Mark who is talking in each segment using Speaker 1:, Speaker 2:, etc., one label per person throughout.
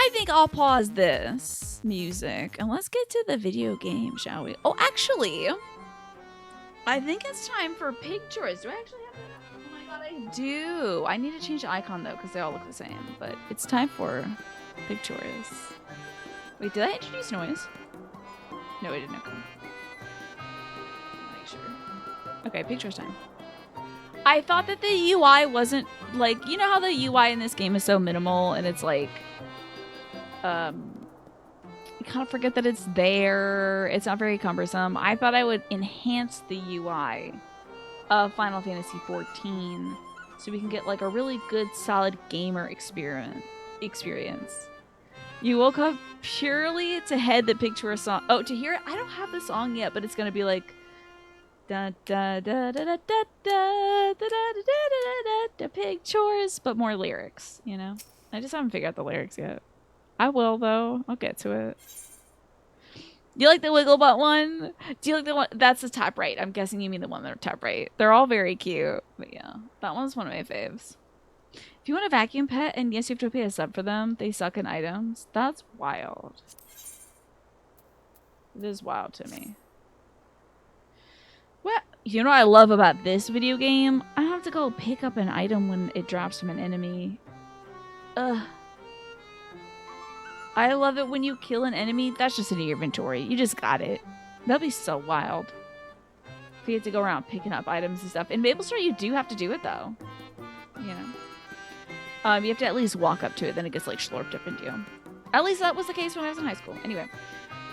Speaker 1: I think I'll pause this music and let's get to the video game, shall we? Oh, actually, I think it's time for pig chores. Do I actually have that? Oh my god, I do. I need to change the icon though because they all look the same. But it's time for pig chores. Wait, did I introduce noise? No, I didn't. Okay. Make sure. Okay, pig chores time. I thought that the UI wasn't like, you know how the UI in this game is so minimal and it's like, you kind of forget that it's there. It's not very cumbersome. I thought I would enhance the UI of Final Fantasy XIV so we can get like a really good, solid gamer experience. You woke up purely to head the pig tour song. Oh, to hear it? I don't have the song yet, but it's gonna be like da da da da da da da da da da da pig chores, but more lyrics. You know, I just haven't figured out the lyrics yet. I will though. I'll get to it. Do you like the Wigglebutt one? Do you like the one that's the top right? I'm guessing you mean the one that's top right. They're all very cute, but yeah, that one's one of my faves. If you want a vacuum pet, and yes, you have to pay a sub for them, they suck in items. That's wild. It is wild to me. What? You know what I love about this video game? I don't have to go pick up an item when it drops from an enemy. Ugh. I love it when you kill an enemy. That's just in your inventory. You just got it. That'd be so wild. If you had to go around picking up items and stuff. In Maple Story, you do have to do it, though. You know. You have to at least walk up to it. Then it gets, like, slurped up into you. At least that was the case when I was in high school. Anyway.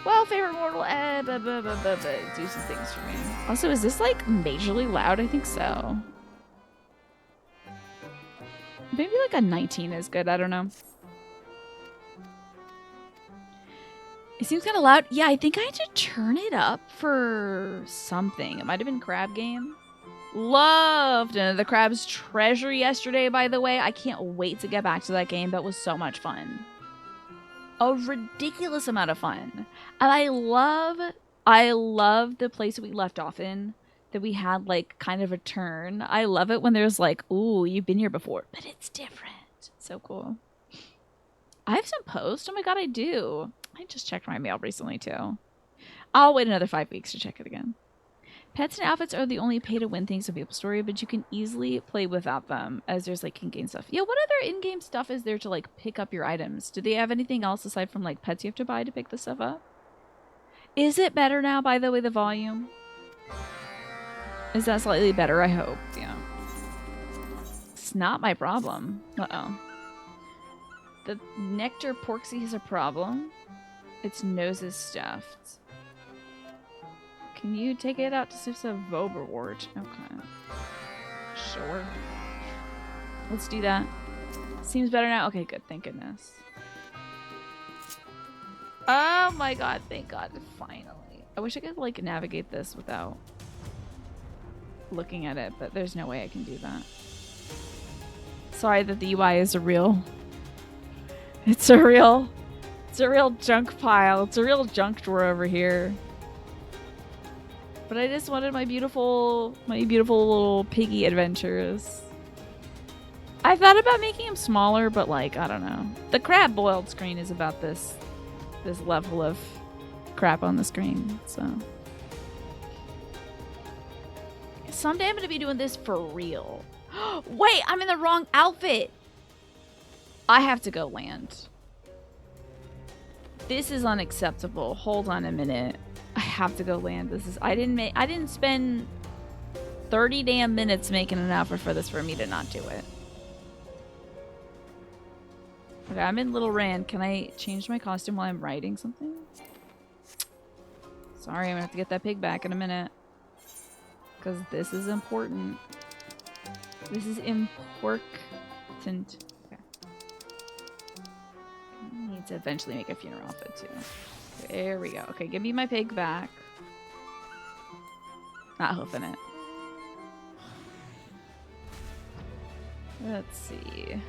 Speaker 1: Well, favorite mortal. Do some things for me. Also, is this, like, majorly loud? I think so. Maybe, like, a 19 is good. I don't know. It seems kind of loud. Yeah, I think I had to turn it up for something. It might have been Crab Game. Loved the Crab's Treasure yesterday, by the way. I can't wait to get back to that game. That was so much fun. A ridiculous amount of fun. And I love the place that we left off in. That we had, like, kind of a turn. I love it when there's like, ooh, you've been here before. But it's different. So cool. I have some posts. Oh my god, I do. I just checked my mail recently, too. I'll wait another 5 weeks to check it again. Pets and outfits are the only pay-to-win things in Maple Story, but you can easily play without them, as there's, like, in-game stuff. Yeah, what other in-game stuff is there to, like, pick up your items? Do they have anything else aside from, like, pets you have to buy to pick the stuff up? Is it better now, by the way, the volume? Is that slightly better? I hope, yeah. It's not my problem. Uh-oh. The Nectar Porksy has a problem. Its nose is stuffed. Can you take it out to see if it's a Voberwort? Okay. Sure. Let's do that. Seems better now? Okay, good. Thank goodness. Oh my god. Thank god. Finally. I wish I could, like, navigate this without looking at it, but there's no way I can do that. Sorry that the UI is a real... It's a real junk pile. It's a real junk drawer over here. But I just wanted my beautiful little piggy adventures. I thought about making him smaller, but like, I don't know. The crab boiled screen is about this level of crap on the screen, so. Someday I'm gonna be doing this for real. Wait, I'm in the wrong outfit. I have to go land. This is unacceptable. Hold on a minute. I have to go land. I didn't spend 30 damn minutes making an outfit for this for me to not do it. Okay, I'm in Little Rand. Can I change my costume while I'm writing something? Sorry, I'm gonna have to get that pig back in a minute. Because this is important. This is important. Okay. I need to eventually make a funeral outfit too. There we go. Okay, give me my pig back. Not hoofing it. Let's see.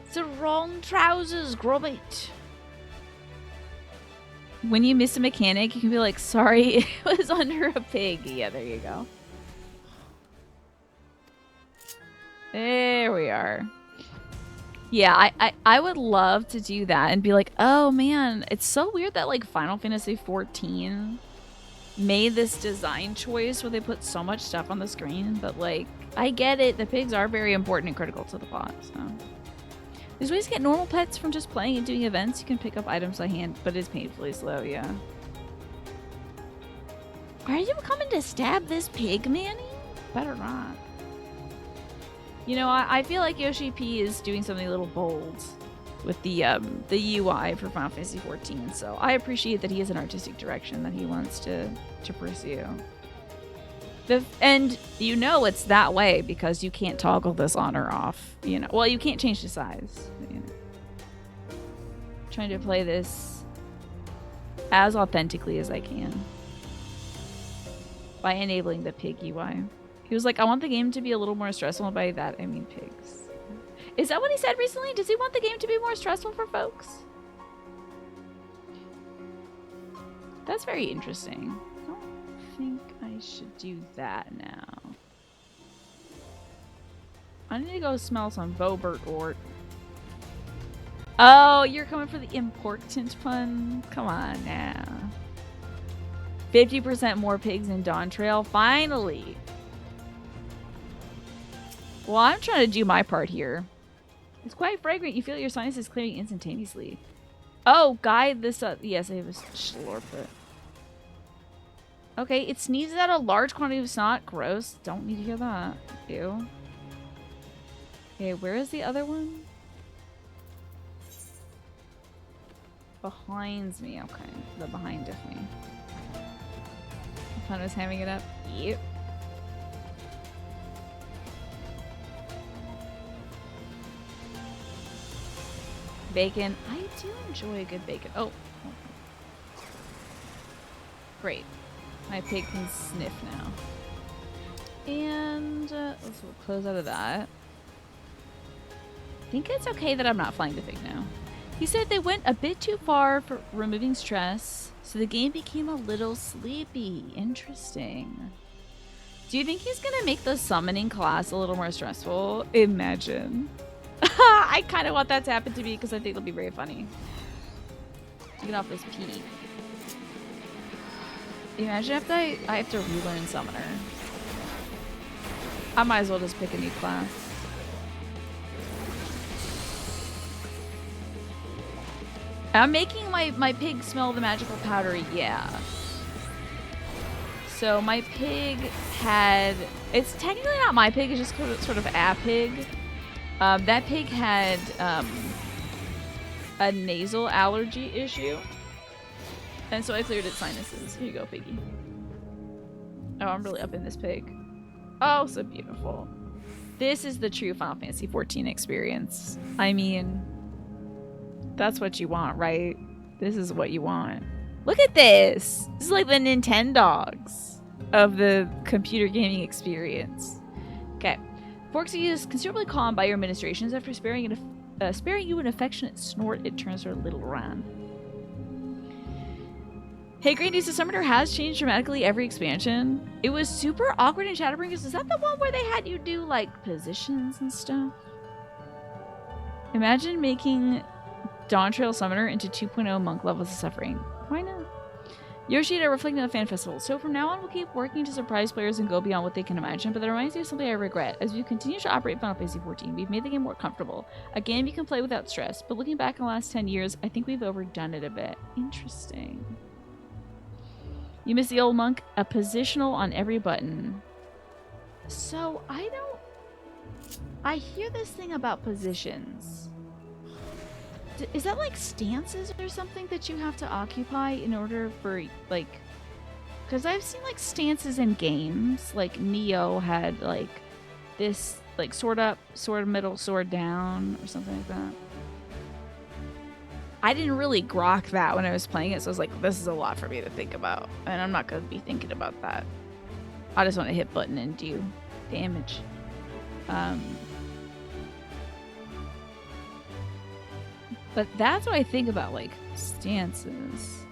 Speaker 1: It's the wrong trousers, Grobit. When you miss a mechanic, you can be like, sorry, it was under a pig. Yeah, there you go. There we are. Yeah, I would love to do that and be like, oh man, it's so weird that like Final Fantasy 14 made this design choice where they put so much stuff on the screen, but like I get it. The pigs are very important and critical to the plot. So there's ways to get normal pets from just playing and doing events. You can pick up items by hand, but it's painfully slow. Yeah. Are you coming to stab this pig, Manny? Better not. You know, I feel like Yoshi P is doing something a little bold with the UI for Final Fantasy 14. So I appreciate that he has an artistic direction that he wants to pursue. And you know it's that way because you can't toggle this on or off. You know, well, you can't change the size. But, you know, trying to play this as authentically as I can by enabling the pig UI. He was like, I want the game to be a little more stressful, and by that I mean pigs. Is that what he said recently? Does he want the game to be more stressful for folks? That's very interesting. I don't think I should do that now. I need to go smell some Vobert Ort. Oh, you're coming for the important pun? Come on now. 50% more pigs in Dawn Trail? Finally! Well, I'm trying to do my part here. It's quite fragrant. You feel your sinuses clearing instantaneously. Oh, guide this up. Yes, I have a slurp it. Okay, it sneezes out a large quantity of snot. Gross. Don't need to hear that. Ew. Okay, where is the other one? Behind me. Okay, the behind of me. Fun was hamming it up. Yep. Bacon. I do enjoy a good bacon. Oh. Great. My pig can sniff now. And let's close out of that. I think it's okay that I'm not flying the pig now. He said they went a bit too far for removing stress, so the game became a little sleepy. Interesting. Do you think he's gonna make the summoning class a little more stressful? Imagine. I kind of want that to happen to me because I think it'll be very funny. Get off this pee. Imagine if I have to relearn Summoner. I might as well just pick a new class. I'm making my pig smell the magical powder, yeah. So my pig had... It's technically not my pig, it's just sort of a pig. That pig had a nasal allergy issue. And so I cleared its sinuses. Here you go, piggy. Oh, I'm really up in this pig. Oh, so beautiful. This is the true Final Fantasy XIV experience. I mean, that's what you want, right? This is what you want. Look at this! This is like the Nintendogs of the computer gaming experience. Okay. Forksy is considerably calmed by your administrations. After sparing you an affectionate snort, it turns her little around. Hey, Grandies, the Summoner has changed dramatically every expansion. It was super awkward in Shadowbringers. Is that the one where they had you do, like, positions and stuff? Imagine making Dawn Trail Summoner into 2.0 monk levels of suffering. Why not? Yoshida reflecting on the fan festival. So from now on, we'll keep working to surprise players and go beyond what they can imagine, but that reminds me of something I regret. As we continue to operate Final Fantasy XIV, we've made the game more comfortable. A game you can play without stress, but looking back in the last 10 years, I think we've overdone it a bit. Interesting. You miss the old monk? A positional on every button. So, I hear this thing about positions. Is that like stances or something that you have to occupy in order for, like... Because I've seen, like, stances in games. Like, Neo had, like, this, like, sword up, sword middle, sword down, or something like that. I didn't really grok that when I was playing it, so I was like, this is a lot for me to think about. And I'm not going to be thinking about that. I just want to hit button and do damage. But that's what I think about, like, stances.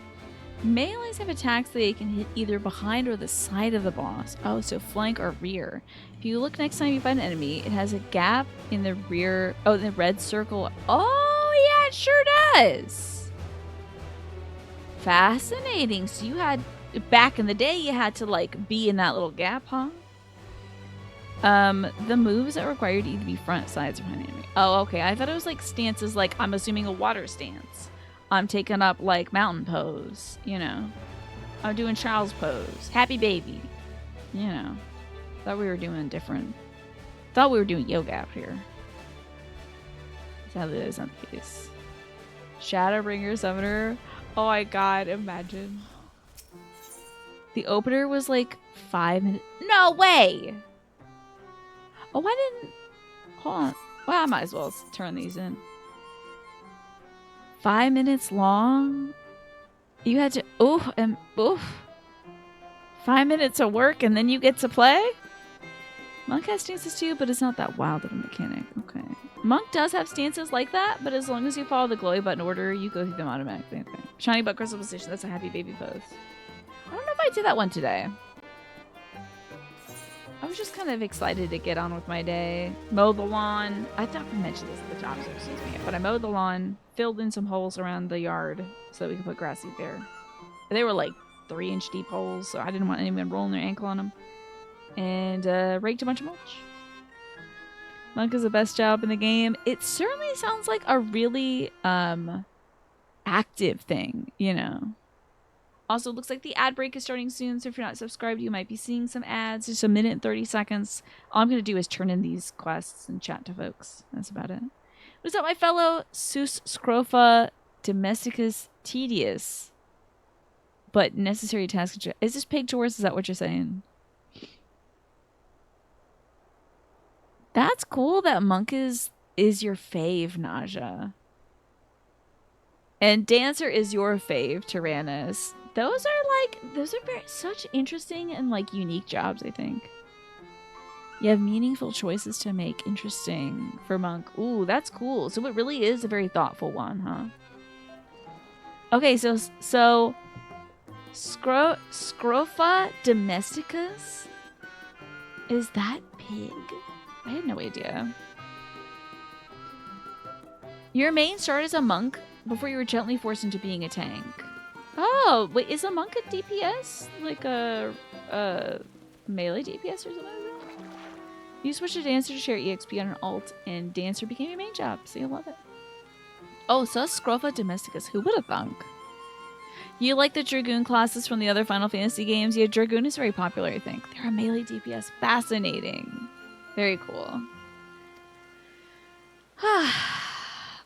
Speaker 1: Melees have attacks that they can hit either behind or the side of the boss. Oh, so flank or rear. If you look next time you find an enemy, it has a gap in the rear. Oh, the red circle. Oh, yeah, it sure does. Fascinating. So you had, back in the day, you had to like be in that little gap, huh? The moves that required to either be front, sides, or behind enemy. Oh, okay. I thought it was like stances, like I'm assuming a water stance. I'm taking up like mountain pose, you know. I'm doing child's pose. Happy baby. You know. Thought we were doing different. Thought we were doing yoga out here. Sadly, that is not the case. Shadowbringer Summoner. Oh my god, imagine. The opener was like 5 minutes. No way! Oh, I didn't. Hold on. Well, I might as well turn these in. 5 minutes long? You had to. Oof and oof. 5 minutes of work and then you get to play? Monk has stances too, but it's not that wild of a mechanic. Okay. Monk does have stances like that, but as long as you follow the glowy button order, you go through them automatically. Okay. Shiny butt crystal position. That's a happy baby pose. I don't know if I did that one today. I was just kind of excited to get on with my day. Mow the lawn. I thought I mentioned this at the top, so excuse me. But I mowed the lawn, filled in some holes around the yard so that we could put grass seed there. They were like 3-inch deep holes, so I didn't want anyone rolling their ankle on them. And raked a bunch of mulch. Monk is the best job in the game. It certainly sounds like a really active thing, you know. Also, looks like the ad break is starting soon, so if you're not subscribed, you might be seeing some ads. Just 1 minute and 30 seconds. All I'm going to do is turn in these quests and chat to folks. That's about it. What is up, my fellow Sus Scrofa Domesticus Tedious, but necessary task? Is this pig chores? Is that what you're saying? That's cool that Monk is your fave, Naja. And Dancer is your fave, Tyrannus. Those are very such interesting and like unique jobs, I think. You have meaningful choices to make. Interesting for Monk. Ooh, that's cool. So it really is a very thoughtful one, huh? Okay, so Scrofa Domesticus? Is that pig? I had no idea. Your main start as a monk before you were gently forced into being a tank. Oh, wait, is a monk a DPS? Like a melee DPS or something like that? You switched to Dancer to share EXP on an alt, and Dancer became your main job, so you love it. Oh, Sus Scrofa Domesticus. Who would have thunk? You like the Dragoon classes from the other Final Fantasy games? Yeah, Dragoon is very popular, I think. They're a melee DPS. Fascinating. Very cool.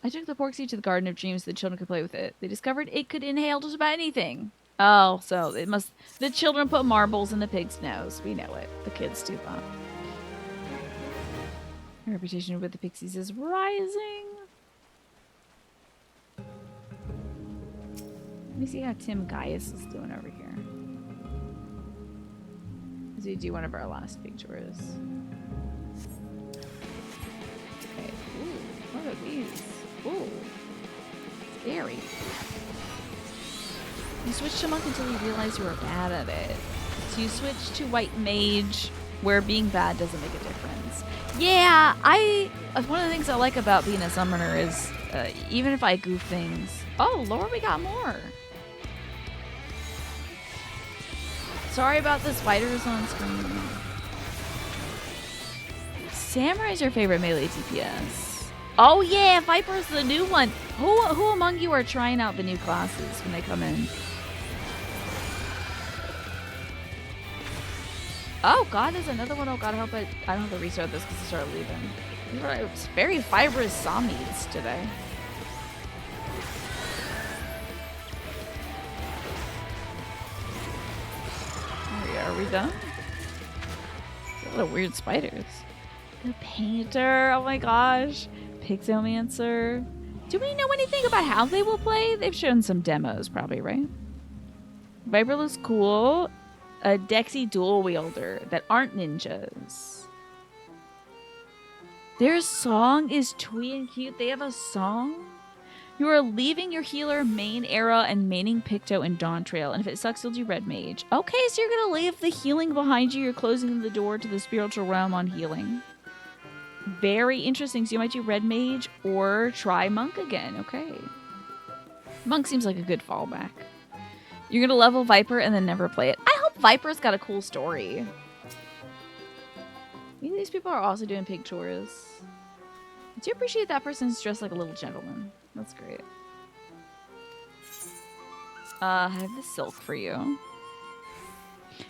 Speaker 1: I took the Porksy to the Garden of Dreams so the children could play with it. They discovered it could inhale just about anything. Oh, so it must... The children put marbles in the pig's nose. We know it. The kids do that. Our reputation with the pixies is rising. Let me see how Tim Gaius is doing over here. As we do one of our last big tours. Okay. Ooh, what are these? Ooh. Scary. You switched to monk until you realized you were bad at it. So you switched to white mage, where being bad doesn't make a difference. Yeah, one of the things I like about being a summoner is, even if I goof things... Oh, Lord, we got more. Sorry about the spiders on screen. Samurai's your favorite melee DPS. Oh yeah, Viper's the new one. Who among you are trying out the new classes when they come in? Oh god, there's another one. Oh god, I hope I don't have to restart this because I started leaving. These are very fibrous zombies today. Are we done? A lot of weird spiders. The painter. Oh my gosh. Pixomancer. Do we know anything about how they will play? They've shown some demos probably, right? Viper looks cool. A Dexy dual wielder that aren't ninjas. Their song is twee and cute. They have a song? You are leaving your healer main era and maining Picto in Dawn Trail, and if it sucks, you'll do Red Mage. Okay, so you're gonna leave the healing behind you. You're closing the door to the spiritual realm on healing. Very interesting. So you might do Red Mage or try Monk again. Okay. Monk seems like a good fallback. You're gonna level Viper and then never play it. I hope Viper's got a cool story. Maybe these people are also doing pig chores. I do appreciate that person's dressed like a little gentleman. That's great. I have the silk for you.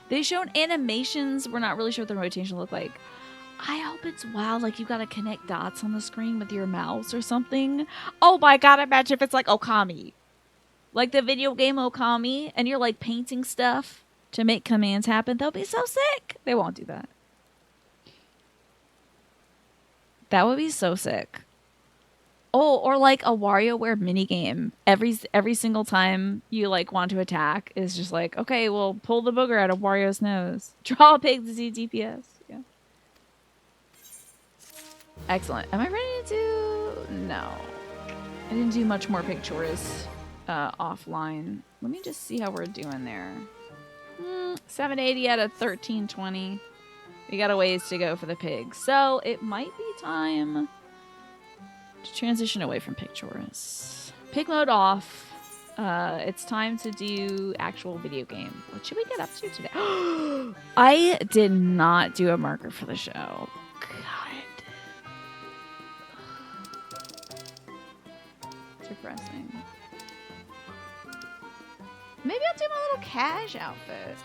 Speaker 1: They showed animations. We're not really sure what the rotation look like. I hope it's wild, like you gotta connect dots on the screen with your mouse or something. Oh my god, imagine if it's like Okami. Like the video game Okami, and you're like painting stuff to make commands happen. They'll be so sick. They won't do that. That would be so sick. Oh, or like a WarioWare minigame. Every single time you like want to attack is just like, okay, well, pull the booger out of Wario's nose. Draw a pig to see DPS. Yeah. Excellent. Am I ready to? No. I didn't do much more pig chores offline. Let me just see how we're doing there. 780 out of 1320. We got a ways to go for the pigs. So it might be time to transition away from pig chores. Pig mode off. It's time to do actual video game. What should we get up to today? I did not do a marker for the show. God. Depressing. Maybe I'll do my little cash outfit.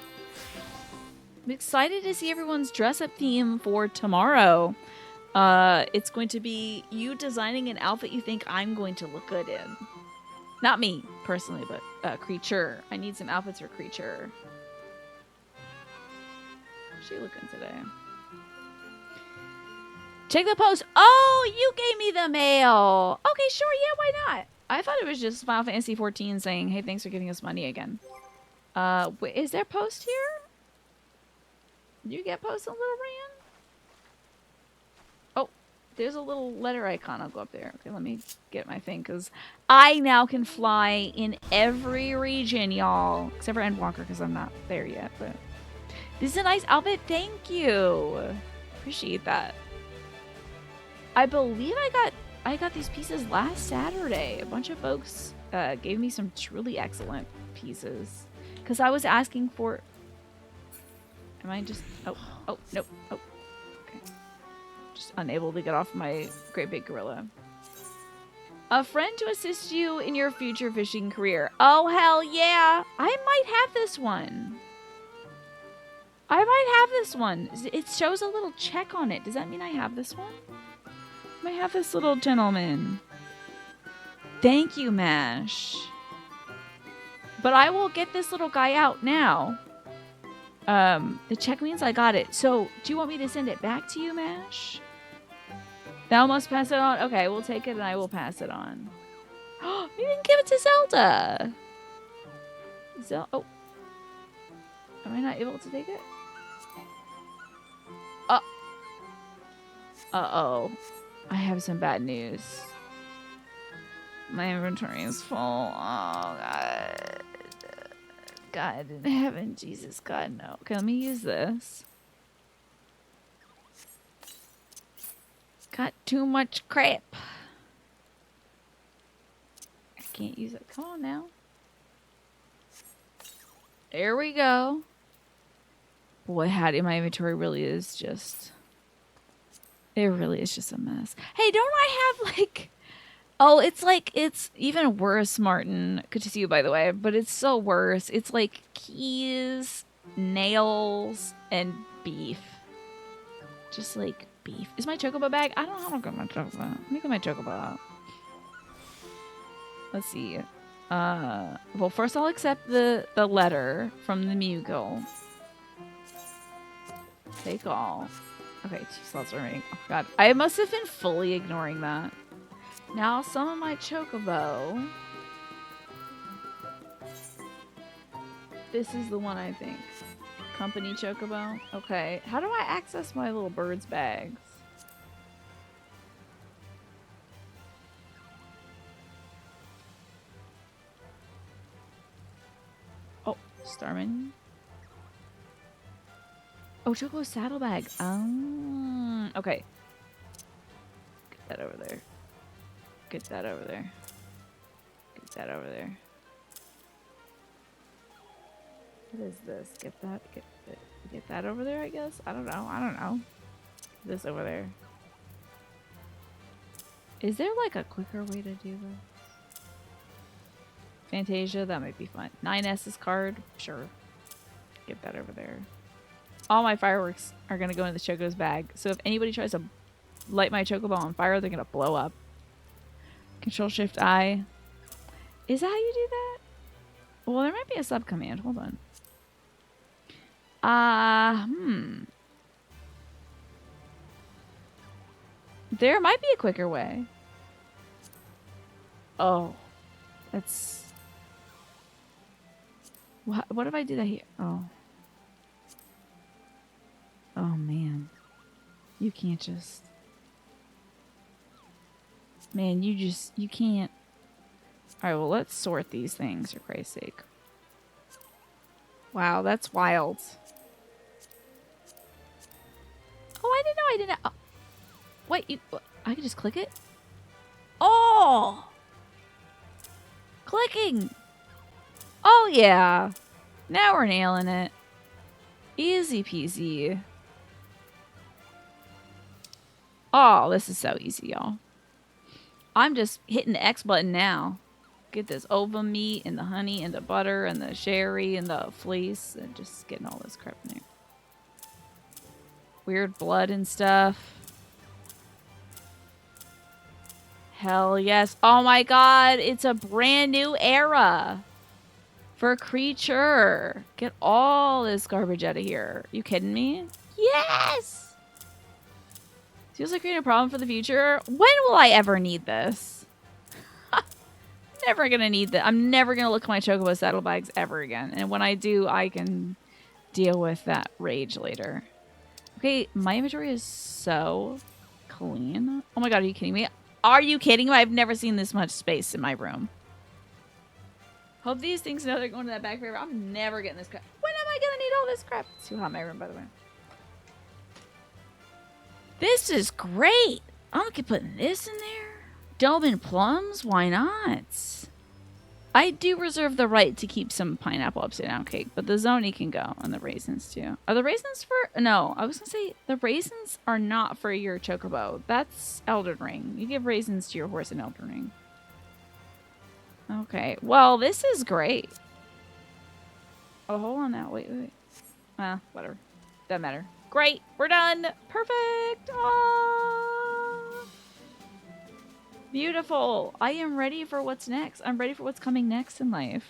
Speaker 1: I'm excited to see everyone's dress up theme for tomorrow. It's going to be you designing an outfit you think I'm going to look good in. Not me, personally, but Creature. I need some outfits for Creature. How's she looking today? Check the post. Oh, you gave me the mail. Okay, sure, yeah, why not? I thought it was just Final Fantasy 14 saying, hey, thanks for giving us money again. Is there post here? Did you get post on Little Rand? Oh, there's a little letter icon. I'll go up there. Okay, let me get my thing, because I now can fly in every region, y'all. Except for Endwalker, because I'm not there yet. But this is a nice outfit. Thank you. Appreciate that. I believe I got these pieces last Saturday. A bunch of folks gave me some truly excellent pieces. Because I was asking for... Am I just... Oh, nope. Oh, okay. Just unable to get off my great big gorilla. A friend to assist you in your future fishing career. Oh, hell yeah. I might have this one. I might have this one. It shows a little check on it. Does that mean I have this one? I have this little gentleman. Thank you, Mash. But I will get this little guy out now. The check means I got it. So, do you want me to send it back to you, Mash? Thou must pass it on. Okay, we'll take it and I will pass it on. Maybe we can give it to Zelda. Oh. Am I not able to take it? Uh-oh. I have some bad news. My inventory is full. Oh, God. God in heaven, Jesus, God, no. Okay, let me use this. Got too much crap. I can't use it. Come on now. There we go. Boy, howdy, my inventory really is just... It really is just a mess. Hey, don't I have, like... Oh, it's like, it's even worse, Martin. Good to see you, by the way. But it's so worse. It's like keys, nails, and beef. Just like beef. Is my chocobo bag? I don't got my chocobo. Let me get my chocobo out. Let's see. Well, first I'll accept the letter from the Muggle. Take all. Okay, 2 slots remaining. Oh, God. I must have been fully ignoring that. Now, some of my chocobo. This is the one, I think. Company chocobo. Okay. How do I access my little bird's bags? Starman. Oh, Choco saddlebag. Okay. Get that over there. Get that over there. Get that over there. What is this? Get that. Get that over there, I guess? I don't know. This over there. Is there like a quicker way to do this? Fantasia, that might be fun. 9S's card, sure. Get that over there. All my fireworks are gonna go in the Choco's bag. So if anybody tries to light my Chocobo on fire, they're gonna blow up. Control Shift I. Is that how you do that? Well, there might be a sub command. Hold on. There might be a quicker way. Oh. That's... What if I do that here? Oh. Oh, man. You can't just... Man, you can't... Alright, well, let's sort these things, for Christ's sake. Wow, that's wild. Oh, I didn't know I didn't... Oh. Wait, I can just click it? Oh! Clicking! Oh, yeah. Now we're nailing it. Easy peasy. Oh, this is so easy, y'all. I'm just hitting the X button now. Get this ova meat and the honey and the butter and the sherry and the fleece and just getting all this crap in there. Weird blood and stuff. Hell yes. Oh my god, it's a brand new era for creature. Get all this garbage out of here. You kidding me? Yes! Feels like creating a problem for the future. When will I ever need this? Never gonna need that. I'm never gonna look at my Chocobo saddlebags ever again. And when I do, I can deal with that rage later. Okay, my inventory is so clean. Oh my god, are you kidding me? Are you kidding me? I've never seen this much space in my room. Hope these things know they're going to that back forever. I'm never getting this crap. When am I gonna need all this crap? It's too hot in my room, by the way. This is great. I'm gonna keep putting this in there. Dome and plums? Why not? I do reserve the right to keep some pineapple upside down cake, but the zoni can go and the raisins too. Are the raisins for... No, I was gonna say the raisins are not for your Chocobo. That's Elden Ring. You give raisins to your horse in Elden Ring. Okay, well, this is great. Oh, hold on now. Wait. Whatever. Doesn't matter. Great. We're done. Perfect. Aww. Beautiful. I am ready for what's next. I'm ready for what's coming next in life.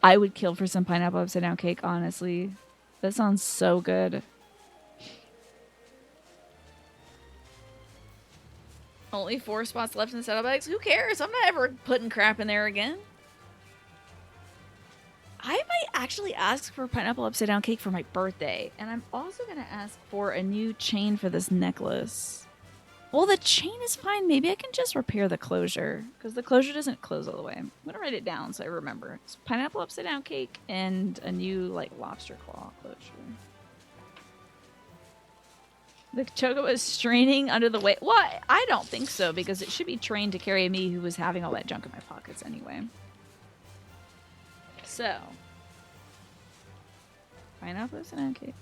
Speaker 1: I would kill for some pineapple upside down cake, honestly. That sounds so good. Only 4 spots left in the saddlebags? Who cares? I'm not ever putting crap in there again. I might actually ask for pineapple upside down cake for my birthday. And I'm also going to ask for a new chain for this necklace. Well, the chain is fine. Maybe I can just repair the closure. Because the closure doesn't close all the way. I'm going to write it down so I remember. It's pineapple upside down cake and a new, like, lobster claw closure. The Chocobo is straining under the weight. Well, I don't think so, because it should be trained to carry me who was having all that junk in my pockets anyway. So. Pineapple upside down cake.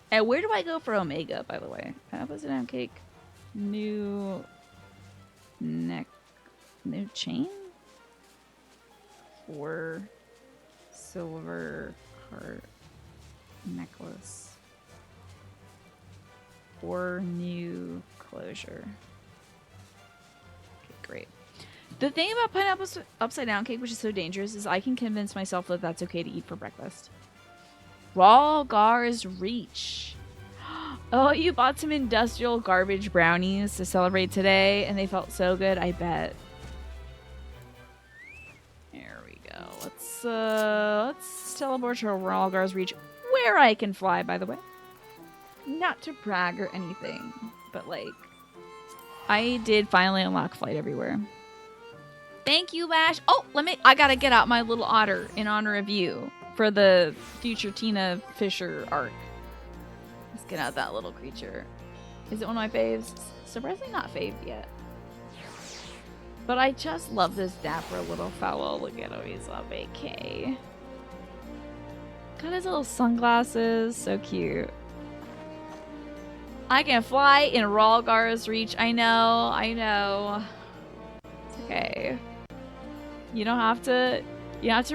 Speaker 1: And where do I go for Omega, by the way? Pineapple upside down cake. New chain? 4 silver heart necklace. 4 new closure. Okay, great. The thing about pineapple upside down cake, which is so dangerous, is I can convince myself that that's okay to eat for breakfast. Ralgar's Reach. Oh, you bought some industrial garbage brownies to celebrate today, and they felt so good, I bet. There we go. Let's teleport to Ralgar's Reach, where I can fly, by the way. Not to brag or anything, but like, I did finally unlock Flight Everywhere. Thank you, Lash. Oh, I gotta get out my little otter in honor of you for the future Tina Fisher arc. Let's get out that little creature. Is it one of my faves? Surprisingly not faved yet. But I just love this dapper little fellow. Look at him, he's on vacay. Got his little sunglasses, so cute. I can fly in Ralgar's reach. I know. It's okay. You don't have to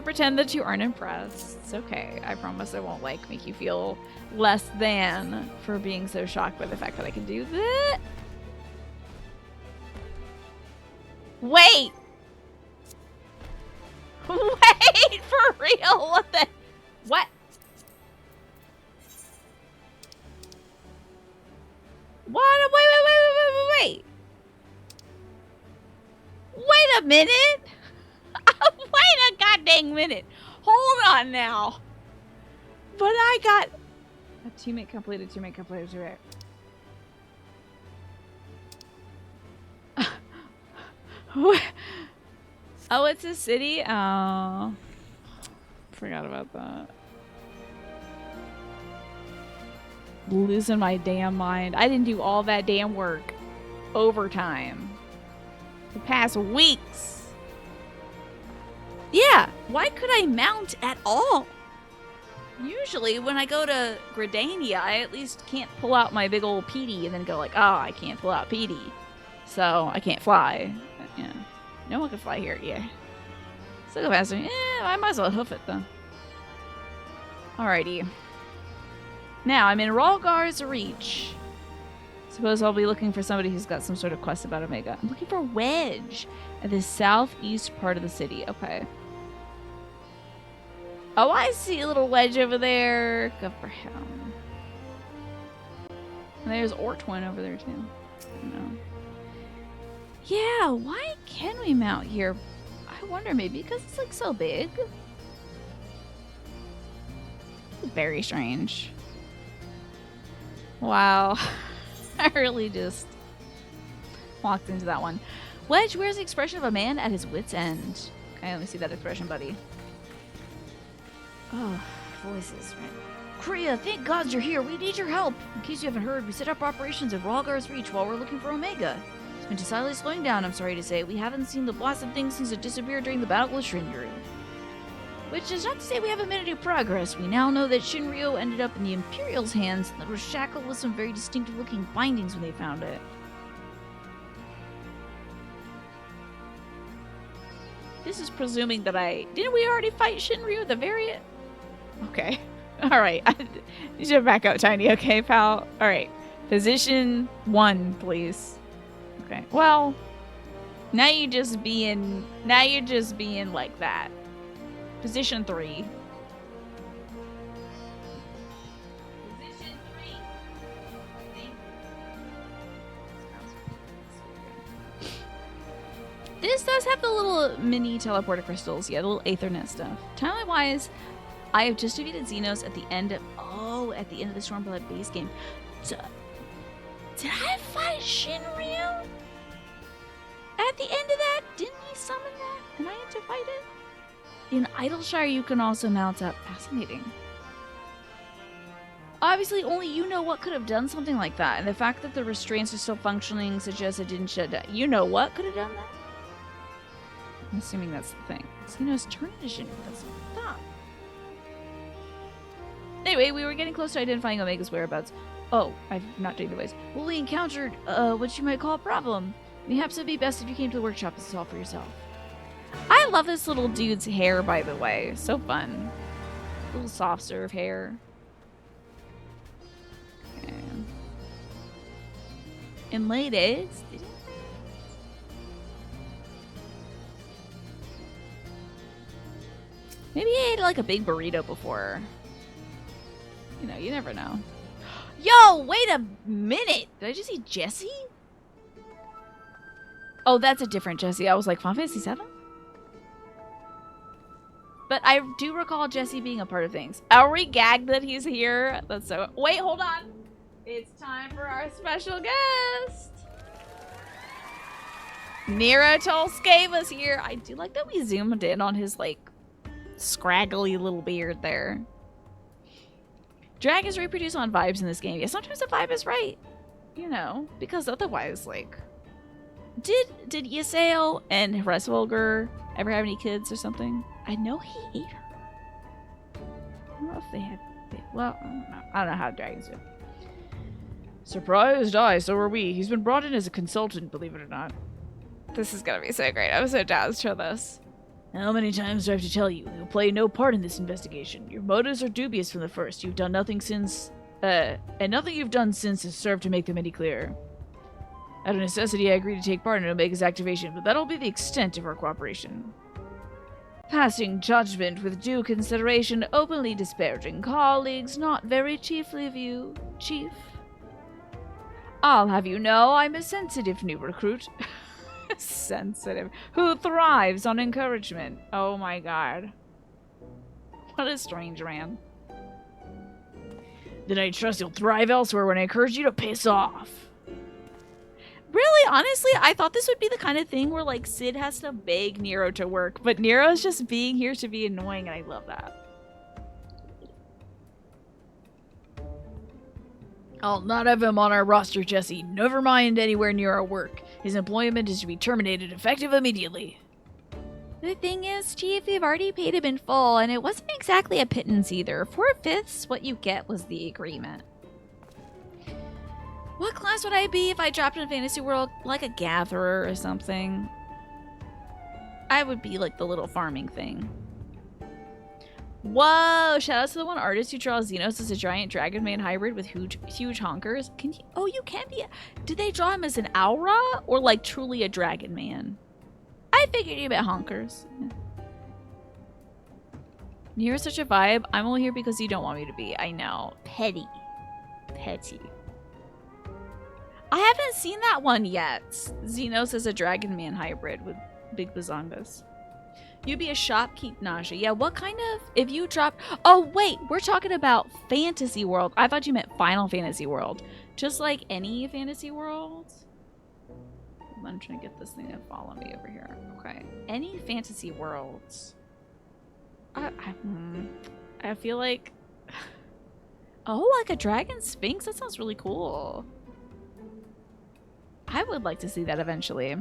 Speaker 1: pretend that you aren't impressed. It's okay. I promise I won't like make you feel less than for being so shocked by the fact that I can do that. Wait! Wait, for real? What the? What? What? Wait. Wait a minute. Wait a goddamn minute. Hold on now. But I got a teammate completed. Oh, it's a city? Oh. Forgot about that. Losing my damn mind. I didn't do all that damn work. Overtime. The past weeks. Yeah, why could I mount at all? Usually when I go to Gridania, I at least can't pull out my big old PD and then go like, oh, I can't pull out PD. So I can't fly. Yeah. No one can fly here, yeah. Still go faster. I might as well hoof it though. Alrighty. Now I'm in Ralgar's reach. Suppose I'll be looking for somebody who's got some sort of quest about Omega. I'm looking for Wedge at the southeast part of the city. Okay. Oh, I see a little Wedge over there. Good for him. And there's Ortwin over there too. No. Yeah, why can we mount here? I wonder, maybe because it's like so big. It's very strange. Wow. I really just walked into that one. Wedge wears the expression of a man at his wit's end. Okay, let me see that expression, buddy. Oh, voices, right? Kriya, thank God you're here. We need your help. In case you haven't heard, we set up operations at Ralgar's Reach while we're looking for Omega. It's been decidedly slowing down, I'm sorry to say. We haven't seen the blasted thing since it disappeared during the battle with Shinryu. Which is not to say we haven't made any progress. We now know that Shinryu ended up in the Imperial's hands and that was shackled with some very distinctive looking bindings when they found it. This is presuming that didn't we already fight Shinryu at the very end? Okay. Alright. You should back up, Tiny. Okay, pal? Alright. Position 1, please. Okay. Well, now you're just being like that. Position 3. Position 3. This does have the little mini teleporter crystals. Yeah, the little Aethernet stuff. Timeline-wise, I have just defeated Xenos at the end of the Stormblood base game. Did I fight Shinryu? At the end of that, didn't he summon that? And I had to fight it? In Idleshire, you can also mount up. Fascinating. Obviously, only you know what could have done something like that, and the fact that the restraints are still functioning suggests it didn't shut down. You know what could have done that? I'm assuming that's the thing. Xenos turned into Shinryu. That's what I thought. Anyway, we were getting close to identifying Omega's whereabouts. Oh, I'm not doing the ways. Well, we encountered, what you might call a problem. Perhaps it'd be best if you came to the workshop and saw for yourself. I love this little dude's hair, by the way. So fun. Little soft serve hair. Okay. In ladies. Maybe he ate like a big burrito before. You know, you never know. Yo, wait a minute. Did I just see Jesse? Oh, that's a different Jesse. I was like, Final Fantasy VII? But I do recall Jesse being a part of things. Are we gagged that he's here? That's so... Wait, hold on. It's time for our special guest. Nero Tolskay was here. I do like that we zoomed in on his, like, scraggly little beard there. Dragons reproduce on vibes in this game. Yeah, sometimes the vibe is right. You know, because otherwise, like... Did Ysael and Hreswelger ever have any kids or something? I know he ate her. I don't know if they had... Well, I don't know. I don't know how dragons do. Surprised? Aye, so are we. He's been brought in as a consultant, believe it or not. This is gonna be so great. I'm so jazzed for this. How many times do I have to tell you? You'll play no part in this investigation. Your motives are dubious from the first. You've done nothing since... and nothing you've done since has served to make them any clearer. Out of necessity, I agree to take part in Omega's activation, but that'll be the extent of our cooperation. Passing judgment with due consideration, openly disparaging colleagues, not very chiefly of you, Chief. I'll have you know I'm a sensitive new recruit. Sensitive. Who thrives on encouragement. Oh my god. What a strange man. Then I trust you'll thrive elsewhere when I encourage you to piss off. Really, honestly, I thought this would be the kind of thing where, like, Sid has to beg Nero to work, but Nero's just being here to be annoying, and I love that. I'll not have him on our roster, Jesse. Never mind anywhere near our work. His employment is to be terminated effective immediately. The thing is, Chief, we've already paid him in full, and it wasn't exactly a pittance either. 4/5 what you get was the agreement. What class would I be if I dropped in a fantasy world? Like a gatherer or something? I would be like the little farming thing. Whoa! Shout out to the one artist who draws Xenos as a giant dragon man hybrid with huge honkers. Can you? Oh, you can be. Did they draw him as an aura or like truly a dragon man? I figured you meant honkers. Yeah. You're such a vibe. I'm only here because you don't want me to be. I know. Petty. Petty. I haven't seen that one yet. Xenos is a dragon man hybrid with big bazongas. You'd be a shopkeep Naja. Yeah, what kind of... If you drop... Oh, wait. We're talking about Fantasy World. I thought you meant Final Fantasy World. Just like any Fantasy World. I'm trying to get this thing to follow me over here. Okay. Any Fantasy Worlds. I feel like... Oh, like a dragon sphinx? That sounds really cool. I would like to see that eventually.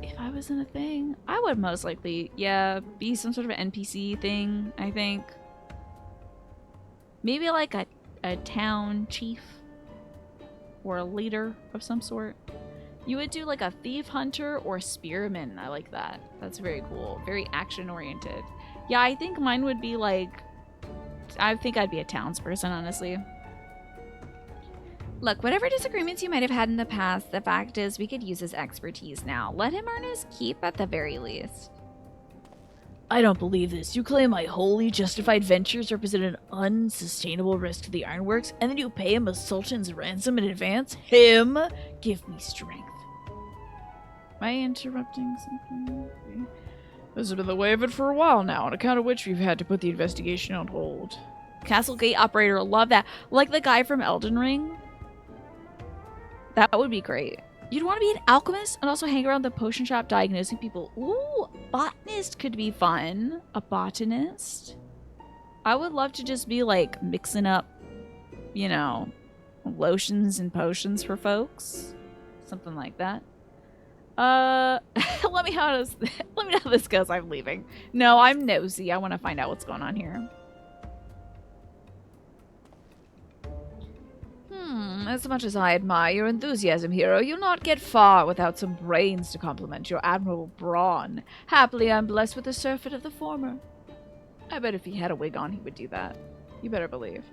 Speaker 1: If I was in a thing, I would most likely, yeah, be some sort of an NPC thing, I think. Maybe like a town chief or a leader of some sort. You would do like a thief hunter or spearman. I like that. That's very cool. Very action oriented. Yeah, I think mine would be like, I think I'd be a townsperson, honestly. Look, whatever disagreements you might have had in the past, the fact is we could use his expertise now. Let him earn his keep at the very least. I don't believe this. You claim my wholly justified ventures represent an unsustainable risk to the ironworks, and then you pay him a sultan's ransom in advance? Him? Give me strength. Am I interrupting something? This has been the way of it for a while now, on account of which we've had to put the investigation on hold. Castle Gate Operator, love that. Like the guy from Elden Ring. That would be great. You'd want to be an alchemist and also hang around the potion shop diagnosing people. Ooh, botanist could be fun. A botanist. I would love to just be like mixing up, you know, lotions and potions for folks. Something like that. Let me know how this goes. I'm leaving. No, I'm nosy. I want to find out what's going on here. As much as I admire your enthusiasm, hero, you'll not get far without some brains to complement your admirable brawn. Happily, I'm blessed with the surfeit of the former. I bet if he had a wig on, he would do that. You better believe.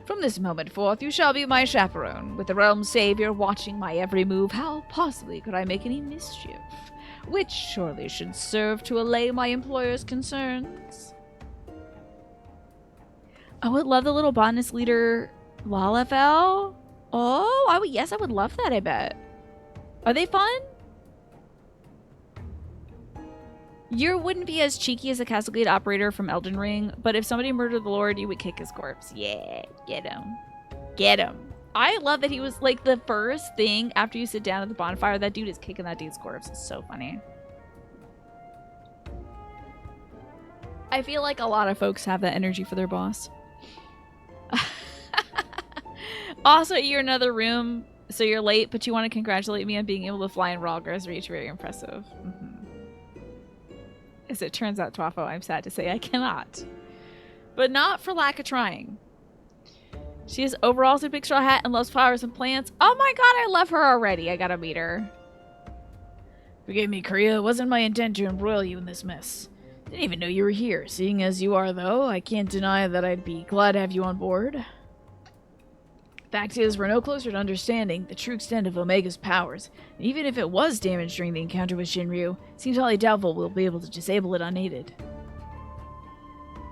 Speaker 1: From this moment forth, you shall be my chaperone. With the realm's savior watching my every move, how possibly could I make any mischief? Which surely should serve to allay my employer's concerns. I would love the little botanist leader... Lalafell? Oh, yes, I would love that, I bet. Are they fun? You wouldn't be as cheeky as a Castle Gate Operator from Elden Ring, but if somebody murdered the Lord, you would kick his corpse. Yeah, get him. Get him. I love that he was like the first thing after you sit down at the bonfire, that dude is kicking that dude's corpse. It's so funny. I feel like a lot of folks have that energy for their boss. Also, you're in another room, so you're late, but you want to congratulate me on being able to fly in Rogers Reach. Very impressive. As it turns out, Twafo, I'm sad to say I cannot. But not for lack of trying. She has overalls and a big straw hat and loves flowers and plants. Oh my god, I love her already. I gotta meet her. Forgive me, Kriya. It wasn't my intent to embroil you in this mess. Didn't even know you were here. Seeing as you are, though, I can't deny that I'd be glad to have you on board. Fact is, we're no closer to understanding the true extent of Omega's powers. And even if it was damaged during the encounter with Shinryu, it seems highly doubtful we'll be able to disable it unaided.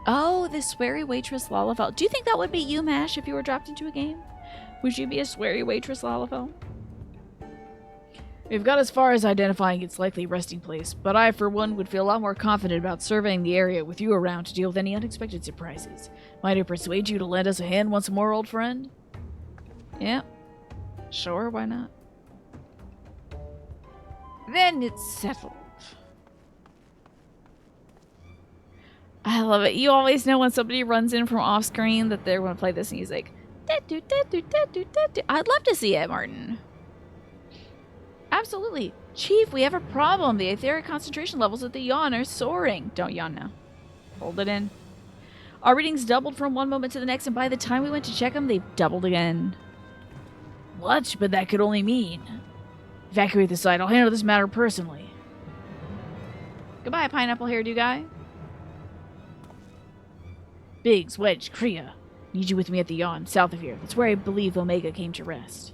Speaker 1: Oh, the sweary waitress Lalafell. Do you think that would be you, Mash, if you were dropped into a game? Would you be a sweary waitress Lalafell? We've got as far as identifying its likely resting place, but I, for one, would feel a lot more confident about surveying the area with you around to deal with any unexpected surprises. Might I persuade you to lend us a hand once more, old friend? Yeah. Sure, why not? Then it's settled. I love it. You always know when somebody runs in from off screen that they're going to play this music. I'd love to see it, Martin. Absolutely. Chief, we have a problem. The etheric concentration levels at the yawn are soaring. Don't yawn now. Hold it in. Our readings doubled from one moment to the next, and by the time we went to check them, they've doubled again. What? But that could only mean... Evacuate the site. I'll handle this matter personally. Goodbye, pineapple hairdo guy. Biggs, Wedge, Kriya. Need you with me at the yawn, south of here. That's where I believe Omega came to rest.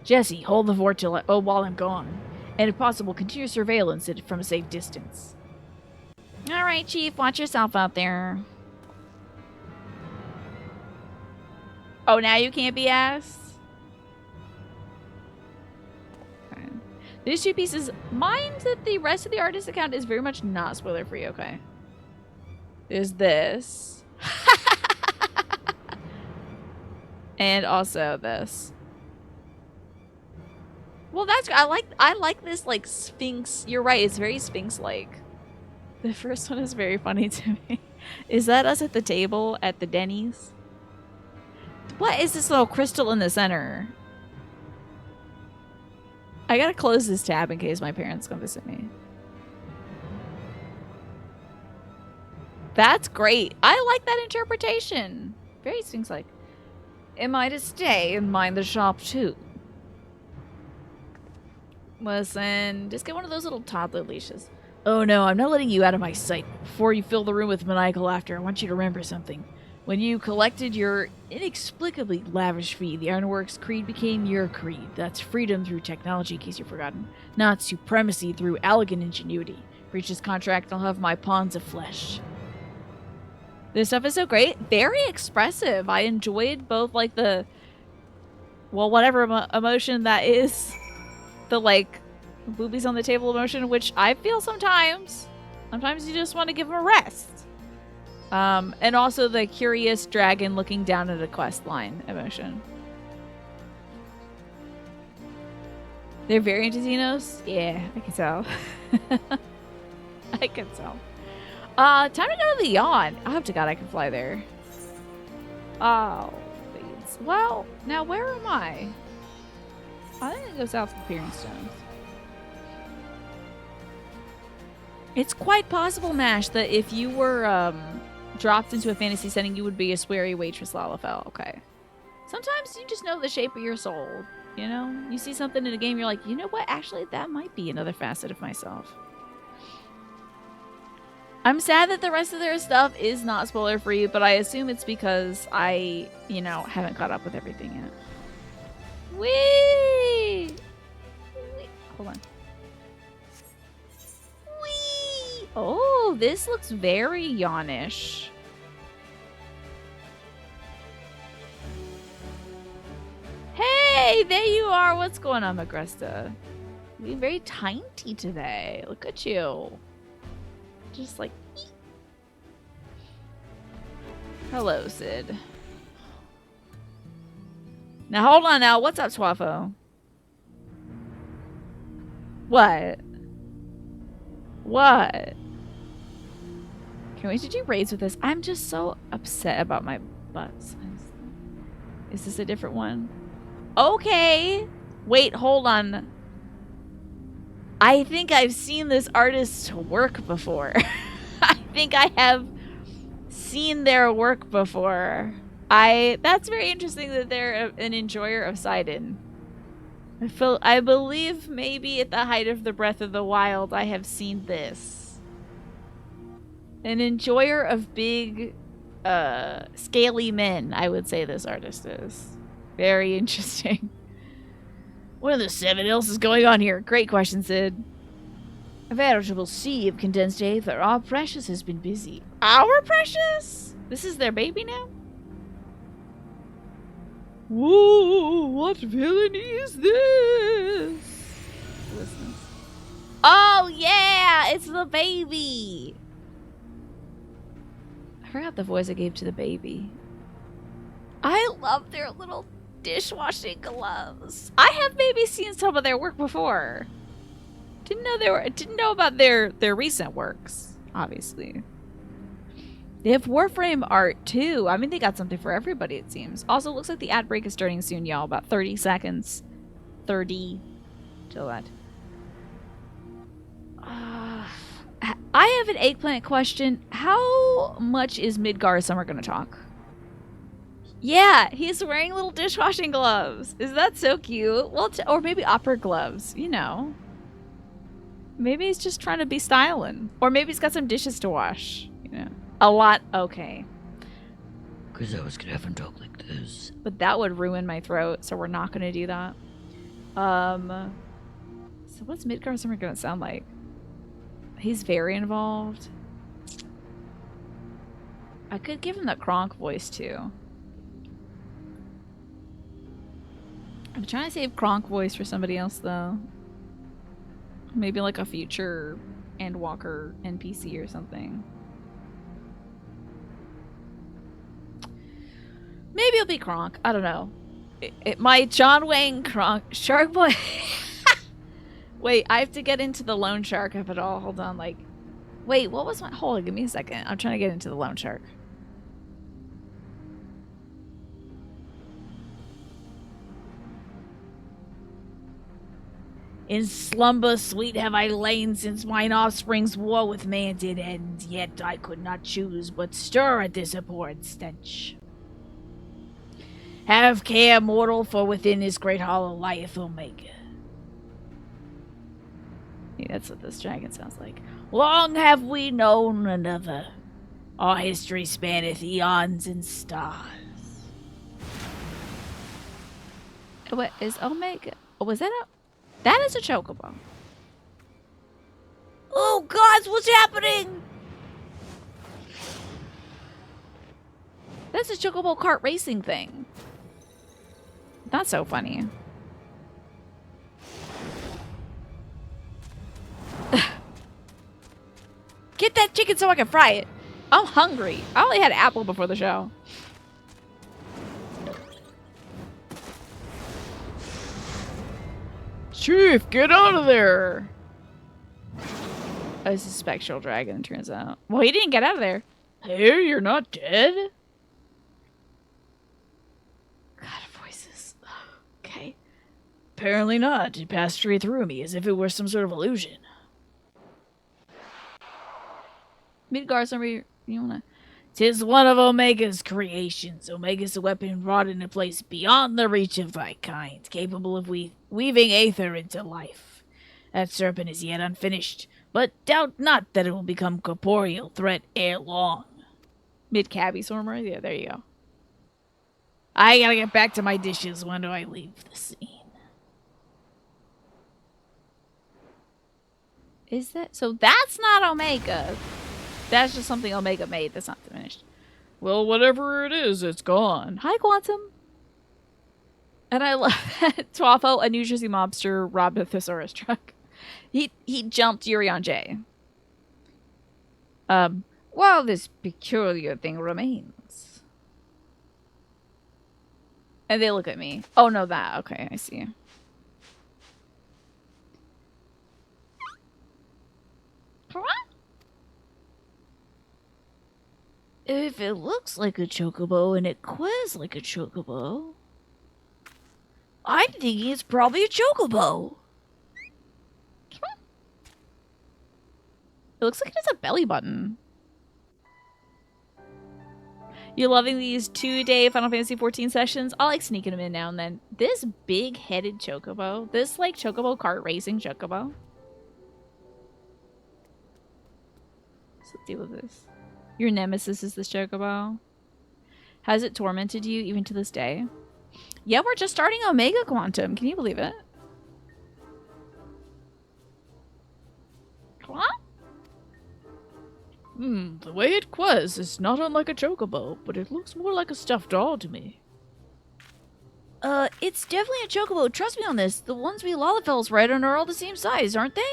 Speaker 1: Jesse, hold the fort till while I'm gone. And if possible, continue surveillance from a safe distance. Alright, Chief. Watch yourself out there. Oh, now you can't be asked? Okay. These two pieces. Mind that the rest of the artist account is very much not spoiler free, okay? There's this. And also this. Well, that's I like this like Sphinx. You're right, it's very Sphinx-like. The first one is very funny to me. Is that us at the table at the Denny's? What is this little crystal in the center? I gotta close this tab in case my parents come visit me. That's great. I like that interpretation. Very Sphinx-like. Am I to stay and mind the shop too? Listen, just get one of those little toddler leashes. Oh no, I'm not letting you out of my sight. Before you fill the room with maniacal laughter, I want you to remember something. When you collected your inexplicably lavish fee, the Ironworks creed became your creed. That's freedom through technology, in case you've forgotten. Not supremacy through elegant ingenuity. Breach this contract, I'll have my pawns of flesh. This stuff is so great. Very expressive. I enjoyed both, like, the... Well, whatever emotion that is. The, like, boobies on the table emotion, which I feel sometimes. Sometimes you just want to give them a rest. And also the curious dragon looking down at a quest line emotion. They're very into Xenos? Yeah, I can tell. I can tell. Time to go to the yawn. I hope to God I can fly there. Oh, please. Well, now where am I? I think it goes south of Peering Stones. It's quite possible, Mash, that if you were dropped into a fantasy setting, you would be a sweary waitress Lalafell. Okay. Sometimes you just know the shape of your soul. You know? You see something in a game, you're like, you know what? Actually, that might be another facet of myself. I'm sad that the rest of their stuff is not spoiler free, but I assume it's because I, you know, haven't caught up with everything yet. Whee! Hold on. Whee! Oh, this looks very yawnish. Hey, there you are. What's going on, Magresta? You're being very tiny today. Look at you. Just like... Hello, Sid. Now hold on now. What's up, Swaffo? What? What? Can we do raids with this? I'm just so upset about my butt. Is this a different one? Okay. Wait, hold on. I think I've seen this artist's work before. I think I have seen their work before. That's very interesting that they're an enjoyer of Sidon. I believe maybe at the height of the Breath of the Wild I have seen this. An enjoyer of big scaly men, I would say this artist is. Very interesting. What are the seven else is going on here? Great question, Sid. A veritable sea of condensed aether. Our Precious has been busy. Our Precious? This is their baby now? Whoa, what villainy is this? Listen. Oh, yeah, it's the baby. I forgot the voice I gave to the baby. I love their little dishwashing gloves. I have maybe seen some of their work before. Didn't know about their recent works, obviously. They have Warframe art too. I mean, they got something for everybody, it seems. Also, looks like the ad break is starting soon, y'all. About 30 seconds. 30 till that. I have an eggplant question. How much is Midgar Summer gonna talk? Yeah, he's wearing little dishwashing gloves. Is that so cute? Well, or maybe opera gloves, you know. Maybe he's just trying to be styling. Or maybe he's got some dishes to wash, you know. A lot, okay.
Speaker 2: Because I was gonna have him talk like this.
Speaker 1: But that would ruin my throat, so we're not gonna do that. So what's Midgar Summer gonna sound like? He's very involved. I could give him that Kronk voice too. I'm trying to save Kronk voice for somebody else though. Maybe like a future Endwalker NPC or something. Maybe it'll be Kronk. I don't know. It might John Wayne Kronk. Shark Boy. Wait, I have to get into the Loan Shark of it all. Hold on, like... Wait, what was my... Hold on, give me a second. I'm trying to get into the Loan Shark. In slumber sweet have I lain since mine offspring's war with man did end, yet I could not choose but stir at this abhorrent stench. Have care, mortal, for within this great hollow lieth Omega. Yeah, that's what this dragon sounds like. Long have we known another. Our history spanneth eons and stars. What is Omega? Oh, was that a... That is a chocobo. Oh, gods, what's happening? That's a chocobo kart racing thing. That's so funny. Get that chicken so I can fry it. I'm hungry. I only had an apple before the show. Chief, get out of there! Oh, it's a spectral dragon, turns out. Well, he didn't get out of there. Hey, you're not dead? God, voices. Okay. Apparently not. It passed straight through me as if it were some sort of illusion. Midgar, somebody, you wanna... 'Tis one of Omega's creations. Omega's a weapon brought into place beyond the reach of thy kind, capable of weaving aether into life. That serpent is yet unfinished, but doubt not that it will become corporeal threat ere long. Mid-cabby Stormer? Yeah, there you go. I gotta get back to my dishes. When do I leave the scene? Is that... So that's not Omega. That's just something Omega made that's not finished. Well, whatever it is, it's gone. Hi, Quantum. And I love that Twaffo, a New Jersey mobster, robbed a thesaurus truck. He jumped Yuri on Jay. While this peculiar thing remains. And they look at me. Oh, no, that. Okay, I see. If it looks like a chocobo and it quills like a chocobo, I'm thinking it's probably a chocobo. It looks like it has a belly button. You're loving these 2-day Final Fantasy XIV sessions? I like sneaking them in now and then. This big-headed chocobo, this like chocobo kart racing chocobo. Let's deal with this. Your nemesis is this chocobo. Has it tormented you even to this day? Yeah, we're just starting Omega Quantum. Can you believe it? What? The way it quills is not unlike a chocobo, but it looks more like a stuffed doll to me. It's definitely a chocobo. Trust me on this. The ones we Lalafels ride on are all the same size, aren't they?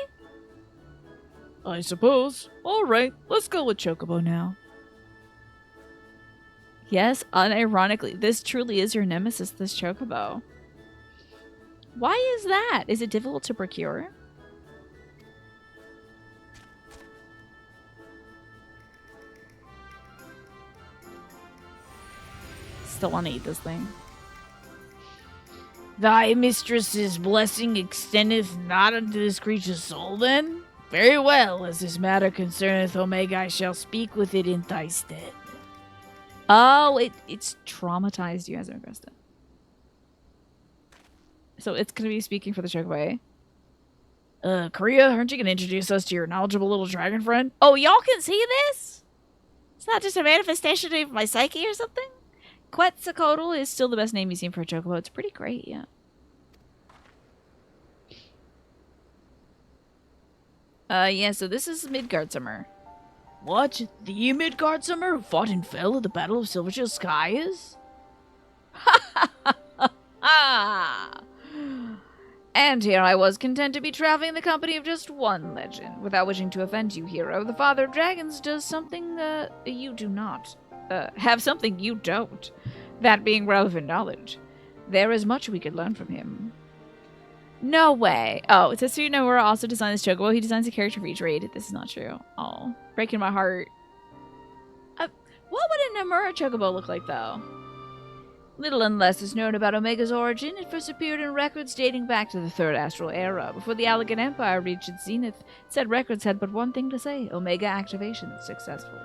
Speaker 1: I suppose. Alright, let's go with chocobo now. Yes, unironically, this truly is your nemesis, this chocobo. Why is that? Is it difficult to procure? Still want to eat this thing. Thy mistress's blessing extendeth not unto this creature's soul, then? Very well, as this matter concerneth Omega, I shall speak with it in thy stead. Oh, it's traumatized you as an aggressor. So it's gonna be speaking for the chocobo. Korea, aren't you gonna introduce us to your knowledgeable little dragon friend? Oh, y'all can see this? It's not just a manifestation of my psyche or something? Quetzalcoatl is still the best name you've seen for a chocobo. It's pretty great, yeah. Yeah, so this is Midgardsummer. What? The Midgardsummer who fought and fell at the Battle of Silverchill Skies? Ah! And here I was content to be traveling in the company of just one legend. Without wishing to offend you, hero, the Father of Dragons does something, you do not. Have something you don't. That being relevant knowledge. There is much we could learn from him. No way. Oh, it says Nomura also designed this chocobo. He designs a character for each raid. This is not true. Oh, breaking my heart. What would a Nomura chocobo look like, though? Little and less is known about Omega's origin. It first appeared in records dating back to the Third Astral Era, before the Allegan Empire reached its zenith. Said records had but one thing to say: Omega activation successful.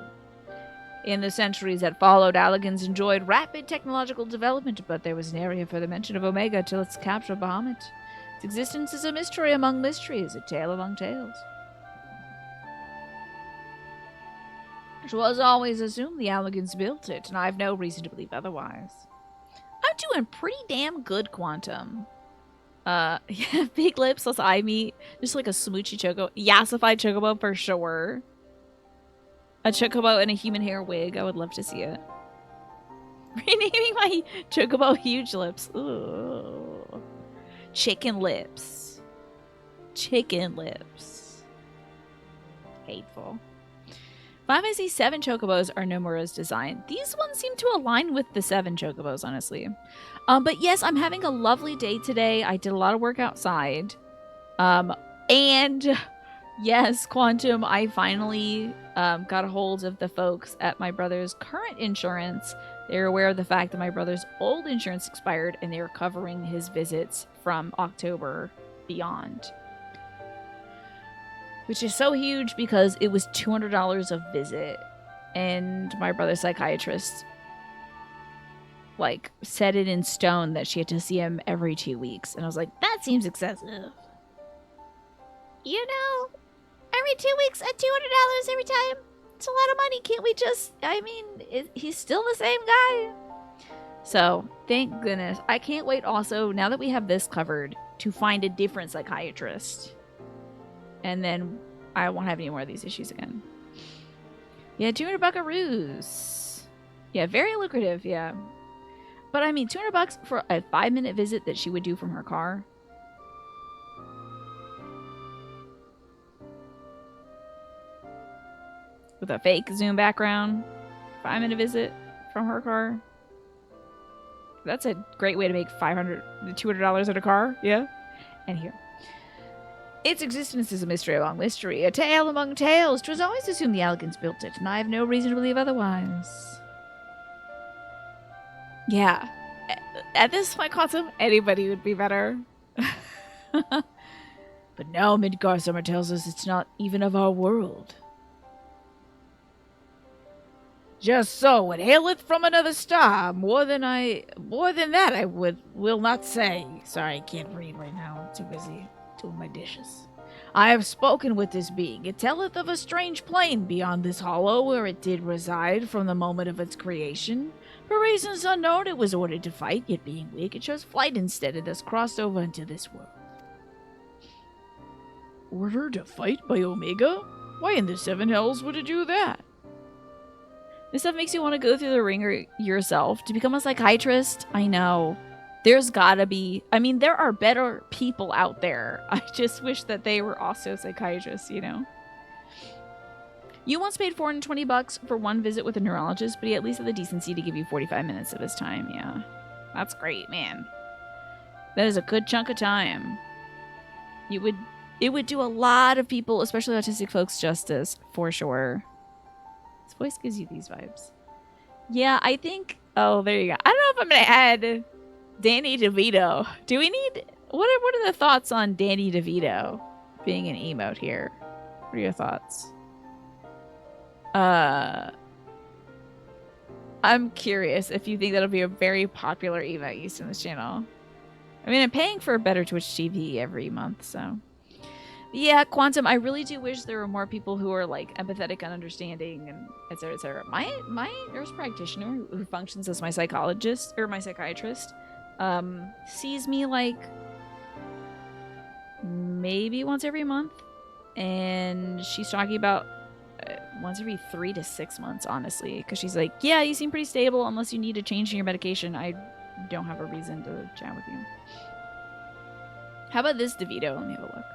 Speaker 1: In the centuries that followed, Allegans enjoyed rapid technological development, but there was an area for the mention of Omega till its capture of Bahamut. Its existence is a mystery among mysteries, a tale among tales. It was always assumed the Allegans built it, and I have no reason to believe otherwise. I'm doing pretty damn good, Quantum. Yeah, big lips, less eye meat. Just like a smoochy chocobo. Yassified chocobo for sure. A chocobo in a human hair wig. I would love to see it. Renaming my chocobo huge lips. Ooh. Chicken lips. Chicken lips. Hateful. Final Fantasy 7 chocobos are Nomura's design. These ones seem to align with the 7 chocobos, honestly. But yes, I'm having a lovely day today. I did a lot of work outside. And yes, Quantum, I finally got a hold of the folks at my brother's current insurance. They're aware of the fact that my brother's old insurance expired, and they were covering his visits from October beyond. Which is so huge because it was $200 a visit. And my brother's psychiatrist, like, set it in stone that she had to see him every 2 weeks. And I was like, that seems excessive. You know, every 2 weeks at $200 every time. It's a lot of money. Can't we just, I mean, he's still the same guy. So, thank goodness. I can't wait also, now that we have this covered, to find a different psychiatrist. And then I won't have any more of these issues again. Yeah, 200 buckaroos. Yeah, very lucrative, yeah. But I mean, 200 bucks for a 5-minute visit that she would do from her car. With a fake Zoom background. 5-minute visit from her car. That's a great way to make $200 in a car. Yeah. And here. Its existence is a mystery among mystery, a tale among tales. 'Twas always assumed the elegants built it, and I have no reason to believe otherwise. Yeah. At this point, Quantum, anybody would be better. But now Midgar Summer tells us it's not even of our world. Just so, it haileth from another star. More than that I will not say. Sorry, I can't read right now. I'm too busy doing my dishes. I have spoken with this being. It telleth of a strange plane beyond this hollow where it did reside from the moment of its creation. For reasons unknown, it was ordered to fight, yet being weak, it chose flight instead and thus crossed over into this world. Ordered to fight by Omega? Why in the seven hells would it do that? This stuff makes you want to go through the ringer yourself to become a psychiatrist. I know. There's gotta be. I mean, there are better people out there. I just wish that they were also psychiatrists, you know? You once paid $420 for one visit with a neurologist, but he at least had the decency to give you 45 minutes of his time. Yeah. That's great, man. That is a good chunk of time. It would do a lot of people, especially autistic folks, justice, for sure. This voice gives you these vibes. Yeah, I think... Oh, there you go. I don't know if I'm going to add Danny DeVito. Do we need... What are the thoughts on Danny DeVito being an emote here? What are your thoughts? I'm curious if you think that'll be a very popular emote used in this channel. I mean, I'm paying for a better Twitch TV every month, so... Yeah, Quantum, I really do wish there were more people who are, like, empathetic and understanding and et cetera, et cetera. My nurse practitioner, who functions as my psychologist, or my psychiatrist, sees me, like, maybe once every month. And she's talking about once every 3 to 6 months, honestly. Because she's like, yeah, you seem pretty stable. Unless you need a change in your medication, I don't have a reason to chat with you. How about this DeVito? Let me have a look.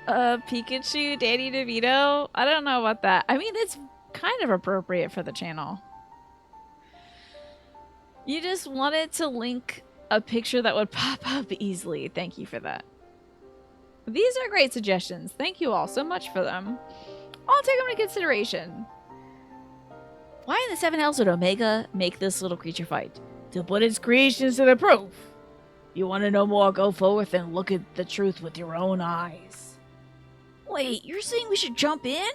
Speaker 1: Pikachu, Danny DeVito? I don't know about that. I mean, it's kind of appropriate for the channel. You just wanted to link a picture that would pop up easily. Thank you for that. These are great suggestions. Thank you all so much for them. I'll take them into consideration. Why in the seven hells would Omega make this little creature fight? To put its creations to the proof. You want to know more? Go forth and look at the truth with your own eyes. Wait, you're saying we should jump in?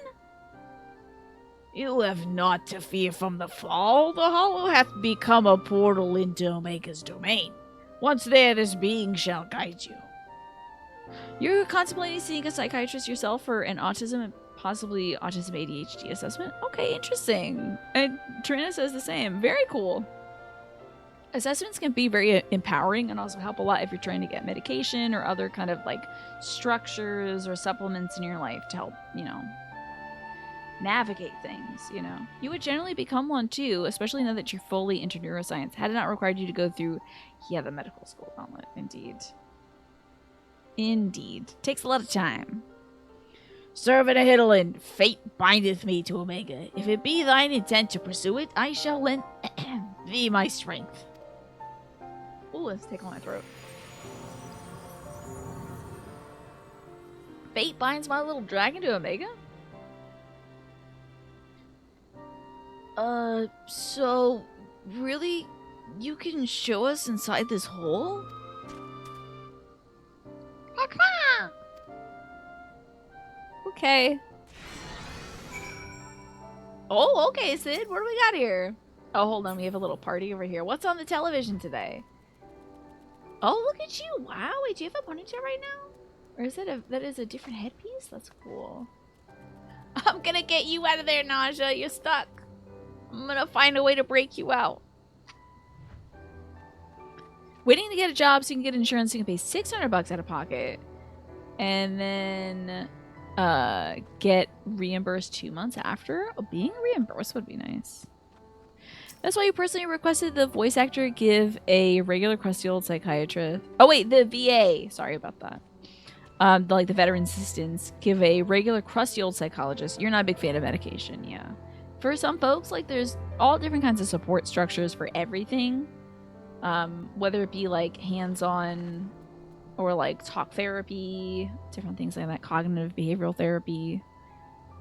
Speaker 1: You have naught to fear from the fall. The hollow hath become a portal into Omega's domain. Once there, this being shall guide you. You're contemplating seeing a psychiatrist yourself for an autism and possibly autism ADHD assessment? Okay, interesting. And Trina says the same. Very cool. Assessments can be very empowering and also help a lot if you're trying to get medication or other kind of like structures or supplements in your life to help, you know, navigate things, you know. You would generally become one too, especially now that you're fully into neuroscience, had it not required you to go through, yeah, the medical school gauntlet. Indeed. Indeed. Takes a lot of time. Servant of Hiddlin, fate bindeth me to Omega. If it be thine intent to pursue it, I shall lend thee my strength. Ooh, let's take on my throat. Fate binds my little dragon to Omega? So, really? You can show us inside this hole? Okay. Oh, okay, Sid. What do we got here? Oh, hold on. We have a little party over here. What's on the television today? Oh, look at you. Wow. Wait, do you have a ponytail right now? Or is that is a different headpiece? That's cool. I'm gonna get you out of there, Nausea. You're stuck. I'm gonna find a way to break you out. Waiting to get a job so you can get insurance so you can pay $600 out of pocket. And then get reimbursed 2 months after. Oh, being reimbursed would be nice. That's why you personally requested the voice actor give a regular crusty old psychiatrist. Oh wait, the VA. Sorry about that. Like the veteran assistants give a regular crusty old psychologist. You're not a big fan of medication, yeah. for some folks, like there's all different kinds of support structures for everything. Whether it be like hands-on or like talk therapy, different things like that, cognitive behavioral therapy,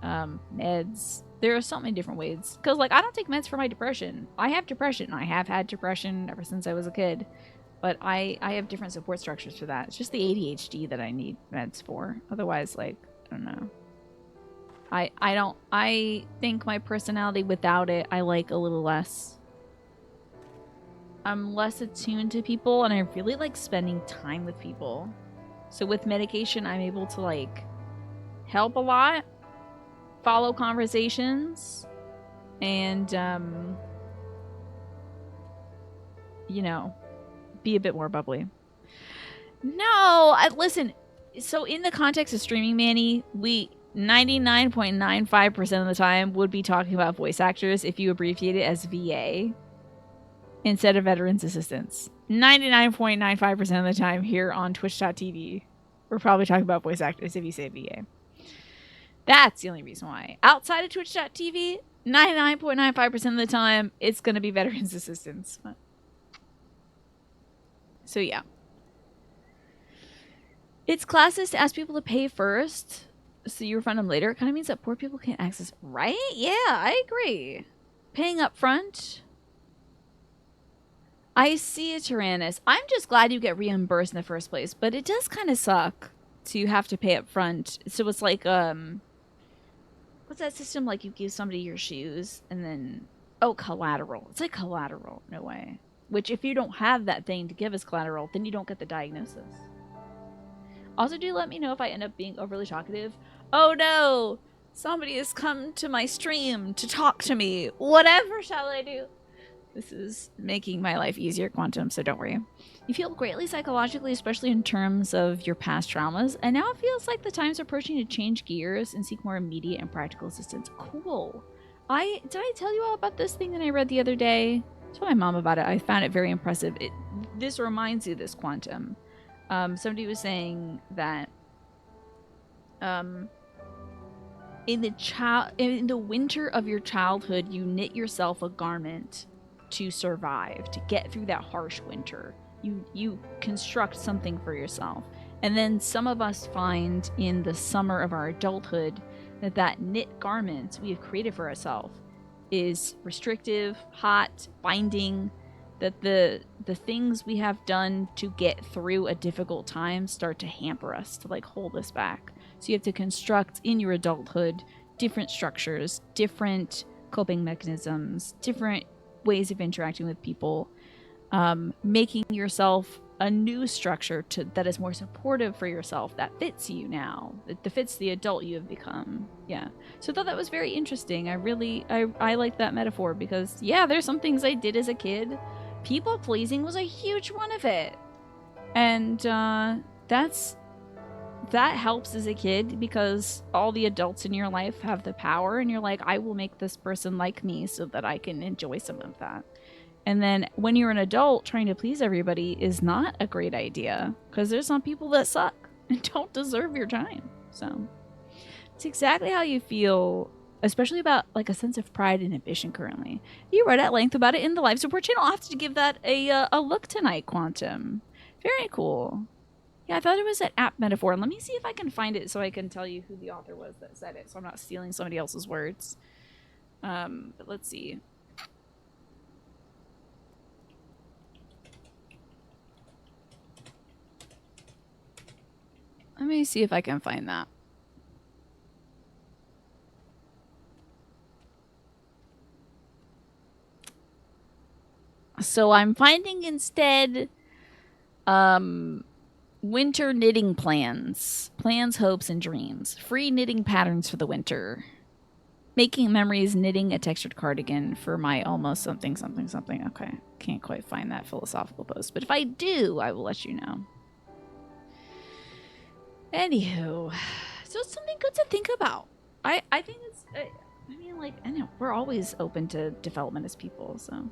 Speaker 1: meds. There are so many different ways. Because like I don't take meds for my depression. I have depression. I have had depression ever since I was a kid. But I have different support structures for that. It's just the ADHD that I need meds for. Otherwise, like, I don't know. I think my personality without it, I like a little less. I'm less attuned to people, and I really like spending time with people. So with medication, I'm able to like help a lot, follow conversations, and you know, be a bit more bubbly. No, listen. So in the context of streaming, Manny, we 99.95% of the time would be talking about voice actors if you abbreviate it as VA instead of Veterans Assistance. 99.95% of the time here on Twitch.tv, we're probably talking about voice actors if you say VA. That's the only reason why. Outside of Twitch.tv, 99.95% of the time, it's going to be Veterans Assistance. So yeah. It's classist to ask people to pay first so you refund them later. It kind of means that poor people can't access. Right? Yeah, I agree. Paying up front. I see a Tyrannus. I'm just glad you get reimbursed in the first place, but it does kind of suck to have to pay up front. So it's like, what's that system? Like you give somebody your shoes and then, oh, collateral. It's like collateral. No way. Which if you don't have that thing to give as collateral, then you don't get the diagnosis. Also, do let me know if I end up being overly talkative. Oh no! Somebody has come to my stream to talk to me. Whatever shall I do? This is making my life easier, Quantum, so don't worry. You feel greatly psychologically, especially in terms of your past traumas, and now it feels like the time's approaching to change gears and seek more immediate and practical assistance. Cool. Did I tell you all about this thing that I read the other day? I told my mom about it. I found it very impressive. This reminds you of this, Quantum. Somebody was saying that in the winter of your childhood, you knit yourself a garment to survive, to get through that harsh winter. You construct something for yourself. And then some of us find in the summer of our adulthood that knit garment we have created for ourselves is restrictive, hot, binding, that the things we have done to get through a difficult time start to hamper us, to like hold us back. So you have to construct in your adulthood different structures, different coping mechanisms, different ways of interacting with people, making yourself a new structure that is more supportive for yourself, that fits you now, that fits the adult you have become. Yeah. So I thought that was very interesting. I like that metaphor because, yeah, there's some things I did as a kid. People pleasing was a huge one of it. And that helps as a kid because all the adults in your life have the power and you're like, I will make this person like me so that I can enjoy some of that. And then when you're an adult, trying to please everybody is not a great idea because there's some people that suck and don't deserve your time. So it's exactly how you feel, especially about like a sense of pride and ambition currently. You read at length about it in the live support channel. I'll have to give that a look tonight, Quantum. Very cool. Yeah, I thought it was an app metaphor. And let me see if I can find it so I can tell you who the author was that said it so I'm not stealing somebody else's words. But let's see. Let me see if I can find that. So I'm finding instead winter knitting plans, hopes, and dreams. Free knitting patterns for the winter. Making memories, knitting a textured cardigan for my almost something, something, something. Okay, can't quite find that philosophical post, but if I do, I will let you know. Anywho, so it's something good to think about. I think it's, I mean, like, I know, we're always open to development as people, so.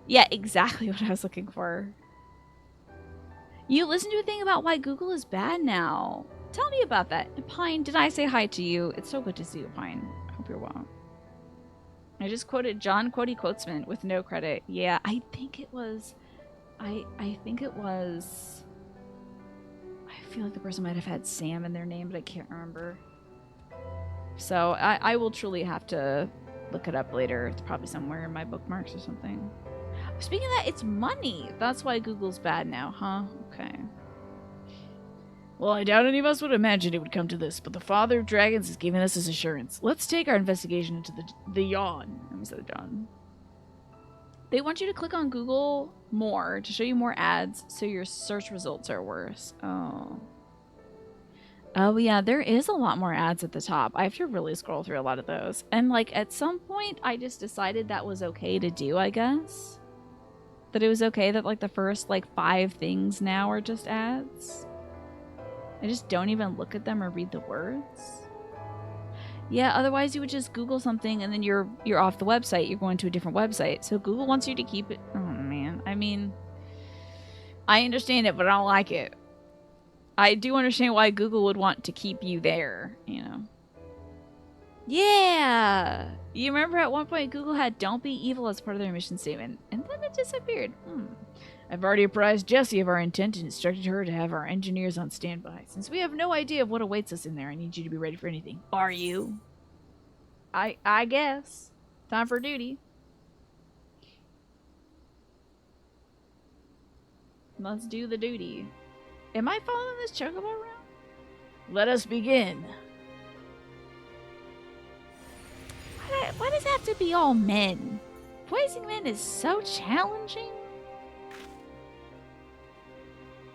Speaker 1: Yeah, exactly what I was looking for. You listened to a thing about why Google is bad now. Tell me about that. Pine, did I say hi to you? It's so good to see you, Pine. I hope you're well. I just quoted John Quotey Quotesman with no credit. Yeah, I think it was. I think it was. I feel like the person might have had Sam in their name, but I can't remember. So I will truly have to look it up later. It's probably somewhere in my bookmarks or something. Speaking of that, it's money. That's why Google's bad now, huh? Okay. Well, I doubt any of us would imagine it would come to this, but the Father of Dragons is giving us his assurance. Let's take our investigation into the yawn. I almost said John. They want you to click on Google more to show you more ads, so your search results are worse. Oh. Oh yeah, there is a lot more ads at the top. I have to really scroll through a lot of those. And like at some point, I just decided that was okay to do, I guess. That it was okay that like the first like 5 things now are just ads. I just don't even look at them or read the words. Yeah, otherwise you would just Google something and then you're off the website. You're going to a different website. So Google wants you to keep it. Oh man, I mean, I understand it, but I don't like it. I do understand why Google would want to keep you there, you know. Yeah! You remember at one point Google had "Don't be evil" as part of their mission statement, and then it disappeared. I've already apprised Jessie of our intent and instructed her to have our engineers on standby. Since we have no idea of what awaits us in there, I need you to be ready for anything. Are you? I guess. Time for duty. Let's do the duty. Am I following this chocobo around? Let us begin. Why does it have to be all men? Voicing men is so challenging.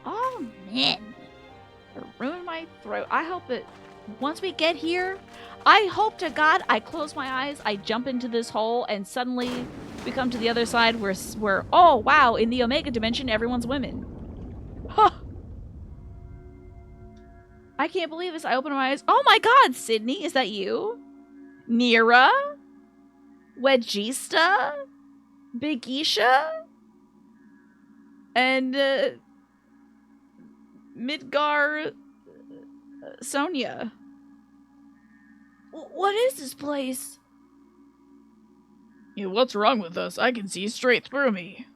Speaker 1: All men. It'll ruin my throat. I hope that once we get here, I hope to God I close my eyes, I jump into this hole, and suddenly we come to the other side where oh wow, in the Omega dimension, everyone's women. Huh. I can't believe this. I open my eyes. Oh my God, Sydney, is that you? Nira? Wedgista? Big Isha? And Midgar Sonia. What is this place? Yeah, what's wrong with us? I can see straight through me.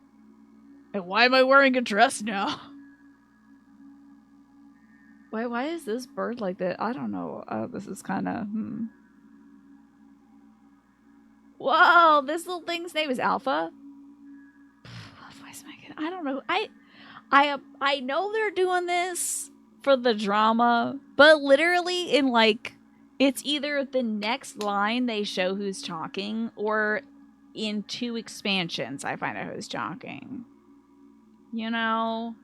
Speaker 1: And why am I wearing a dress now? Why is this bird like that? I don't know. This is kind of Whoa, this little thing's name is Alpha. I don't know. I know they're doing this for the drama, but literally in like it's either the next line they show who's talking or in 2 expansions I find out who's talking. You know?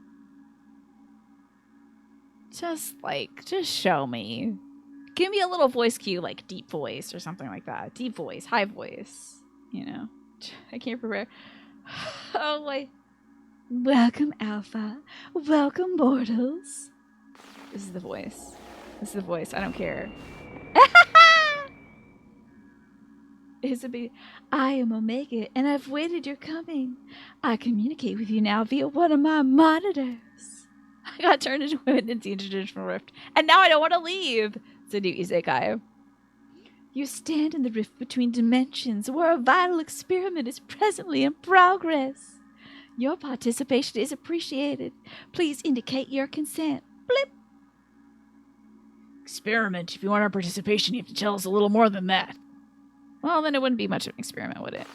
Speaker 1: Just show me. Give me a little voice cue like deep voice or something like that. Deep voice, high voice, you know. I can't prepare. Oh wait. Welcome, Alpha. Welcome, mortals. This is the voice. This is the voice. I don't care. I am Omega, and I've waited your coming. I communicate with you now via one of my monitors. I got turned into women in the interdimensional rift, and now I don't want to leave, said new Isekai. You stand in the rift between dimensions, where a vital experiment is presently in progress. Your participation is appreciated. Please indicate your consent. Blip. Experiment. If you want our participation, you have to tell us a little more than that. Well, then it wouldn't be much of an experiment, would it?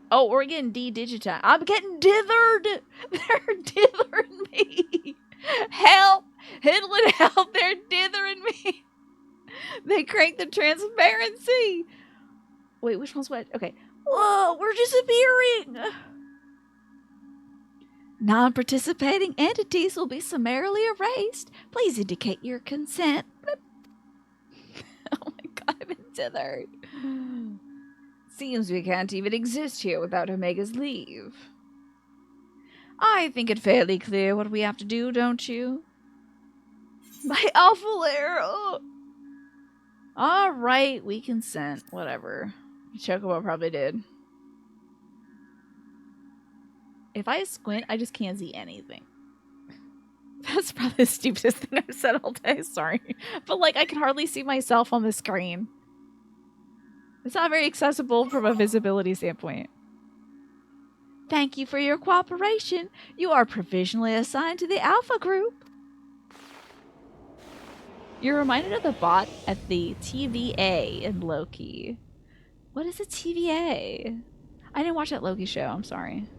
Speaker 1: Oh, we're getting de-digitized. I'm getting dithered. They're dithering me. Help. Hidlin, help. They're dithering me. They cranked the transparency. Wait, which one's what? Okay. Whoa, we're disappearing. Non-participating entities will be summarily erased. Please indicate your consent. Oh my God, I've been dithered. Seems we can't even exist here without Omega's leave. I think it fairly clear what we have to do, don't you? My alpha lair. Oh. All right, we consent. Whatever. Chocobo probably did. If I squint, I just can't see anything. That's probably the stupidest thing I've said all day. Sorry. But, like, I can hardly see myself on the screen. It's not very accessible from a visibility standpoint. Thank you for your cooperation. You are provisionally assigned to the Alpha Group. You're reminded of the bot at the TVA in Loki. What is a TVA? I didn't watch that Loki show. I'm sorry.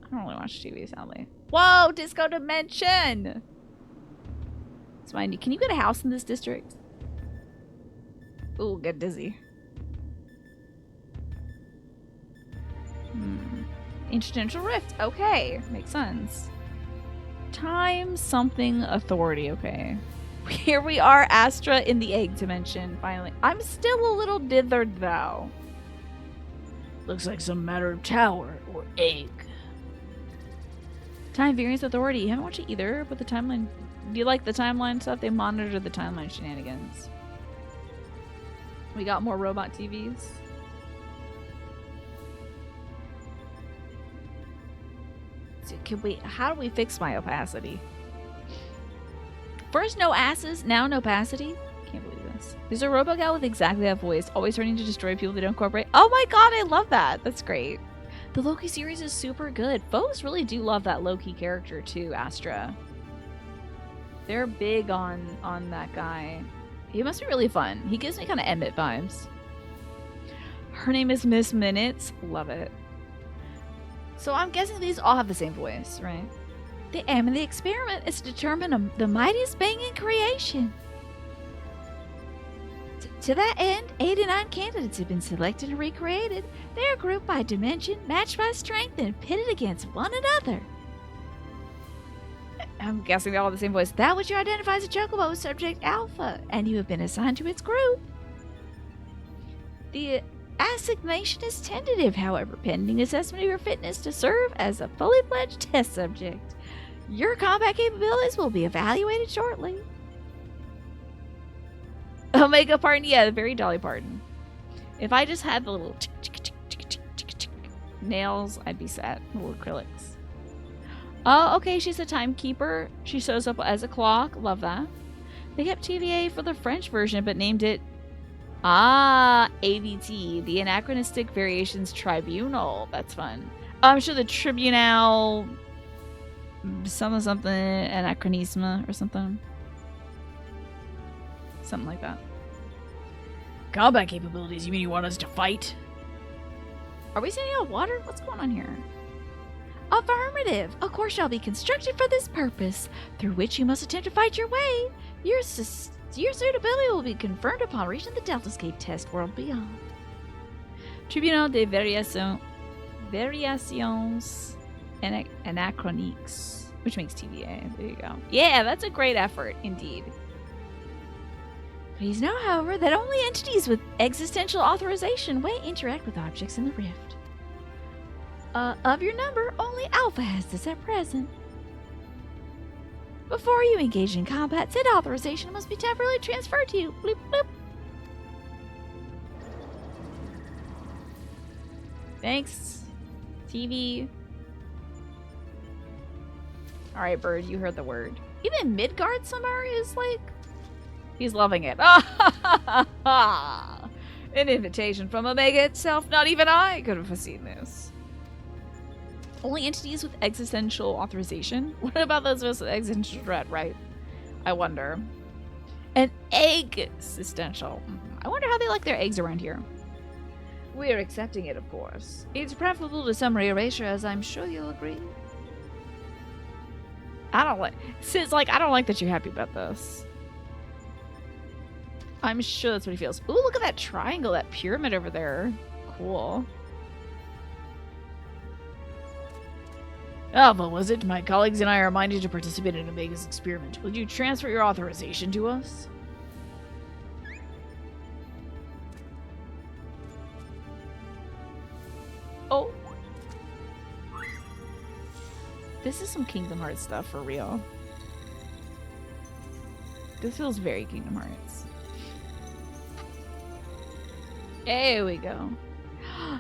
Speaker 1: I don't really watch TV, sadly. Whoa, Disco Dimension! It's fine. Can you get a house in this district? Ooh, get dizzy. Interdimensional rift. Okay, makes sense. Time something authority. Okay. Here we are, Astra in the egg dimension, finally. I'm still a little dithered, though.
Speaker 2: Looks like some matter of tower or egg.
Speaker 1: Time variance authority. You haven't watched it either, but the timeline... Do you like the timeline stuff? They monitor the timeline shenanigans. We got more robot TVs. So how do we fix my opacity? First no asses, now no opacity? Can't believe this. There's a robot gal with exactly that voice, always turning to destroy people that don't cooperate. Oh my god, I love that. That's great. The Loki series is super good. Folks really do love that Loki character too, Astra. They're big on that guy. He must be really fun. He gives me kind of Emmett vibes. Her name is Miss Minutes. Love it. So I'm guessing these all have the same voice, right? The aim of the experiment is to determine the mightiest being in creation. To that end, 89 candidates have been selected and recreated. They are grouped by dimension, matched by strength, and pitted against one another. I'm guessing they all have the same voice. That which you identify as a chocobo is subject alpha, and you have been assigned to its group. The assignation is tentative, however, pending assessment of your fitness to serve as a fully fledged test subject. Your combat capabilities will be evaluated shortly. Omega Parton, yeah, very Dolly Parton. If I just had the little nails, I'd be set. Little acrylics. Oh, okay, she's a timekeeper. She shows up as a clock. Love that. They kept TVA for the French version, but named it AVT, the Anachronistic Variations Tribunal. That's fun. I'm sure the Tribunal something anachronisme or something like that.
Speaker 2: Combat capabilities? You mean you want us to fight?
Speaker 1: Are we standing on water? What's going on here? Affirmative. A course shall be constructed for this purpose, through which you must attempt to fight your way. Your suitability will be confirmed upon reaching the Deltascape test world beyond. Tribunal de Variations Anachroniques, which makes TVA. There you go. Yeah, that's a great effort, indeed. Please know, however, that only entities with existential authorization may interact with objects in the rift. Of your number, only Alpha has this at present. Before you engage in combat, said authorization must be temporarily transferred to you. Bloop, bloop. Thanks, TV. Alright, Bird, you heard the word. Even Midgard Samar is like... He's loving it. An invitation from Omega itself. Not even I could have foreseen this. Only entities with existential authorization? What about those of us with existential dread, right? I wonder. An egg-existential. I wonder how they like their eggs around here. We're accepting it, of course. It's preferable to summary erasure, as I'm sure you'll agree. I don't like that you're happy about this. I'm sure that's what he feels. Ooh, look at that triangle, that pyramid over there. Cool.
Speaker 2: Alpha, was it? My colleagues and I are minded to participate in Omega's experiment. Will you transfer your authorization to us?
Speaker 1: Oh. This is some Kingdom Hearts stuff for real. This feels very Kingdom Hearts. There we go.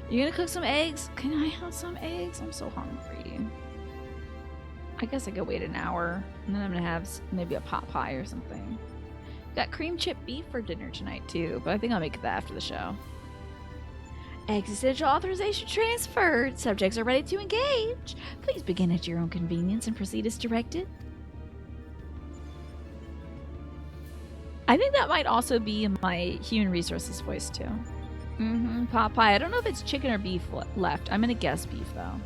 Speaker 1: You gonna cook some eggs? Can I have some eggs? I'm so hungry. I guess I could wait an hour, and then I'm gonna have maybe a pot pie or something. Got cream chip beef for dinner tonight too, but I think I'll make that after the show. Existential authorization transferred. Subjects are ready to engage. Please begin at your own convenience and proceed as directed. I think that might also be my human resources voice too. Pot pie. I don't know if it's chicken or beef left. I'm gonna guess beef though.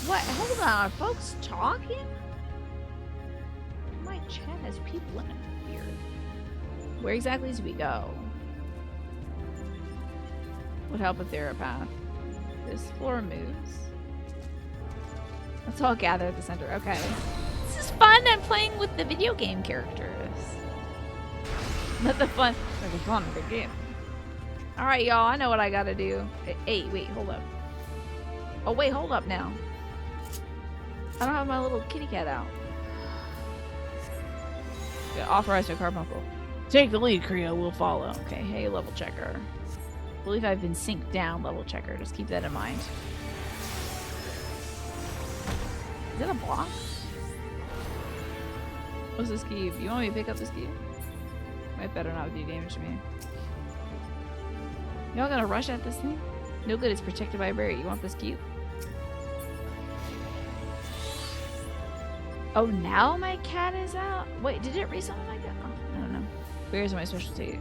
Speaker 1: What? Hold on. Are folks talking? My chat has people in it here. Where exactly do we go? Would help if there a path. This floor moves. Let's all gather at the center. Okay. This is fun. I'm playing with the video game characters. Let the fun of the game. Alright, y'all. I know what I gotta do. Hey, wait, hold up. Oh, wait, hold up now. I don't have my little kitty cat out. Yeah, authorize your carbuncle.
Speaker 2: Take the lead, Creo. We'll follow.
Speaker 1: Okay, hey, level checker. I believe I've been synced down, level checker. Just keep that in mind. Is that a block? What's this cube? You want me to pick up this cube? Might better not do damage to me. Y'all gonna rush at this thing? No good, it's protected by a barrier. You want this cube? Oh, now my cat is out? Wait, did it resummon my cat? Oh, I don't know. Bears are my specialty.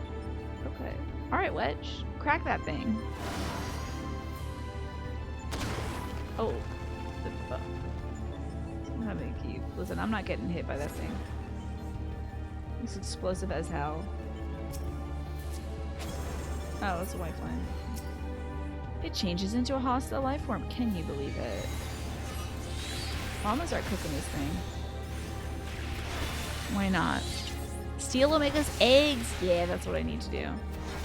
Speaker 1: Okay. Alright, Wedge. Crack that thing. Oh. The fuck. I don't have any cube. Listen, I'm not getting hit by that thing. It's explosive as hell. Oh, it's a white flame. It changes into a hostile life form. Can you believe it? I'm gonna start cooking this thing. Why not? Steal Omega's eggs! Yeah, that's what I need to do.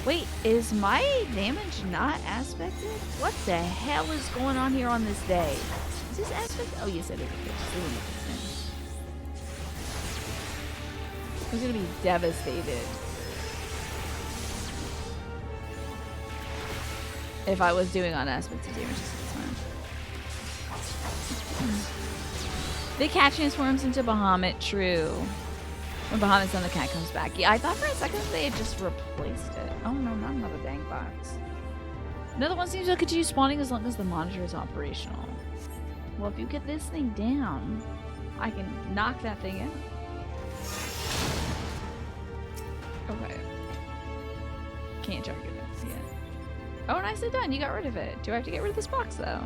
Speaker 1: Wait, is my damage not aspected? What the hell is going on here on this day? Is this aspected? Oh, yes, it is. I was gonna be devastated if I was doing unaspected damage this time. The cat transforms into Bahamut, true. When Bahamut's done, the cat comes back. Yeah, I thought for a second they had just replaced it. Oh no, not another dang box. Another one seems to continue spawning as long as the monitor is operational. Well, if you get this thing down, I can knock that thing out. Okay. Can't target it yet. Oh, nicely done. You got rid of it. Do I have to get rid of this box, though?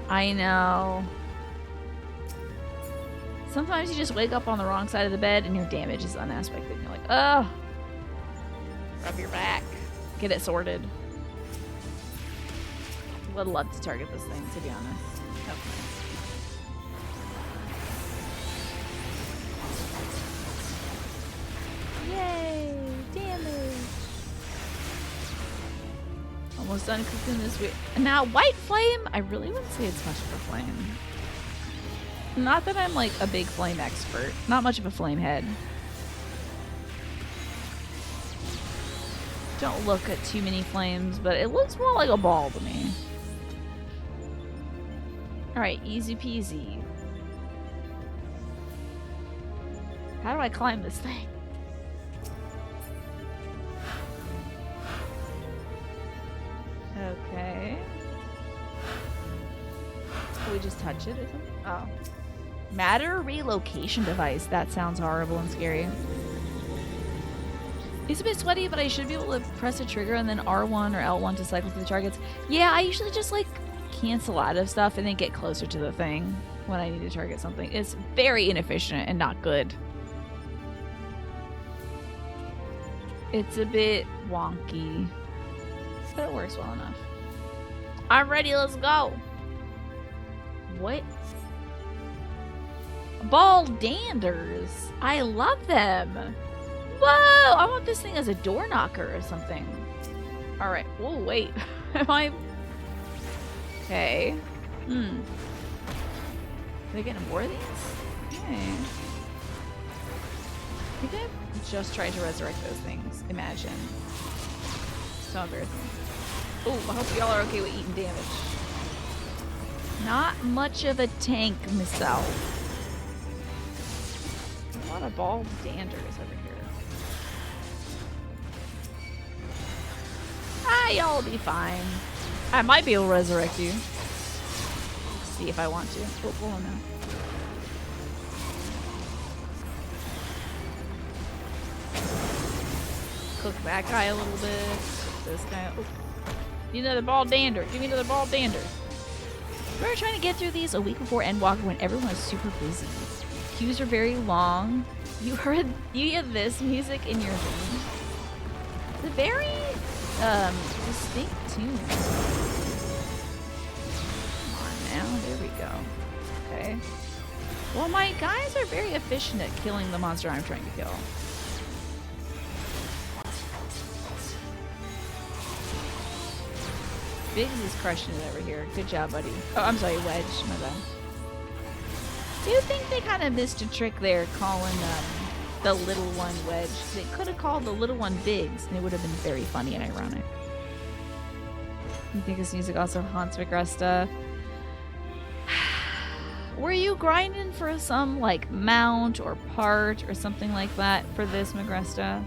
Speaker 1: I know. Sometimes you just wake up on the wrong side of the bed and your damage is unaspected. And you're like, oh. Rub your back. Get it sorted. Would love to target this thing, to be honest. Okay. Yay! Damage! Almost done cooking this week. Now, white flame, I really wouldn't say it's much of a flame. Not that I'm like a big flame expert. Not much of a flame head. Don't look at too many flames, but it looks more like a ball to me. Alright, easy peasy. How do I climb this thing? Okay. Can we just touch it or something? Oh. Matter relocation device. That sounds horrible and scary. It's a bit sweaty, but I should be able to press a trigger and then R1 or L1 to cycle through the targets. Yeah, I usually just like cancel out of stuff and then get closer to the thing when I need to target something. It's very inefficient and not good. It's a bit wonky, but it works well enough. I'm ready, let's go. What? Ball danders. I love them. Whoa! I want this thing as a door knocker or something. Alright. Whoa, wait. Am I... Okay. Are they getting more of these? Okay. I think I'm just trying to resurrect those things. Imagine. So embarrassing. Oh, I hope y'all are okay with eating damage. Not much of a tank myself. A lot of ball danders over here. y'all will be fine. I might be able to resurrect you. See if I want to. Oh, hold on now. Cook that guy a little bit. Cook this guy. Oh. Need another ball dander. Give me another ball dander. We were trying to get through these a week before Endwalker when everyone was super busy. Queues are very long. You hear this music in your dream. It's a very distinct tune. Come on now, there we go. Okay. Well, my guys are very efficient at killing the monster I'm trying to kill. Biggs is crushing it over here. Good job, buddy. Oh, I'm sorry, Wedge. My bad. Do you think they kind of missed a trick there calling the little one Wedge? They could have called the little one Biggs, and it would have been very funny and ironic. You think this music also haunts Regresta? Were you grinding for some, like, mount or part or something like that for this, Magresta?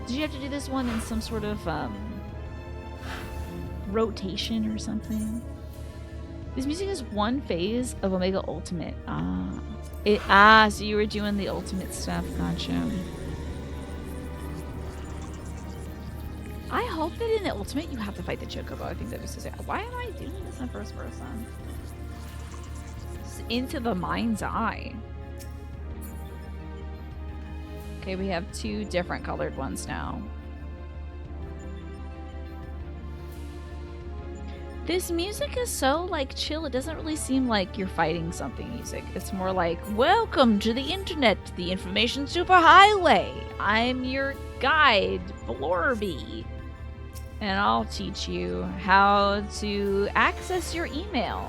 Speaker 1: Did you have to do this one in some sort of, rotation or something? This music is one phase of Omega Ultimate. So you were doing the ultimate stuff. Gotcha. I hope that in the ultimate you have to fight the Chocobo. I think that was just... Why am I doing this in first person? It's into the mind's eye. Okay, we have two different colored ones now. This music is so, like, chill. It doesn't really seem like you're fighting something music. It's more like, welcome to the internet, the information superhighway. I'm your guide, Blorby. And I'll teach you how to access your email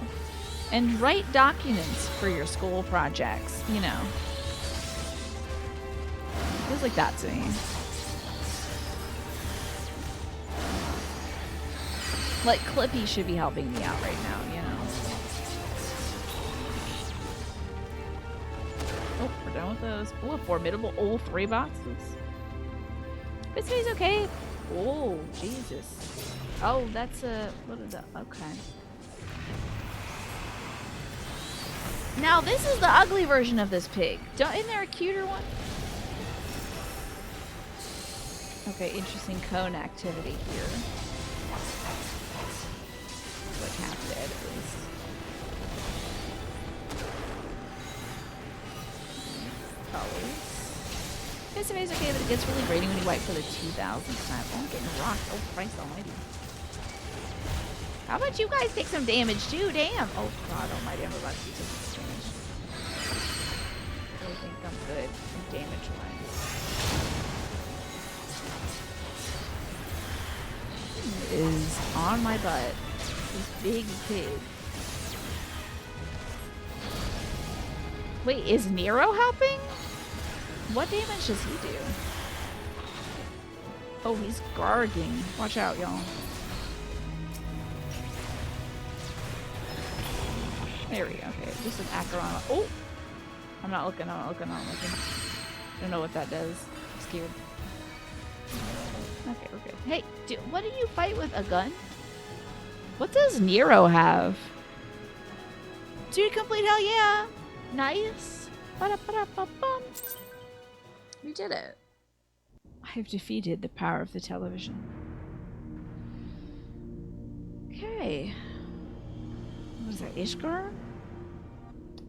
Speaker 1: and write documents for your school projects, you know. Feels like that to me. Like, Clippy should be helping me out right now, you know. Oh, we're done with those. Oh, a formidable old 3 boxes. This is okay. Oh, Jesus. Oh, that's a... What is that? Okay. Now, this is the ugly version of this pig. Isn't there a cuter one? Okay, interesting cone activity here. Like half dead at least. Colors. This is okay, but it gets really grating when you wipe for the 2000th time. Oh, I'm getting rocked. Oh, Christ almighty. How about you guys take some damage too? Damn. Oh, God almighty, I'm about to do some damage. I think I'm good damage-wise. Is on my butt. This big pig. Wait, is Nero helping? What damage does he do? Oh, he's guarding. Watch out, y'all. There we go. Okay, just an Acheron. Oh! I'm not looking. I don't know what that does. I'm scared. Okay, we're good. Hey, what do you fight with? A gun? What does Nero have? Dude, complete, hell yeah! Nice! Ba-da-ba-da-ba-bum. We did it. I have defeated the power of the television. Okay. What is that, Ishgar?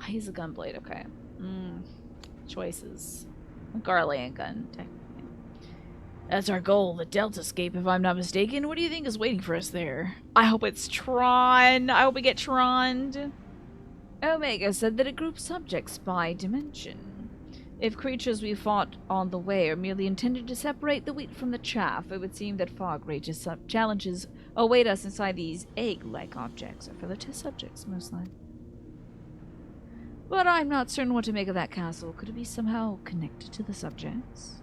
Speaker 1: Oh, he's a gunblade, okay. Choices. A Garland gun, technically. That's our goal, the Deltascape, if I'm not mistaken. What do you think is waiting for us there? I hope it's Tron. I hope we get Troned. Omega said that it groups subjects by dimension. If creatures we fought on the way are merely intended to separate the wheat from the chaff, it would seem that far greater challenges await us inside these egg-like objects, or for the test subjects, most likely. But I'm not certain what to make of that castle. Could it be somehow connected to the subjects?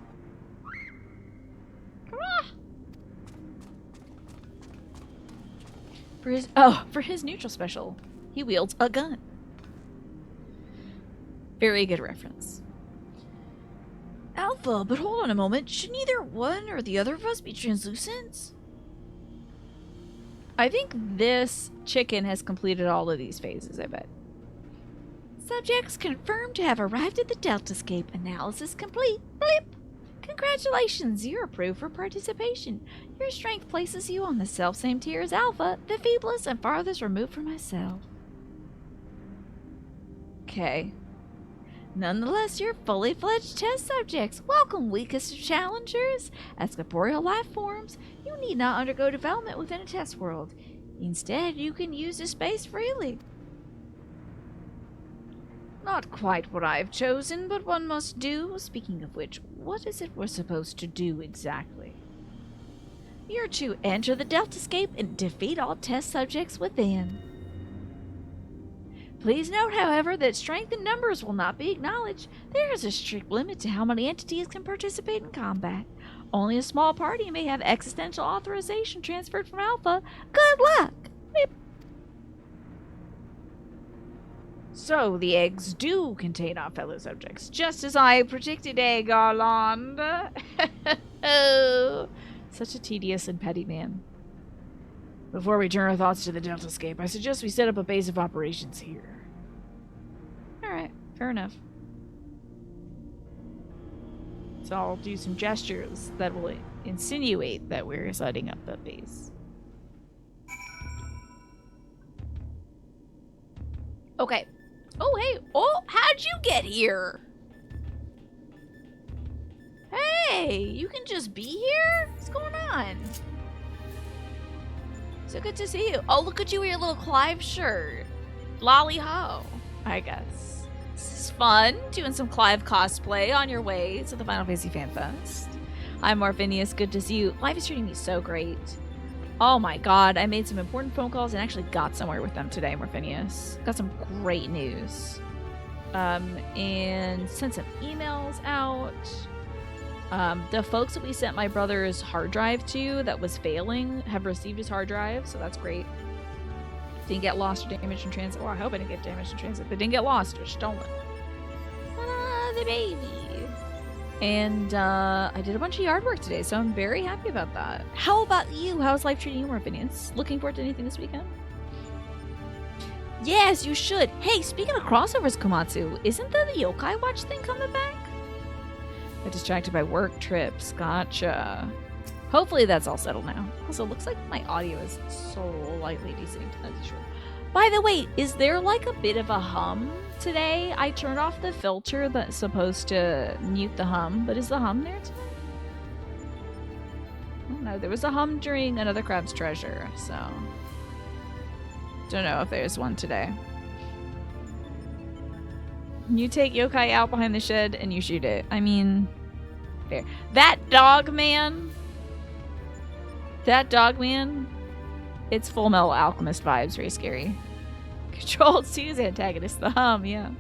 Speaker 1: For his neutral special, he wields a gun. Very good reference. Alpha, but hold on a moment. Should neither one or the other of us be translucent? I think this chicken has completed all of these phases, I bet. Subjects confirmed to have arrived at the Deltascape. Analysis complete. Bleep. Congratulations, you're approved for participation. Your strength places you on the self-same tier as Alpha, the feeblest and farthest removed from myself. Okay. Nonetheless, you're fully fledged test subjects. Welcome, weakest of challengers. As corporeal life forms, you need not undergo development within a test world. Instead, you can use the space freely. Not quite what I've chosen, but one must do. Speaking of which, what is it we're supposed to do exactly? You're to enter the Deltascape and defeat all test subjects within. Please note, however, that strength in numbers will not be acknowledged. There is a strict limit to how many entities can participate in combat. Only a small party may have existential authorization transferred from Alpha. Good luck! Beep. So, the eggs do contain our fellow subjects, just as I predicted, Garland. Oh, such a tedious and petty man. Before we turn our thoughts to the Deltascape, I suggest we set up a base of operations here. Alright, fair enough. So I'll do some gestures that will insinuate that we're setting up the base. Okay. Oh, hey. Oh, how'd you get here? Hey, you can just be here? What's going on? So good to see you. Oh, look at you with your little Clive shirt. Lolly ho, I guess. This is fun, doing some Clive cosplay on your way to the Final Fantasy Fan Fest. I'm Morphinius, good to see you. Life is treating me so great. Oh my god, I made some important phone calls and actually got somewhere with them today, Morphinius. Got some great news. And sent some emails out. The folks that we sent my brother's hard drive to that was failing have received his hard drive, so that's great. Didn't get lost or damaged in transit. Well, I hope I didn't get damaged in transit, but didn't get lost or stolen. Ta-da, the baby. And I did a bunch of yard work today, so I'm very happy about that. How about you? How's life treating you, Morphinius? Looking forward to anything this weekend? Yes, you should. Hey, speaking of crossovers, Komatsu, isn't the Yokai Watch thing coming back? Got distracted by work trips. Gotcha. Hopefully that's all settled now. Also, looks like my audio is so lightly descending to that usual. By the way, is there like a bit of a hum today? I turned off the filter that's supposed to mute the hum, but is the hum there today? I don't know. There was a hum during Another Crab's Treasure, so don't know if there's one today. You take Yokai out behind the shed and you shoot it. I mean, fair. That dog man, it's Full Metal Alchemist vibes, very scary. Control C's antagonist, the hum, yeah.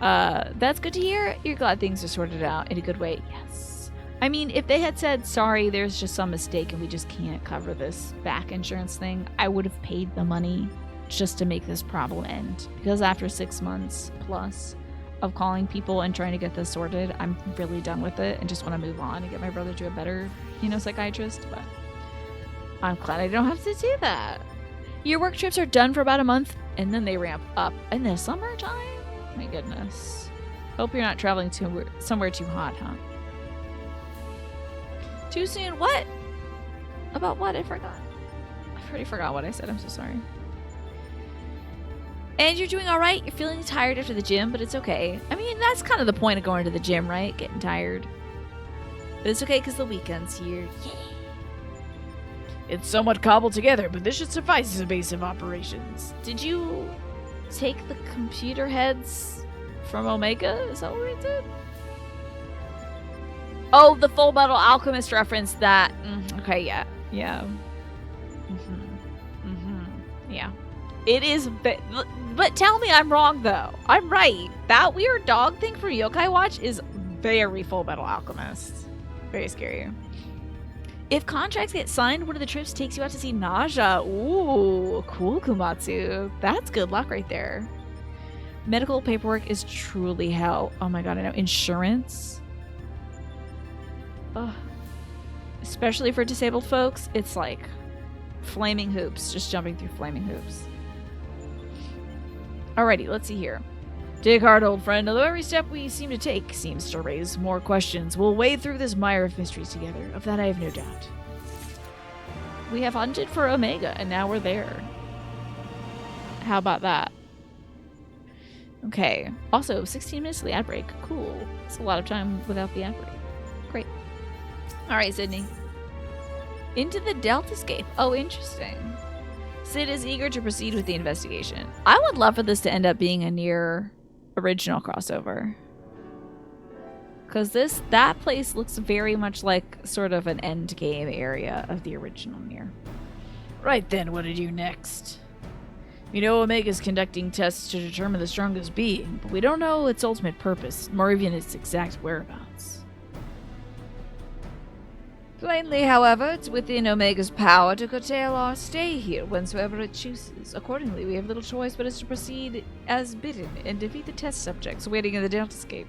Speaker 1: That's good to hear. You're glad things are sorted out in a good way. Yes. I mean, if they had said, sorry, there's just some mistake and we just can't cover this back insurance thing, I would have paid the money just to make this problem end. Because after 6 months plus of calling people and trying to get this sorted, I'm really done with it and just want to move on and get my brother to a better, psychiatrist. But I'm glad I don't have to do that. Your work trips are done for about a month and then they ramp up in the summertime? My goodness. Hope you're not traveling somewhere too hot, huh? Too soon? What? About what? I forgot. I've already forgot what I said. I'm so sorry. And you're doing all right? You're feeling tired after the gym, but it's okay. I mean, that's kind of the point of going to the gym, right? Getting tired. But it's okay because the weekend's here. Yay!
Speaker 2: It's somewhat cobbled together, but this should suffice as a base of operations.
Speaker 1: Did you take the computer heads from Omega? Is that what we did? Oh, the Full Metal Alchemist reference that... okay, yeah. Yeah. Yeah. It is... But tell me I'm wrong, though. I'm right. That weird dog thing from Yokai Watch is very Full Metal Alchemist. Very scary. If contracts get signed, one of the trips takes you out to see Naja. Ooh, cool, Kumatsu. That's good luck right there. Medical paperwork is truly hell. Oh my god, I know. Insurance? Ugh. Especially for disabled folks, it's like flaming hoops. Just jumping through flaming hoops. Alrighty, let's see here.
Speaker 2: Take heart, old friend. Although every step we seem to take seems to raise more questions, we'll wade through this mire of mysteries together. Of that I have no doubt.
Speaker 1: We have hunted for Omega, and now we're there. How about that? Okay. Also, 16 minutes to the ad break. Cool. It's a lot of time without the ad break. Great. Alright, Sydney. Into the Deltascape. Oh, interesting. Sid is eager to proceed with the investigation. I would love for this to end up being a near original crossover. Because that place looks very much like sort of an end game area of the original Nier.
Speaker 2: Right then, what to do next? We know Omega's conducting tests to determine the strongest being, but we don't know its ultimate purpose, nor even its exact whereabouts.
Speaker 3: Plainly, however, it's within Omega's power to curtail our stay here whensoever it chooses. Accordingly, we have little choice but is to proceed as bidden and defeat the test subjects waiting in the Deltascape.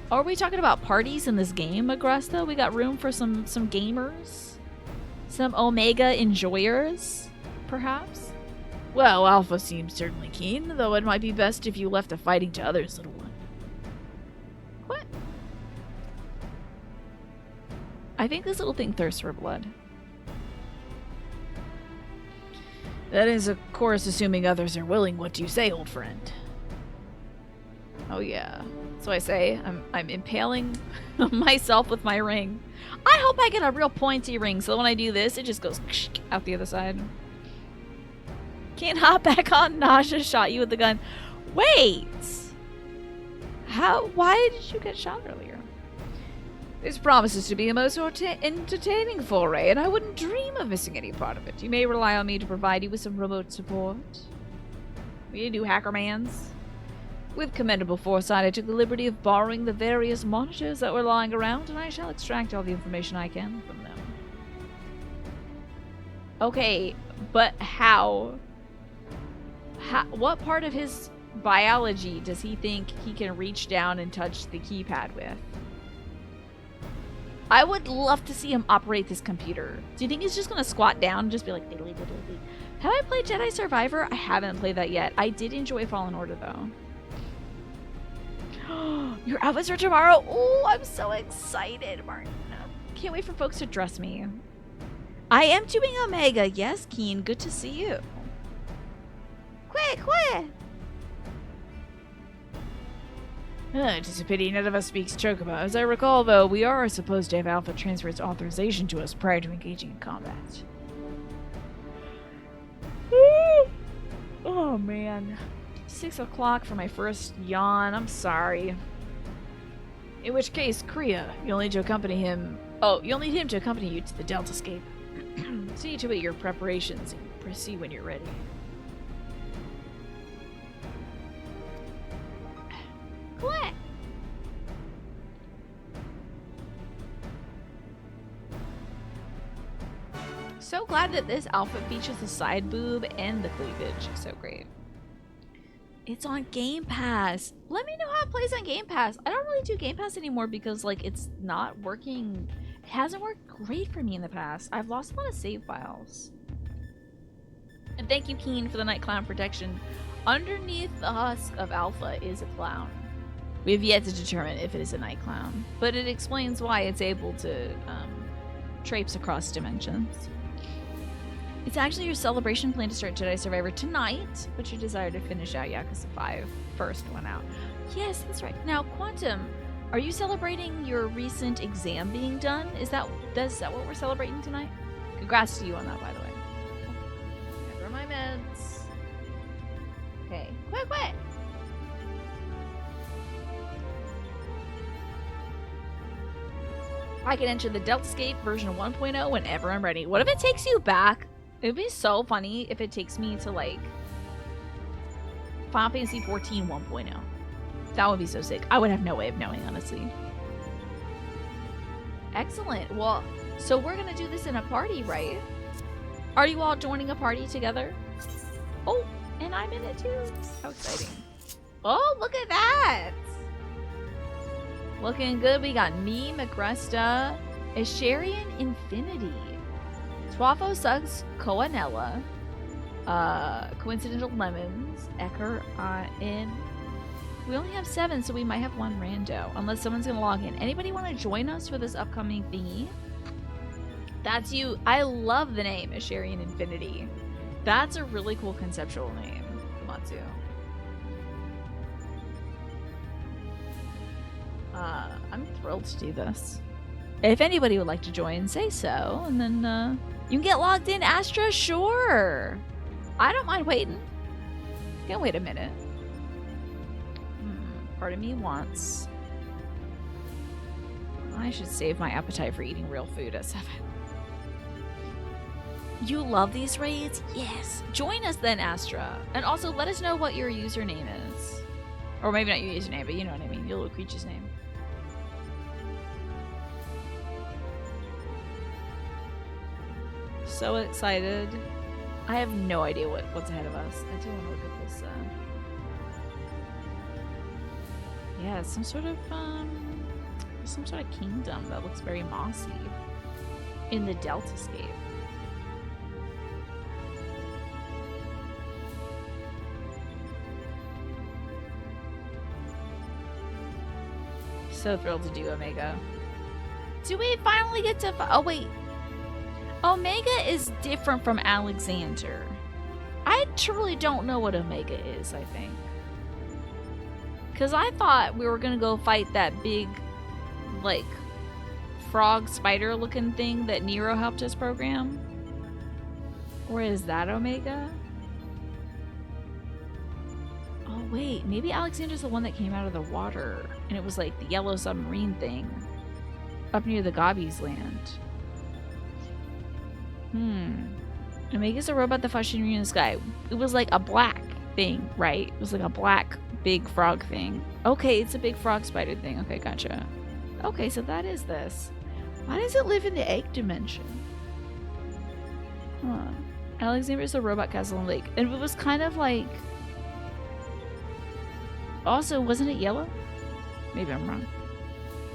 Speaker 1: Are we talking about parties in this game, Agresta? We got room for some gamers? Some Omega enjoyers, perhaps?
Speaker 2: Well, Alpha seems certainly keen, though it might be best if you left the fighting to others, little one.
Speaker 1: What? I think this little thing thirsts for blood.
Speaker 2: That is, of course, assuming others are willing. What do you say, old friend?
Speaker 1: Oh yeah. So I say, I'm impaling myself with my ring. I hope I get a real pointy ring, so when I do this, it just goes out the other side. Can't hop back on. Naja shot you with the gun. Wait! Why did you get shot earlier?
Speaker 3: This promises to be a most entertaining foray, and I wouldn't dream of missing any part of it. You may rely on me to provide you with some remote support.
Speaker 1: We do Hackermans.
Speaker 3: With commendable foresight, I took the liberty of borrowing the various monitors that were lying around, and I shall extract all the information I can from them.
Speaker 1: Okay, but how? What part of his biology does he think he can reach down and touch the keypad with? I would love to see him operate this computer. Do you think he's just going to squat down and just be like, diddly, diddly, diddly? Have I played Jedi Survivor? I haven't played that yet. I did enjoy Fallen Order, though. Your outfits are tomorrow. Oh, I'm so excited, Martin. Can't wait for folks to dress me. I am doing Omega. Yes, Keen. Good to see you. Quick.
Speaker 2: It's a pity none of us speaks Chocobo. As I recall, though, we are supposed to have Alpha transfer its authorization to us prior to engaging in combat.
Speaker 1: Oh, man. 6 o'clock for my first yawn. I'm sorry.
Speaker 2: In which case, Kriya, you'll need to accompany him. Oh, you'll need him to accompany you to the Deltascape. See to it your preparations and proceed when you're ready.
Speaker 1: What? So glad that this outfit features the side boob and the cleavage. So great. It's on Game Pass. Let me know how it plays on Game Pass. I don't really do Game Pass anymore because, like, it's not working. It hasn't worked great for me in the past. I've lost a lot of save files. And thank you, Keen, for the night clown protection. Underneath the husk of Alpha is a clown. We have yet to determine if it is a night clown, but it explains why it's able to traipse across dimensions. It's actually your celebration plan to start Jedi Survivor tonight, but your desire to finish out Yakuza 5 first went out. Yes, that's right. Now, Quantum, are you celebrating your recent exam being done? Is that what we're celebrating tonight? Congrats to you on that, by the way. Never my meds. Okay, quick. I can enter the Deltascape version 1.0 whenever I'm ready. What if it takes you back? It would be so funny if it takes me to, like, Final Fantasy XIV 1.0. That would be so sick. I would have no way of knowing, honestly. Excellent. Well, so we're going to do this in a party, right? Are you all joining a party together? Oh, and I'm in it too. How exciting. Oh, look at that. Looking good. We got me, Magresta, Asharian Infinity. Swaffo Suggs, Coanella, Coincidental Lemons, Ecker, in. We only have 7, so we might have 1 rando, unless someone's gonna log in. Anybody want to join us for this upcoming thingy? That's you. I love the name Asharian Infinity. That's a really cool conceptual name, Matsu. I'm thrilled to do this. If anybody would like to join, say so, and then you can get logged in. Astra, sure. I don't mind waiting. Can't wait a minute. Part of me wants. I should save my appetite for eating real food at 7. You love these raids? Yes. Join us then, Astra. And also let us know what your username is. Or maybe not your username, but you know what I mean. Your little creature's name. So excited. I have no idea what's ahead of us. I do want to look at this. Yeah, some sort of kingdom that looks very mossy in the Deltascape. So thrilled to do Omega. Do we finally get to? Oh wait, Omega is different from Alexander. I truly don't know what Omega is. I think. Because I thought we were going to go fight that big, like, frog spider looking thing that Nero helped us program. Or is that Omega? Oh, wait. Maybe Alexander's the one that came out of the water. And it was like the yellow submarine thing. Up near the Gobbies land. Omega's a robot that fought Shinryu in the sky. It was like a black thing, right? It was like a black big frog thing. Okay, it's a big frog spider thing. Okay, gotcha. Okay, so that is this. Why does it live in the egg dimension? Huh. Alexander's a robot castle in lake. And it was kind of like... Also, wasn't it yellow? Maybe I'm wrong.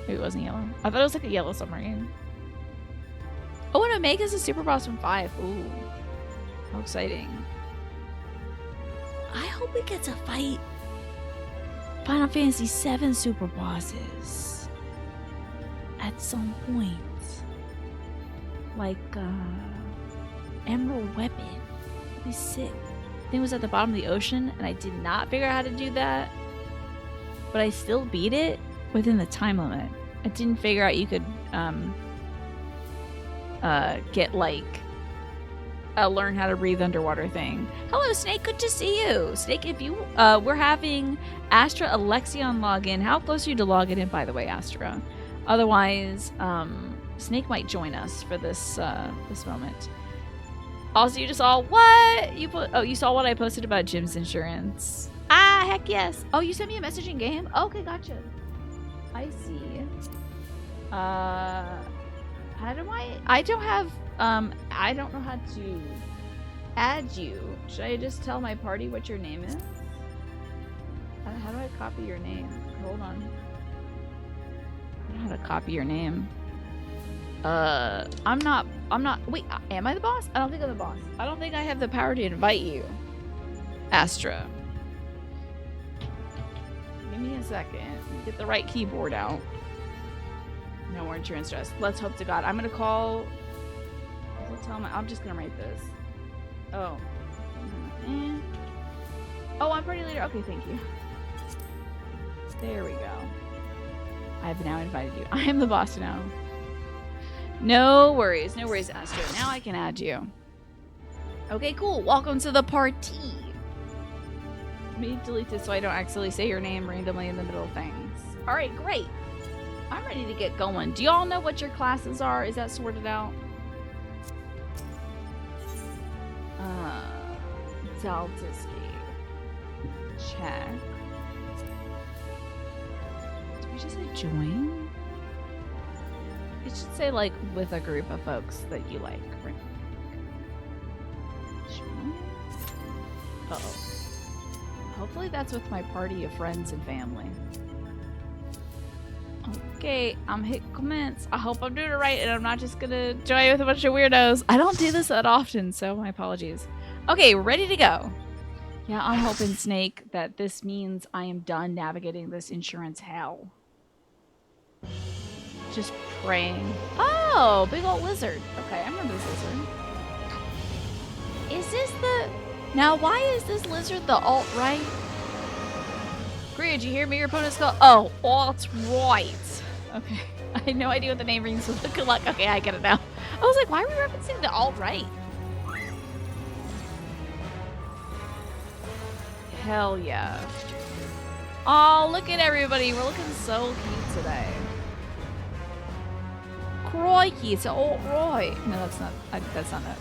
Speaker 1: Maybe it wasn't yellow. I thought it was like a yellow submarine. Oh, and Omega's a super boss from 5. Ooh. How exciting. I hope we get to fight Final Fantasy VII super bosses at some point. Like, Emerald Weapon. That'd be sick. I think it was at the bottom of the ocean, and I did not figure out how to do that. But I still beat it within the time limit. I didn't figure out you could, get, like, a learn how to breathe underwater thing. Hello, Snake. Good to see you. Snake, if you, we're having Astra Alexion login. How close are you to logging in, by the way, Astra? Otherwise, Snake might join us for this, this moment. Also, you just saw what? You saw what I posted about Jim's insurance. Ah, heck yes. Oh, you sent me a message in game? Okay, gotcha. I see. How do I don't have, I don't know how to add you. Should I just tell my party what your name is? How do I copy your name? Hold on. I don't know how to copy your name. I'm not, wait, am I the boss? I don't think I'm the boss. I don't think I have the power to invite you. Astra. Give me a second. Get the right keyboard out. No more insurance stress. Let's hope to God. I'm gonna call. I'm just gonna write this. Oh. Oh, I'm pretty later. Okay, thank you. There we go. I've now invited you. I am the boss now. No worries, Astra. Now I can add you. Okay, cool. Welcome to the party. Let me delete this so I don't accidentally say your name randomly in the middle of things. All right, great. I'm ready to get going. Do y'all know what your classes are? Is that sorted out? Deltascape. Check. Did we just say join? It should say like with a group of folks that you like. Right? Join? Uh-oh. Hopefully that's with my party of friends and family. Okay, I'm hit commence. I hope I'm doing it right and I'm not just gonna join with a bunch of weirdos. I don't do this that often, so my apologies. Okay, ready to go. Yeah, I'm hoping, Snake, that this means I am done navigating this insurance hell. Just praying. Oh, big old lizard. Okay, I remember this lizard. Is this the... Now, why is this lizard the alt-right? Greer, did you hear me? Your opponent's called... Oh, alt-right. Okay. I had no idea what the name means, so good luck. Okay, I get it now. I was like, why are we referencing the alt-right? Hell yeah. Oh, look at everybody. We're looking so cute today. Crikey, it's alt-right. No, that's not it.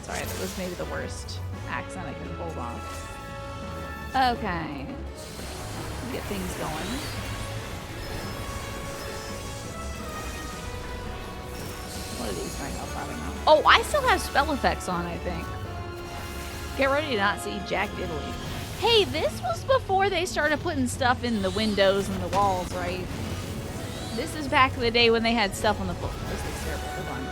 Speaker 1: Sorry, that was maybe the worst accent I could hold off. Okay. Get things going. What are these might help? I don't know. Oh, I still have spell effects on, I think. Get ready to not see Jack Diddley. Hey, this was before they started putting stuff in the windows and the walls, right? This is back in the day when they had stuff on the floor. This looks terrible. Hold on.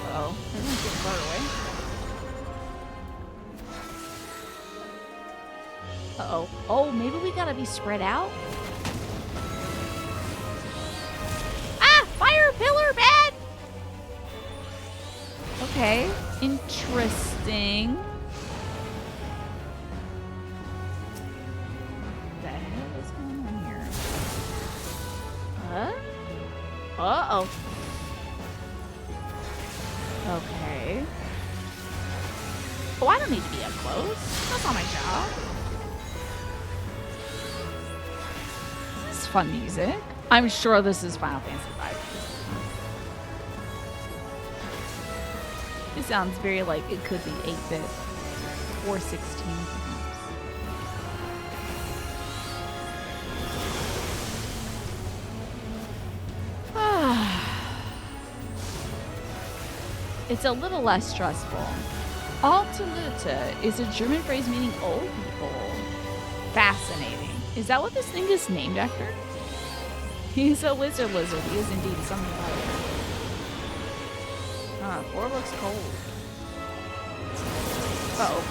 Speaker 1: Uh-oh. Everyone's getting far away. Uh-oh. Oh, maybe we gotta be spread out? Ah! Fire pillar, bad! Okay. Interesting. What the hell is going on here? Huh? Uh-oh. Okay. Oh, I don't need to be up close. That's not my job. This is fun music. I'm sure this is Final Fantasy V. It sounds very like it could be 8-bit or 16 perhaps. It's a little less stressful. Alte Leute is a German phrase meaning old people. Fascinating. Is that what this thing is named after? He's a lizard. He is indeed something about it. Floor looks cold. Uh-oh.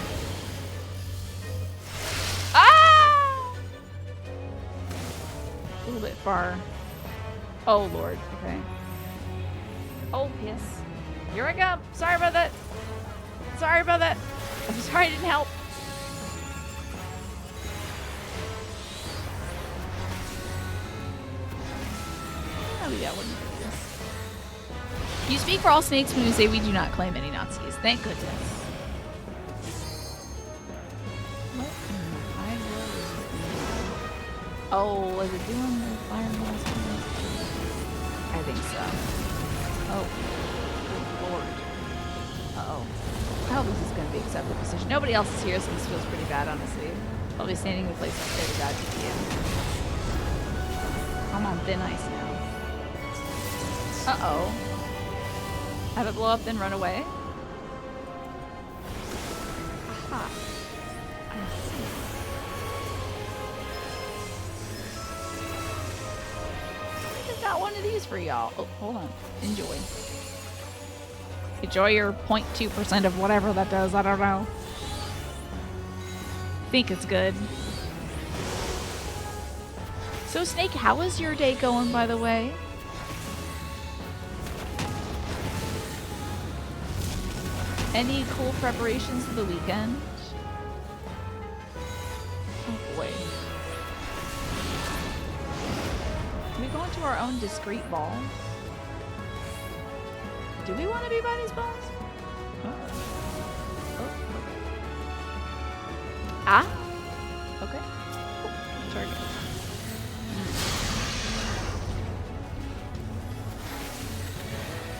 Speaker 1: Ah! A little bit far. Oh, Lord. Okay. Oh, piss. Here I go. Sorry about that. Sorry about that. I'm sorry I didn't help. Oh, we got one. You speak for all snakes when you say we do not claim any Nazis. Thank goodness. What in the wide world is this? Oh, was it doing the fireballs? I think so. Oh. Good Lord. Uh-oh. I hope this is going to be acceptable position. Nobody else is here, so this feels pretty bad, honestly. I'll be standing in a place up there to God GPM. I'm on thin ice now. Uh-oh. Have it blow up, then run away. Aha. I see. I've got one of these for y'all. Oh, hold on. Enjoy. Enjoy your 0.2% of whatever that does. I don't know. Think it's good. So, Snake, how is your day going, by the way? Any cool preparations for the weekend? Oh boy. Can we go into our own discreet ball? Do we want to be by these balls? Oh. Oh, okay. Ah? Okay. Cool. Target.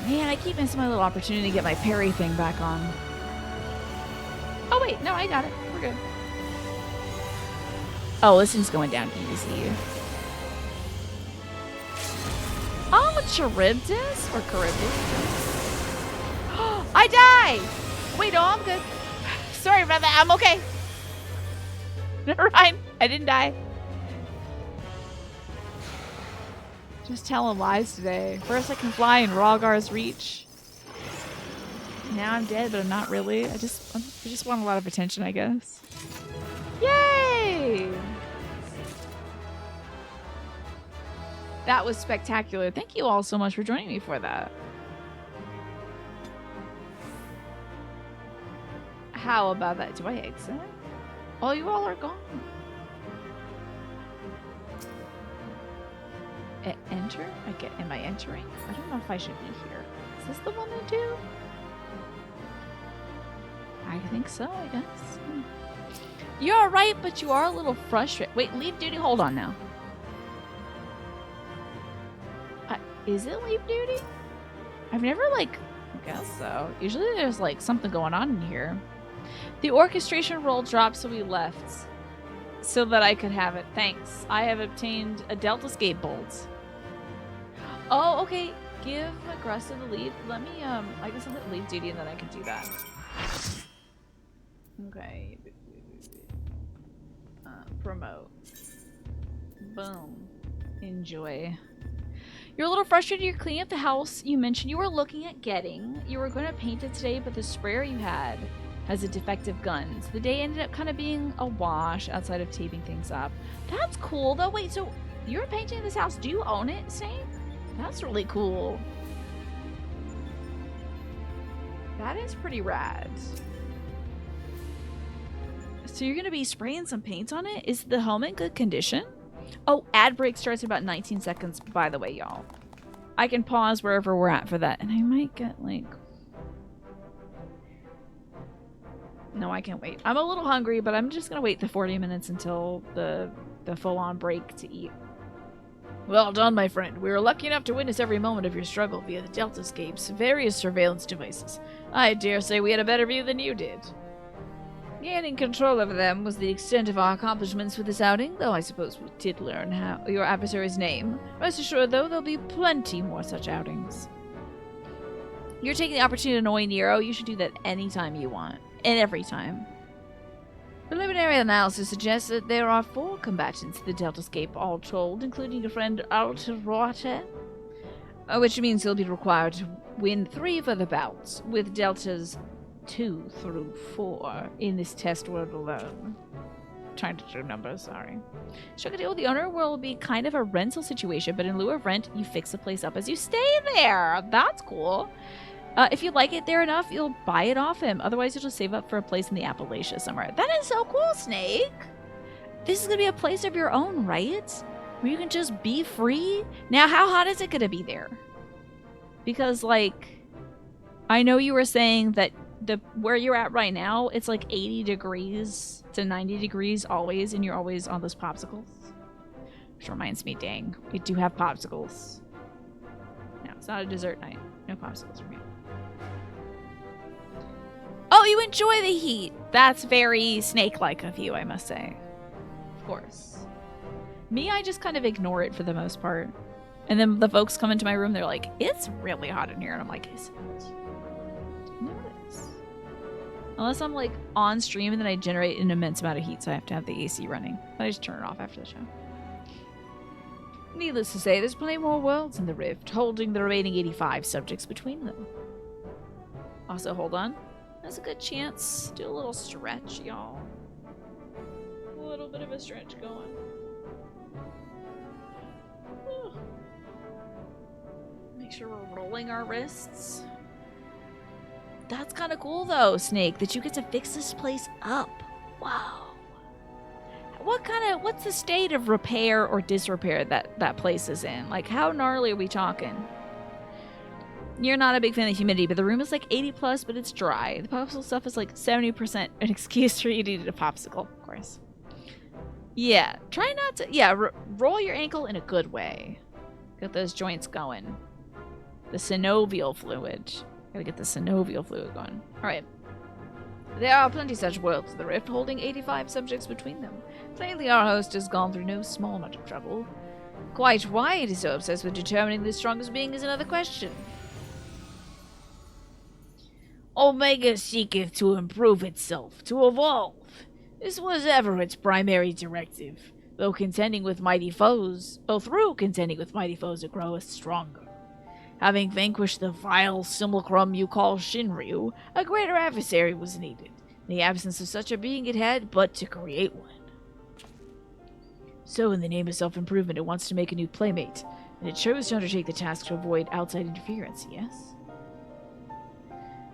Speaker 1: Man, I keep missing my little opportunity to get my parry thing back on. Oh, wait. No, I got it. We're good. Oh, this thing's going down easy. Oh, Charybdis? Or Charybdis? I die! Wait, no, I'm good. Sorry about that. I'm okay. Never mind. I didn't die. Just telling lies today. First I can fly in Rogar's reach. Now I'm dead, but I'm not really. I just want a lot of attention, I guess. Yay! That was spectacular. Thank you all so much for joining me for that. How about that? Do I exit? Oh, you all are gone. Enter? Am I entering? I don't know if I should be here. Is this the one I do? I think so, I guess. You're alright, but you are a little frustrated. Wait, leave duty? Hold on now. Is it leave duty? I've never, like, I guess so. Usually there's, like, something going on in here. The orchestration roll dropped, so we left. So that I could have it. Thanks. I have obtained a Delta Escape bolt. Oh, okay. Give aggressive the lead. Let me, I guess I'll hit leave duty and then I can do that. Okay. Promote. Boom. Enjoy. You're a little frustrated you're cleaning up the house you mentioned you were looking at getting. You were going to paint it today, but the sprayer you had has a defective gun. So the day ended up kind of being a wash outside of taping things up. That's cool, though. Wait, so you're painting this house. Do you own it, Snake? That's really cool. That is pretty rad. So you're going to be spraying some paint on it? Is the home in good condition? Oh, ad break starts in about 19 seconds, by the way, y'all. I can pause wherever we're at for that. And I might get, like... No, I can't wait. I'm a little hungry, but I'm just going to wait the 40 minutes until the full-on break to eat.
Speaker 2: Well done, my friend. We were lucky enough to witness every moment of your struggle via the Delta Escape's various surveillance devices. I dare say we had a better view than you did.
Speaker 3: Gaining control over them was the extent of our accomplishments with this outing, though I suppose we did learn your adversary's name. Rest assured, though, there'll be plenty more such outings. You're taking the opportunity to annoy Nero. You should do that anytime you want. And every time. Preliminary analysis suggests that there are 4 combatants in the Delta Escape, all told, including your friend Alterrote, which means he'll be required to win 3 further bouts, with Deltas 2 through 4 in this test world alone. Trying to do numbers, sorry. Struck a deal with the owner will be kind of a rental situation, but in lieu of rent, you fix the place up as you stay there. That's cool. If you like it there enough, you'll buy it off him. Otherwise, you'll just save up for a place in the Appalachia somewhere. That is so cool, Snake. This is going to be a place of your own, right? Where you can just be free. Now, how hot is it going to be there? Because, like, I know you were saying that where you're at right now, it's like 80 degrees to 90 degrees always, and you're always on those popsicles. Which reminds me, dang, we do have popsicles. No, it's not a dessert night. No popsicles for me. Oh, you enjoy the heat. That's very snake-like of you, I must say. Of course. Me, I just kind of ignore it for the most part. And then the folks come into my room, they're like, it's really hot in here. And I'm like, is it? Notice. Unless I'm like on stream and then I generate an immense amount of heat, so I have to have the AC running. I just turn it off after the show. Needless to say, there's plenty more worlds in the Rift, holding the remaining 85 subjects between them. Also, hold on. There's a good chance. Do a little stretch, y'all. A little bit of a stretch going. Make sure we're rolling our wrists. That's kind of cool, though, Snake, that you get to fix this place up. Wow. What's the state of repair or disrepair that place is in? Like, how gnarly are we talking? You're not a big fan of humidity, but the room is like 80 plus, but it's dry. The popsicle stuff is like 70% an excuse for you to eat a popsicle, of course. Yeah, try not to, roll your ankle in a good way. Get those joints going. The synovial fluid. Gotta get the synovial fluid going. Alright. There are plenty such worlds in the Rift, holding 85 subjects between them. Plainly, our host has gone through no small amount of trouble. Quite why it is so obsessed with determining the strongest being is another question.
Speaker 2: Omega seeketh to improve itself, to evolve. This was ever its primary directive. Though contending with mighty foes, though through contending with mighty foes it groweth stronger. Having vanquished the vile simulacrum you call Shinryu, a greater adversary was needed. In the absence of such a being, it had but to create one. So, in the name of self-improvement, it wants to make a new playmate, and it chose to undertake the task to avoid outside interference, yes?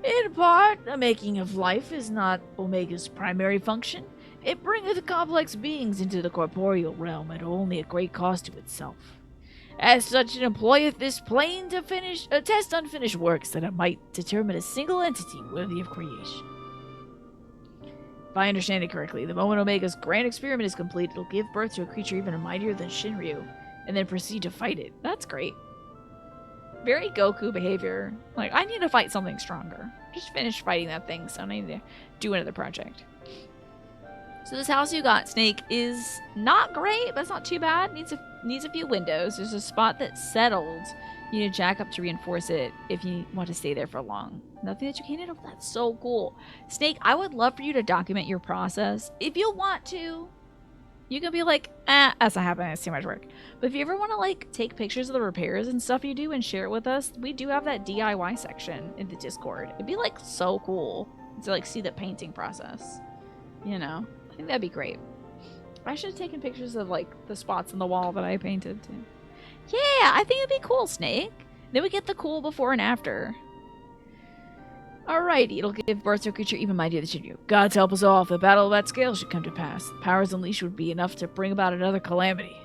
Speaker 2: In part, the making of life is not Omega's primary function. It bringeth complex beings into the corporeal realm at only a great cost to itself. As such, it employeth this plane to test unfinished works that it might determine a single entity worthy of creation. If I understand it correctly, the moment Omega's grand experiment is complete, it'll give birth to a creature even mightier than Shinryu, and then proceed to fight it. That's great. Very Goku behavior. Like, I need to fight something stronger. Just finished fighting that thing, so I need to do another project. So this house you got, Snake, is not great, but it's not too bad. Needs a few windows. There's a spot that's settled. You need to jack up to reinforce it if you want to stay there for long. Nothing that you can't handle. That's so cool. Snake, I would love for you to document your process. If you want to, you can be like, that's not happening. It's too much work. But if you ever want to, like, take pictures of the repairs and stuff you do and share it with us, we do have that DIY section in the Discord. It'd be, like, so cool to, like, see the painting process. You know? I think that'd be great. I should have taken pictures of, like, the spots on the wall that I painted, too. Yeah, I think it'd be cool, Snake. Then we get the cool before and after. Alrighty, it'll give birth to a creature even mightier than Shinryu. Gods help us all if the battle of that scale should come to pass. The powers unleashed would be enough to bring about another calamity.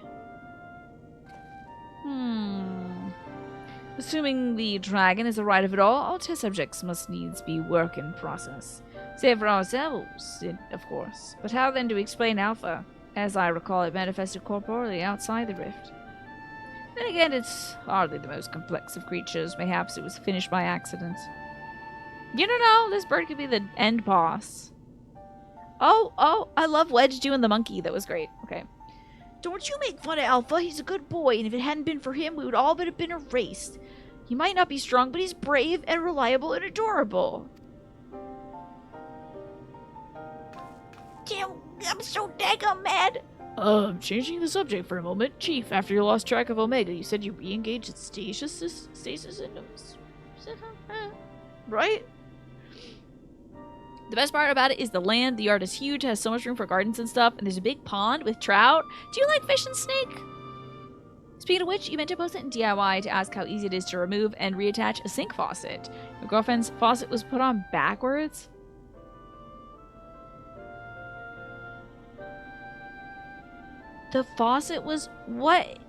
Speaker 2: Assuming the dragon is the right of it all test subjects must needs be work in process. Save for ourselves, of course. But how then do we explain Alpha? As I recall, it manifested corporeally outside the rift. Then again, it's hardly the most complex of creatures. Mayhaps it was finished by accident. You don't know. This bird could be the end boss. Oh, I love Wedge doing the monkey. That was great. Okay. Don't you make fun of Alpha. He's a good boy, and if it hadn't been for him, we would all but have been erased. He might not be strong, but he's brave and reliable and adorable. Damn, I'm so daggum mad. Changing the subject for a moment. Chief, after you lost track of Omega, you said you re-engaged its stasis and right? The best part about it is the land. The yard is huge, has so much room for gardens and stuff, and there's a big pond with trout. Do you like fish and Snake? Speaking of which, you meant to post it in DIY to ask how easy it is to remove and reattach a sink faucet. Your girlfriend's faucet was put on backwards. The faucet was... what?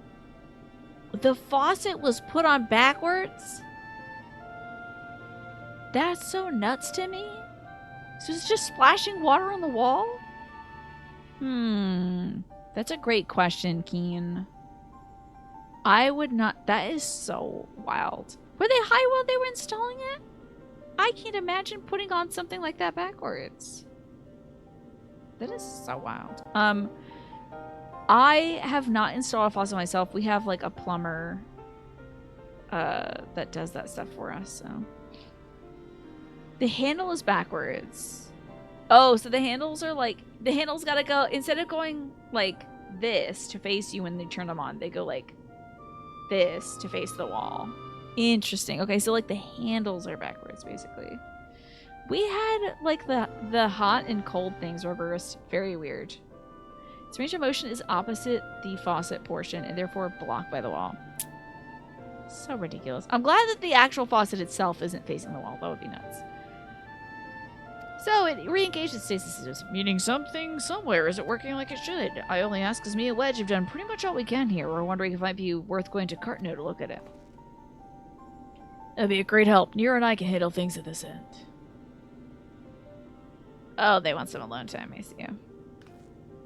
Speaker 2: The faucet was put on backwards? That's so nuts to me. So it's just splashing water on the wall? That's a great question, Keen. I would not... that is so wild. Were they high while they were installing it? I can't imagine putting on something like that backwards. That is so wild. I have not installed a faucet myself. We have like a plumber that does that stuff for us, so. The handle is backwards. Oh, so the handles are like, the handles gotta go, instead of going like this to face you when they turn them on, they go like this to face the wall. Interesting. Okay, so like the handles are backwards, basically. We had like the hot and cold things reversed. Very weird. Its range of motion is opposite the faucet portion and therefore blocked by the wall. So ridiculous. I'm glad that the actual faucet itself isn't facing the wall. That would be nuts. So it re-engaged its stasis, meaning something somewhere isn't working like it should. I only ask because me and Wedge have done pretty much all we can here. We're wondering if it might be worth going to Cartno to look at it. That'd be a great help. Nero and I can handle things at this end. Oh, they want some alone time, I see.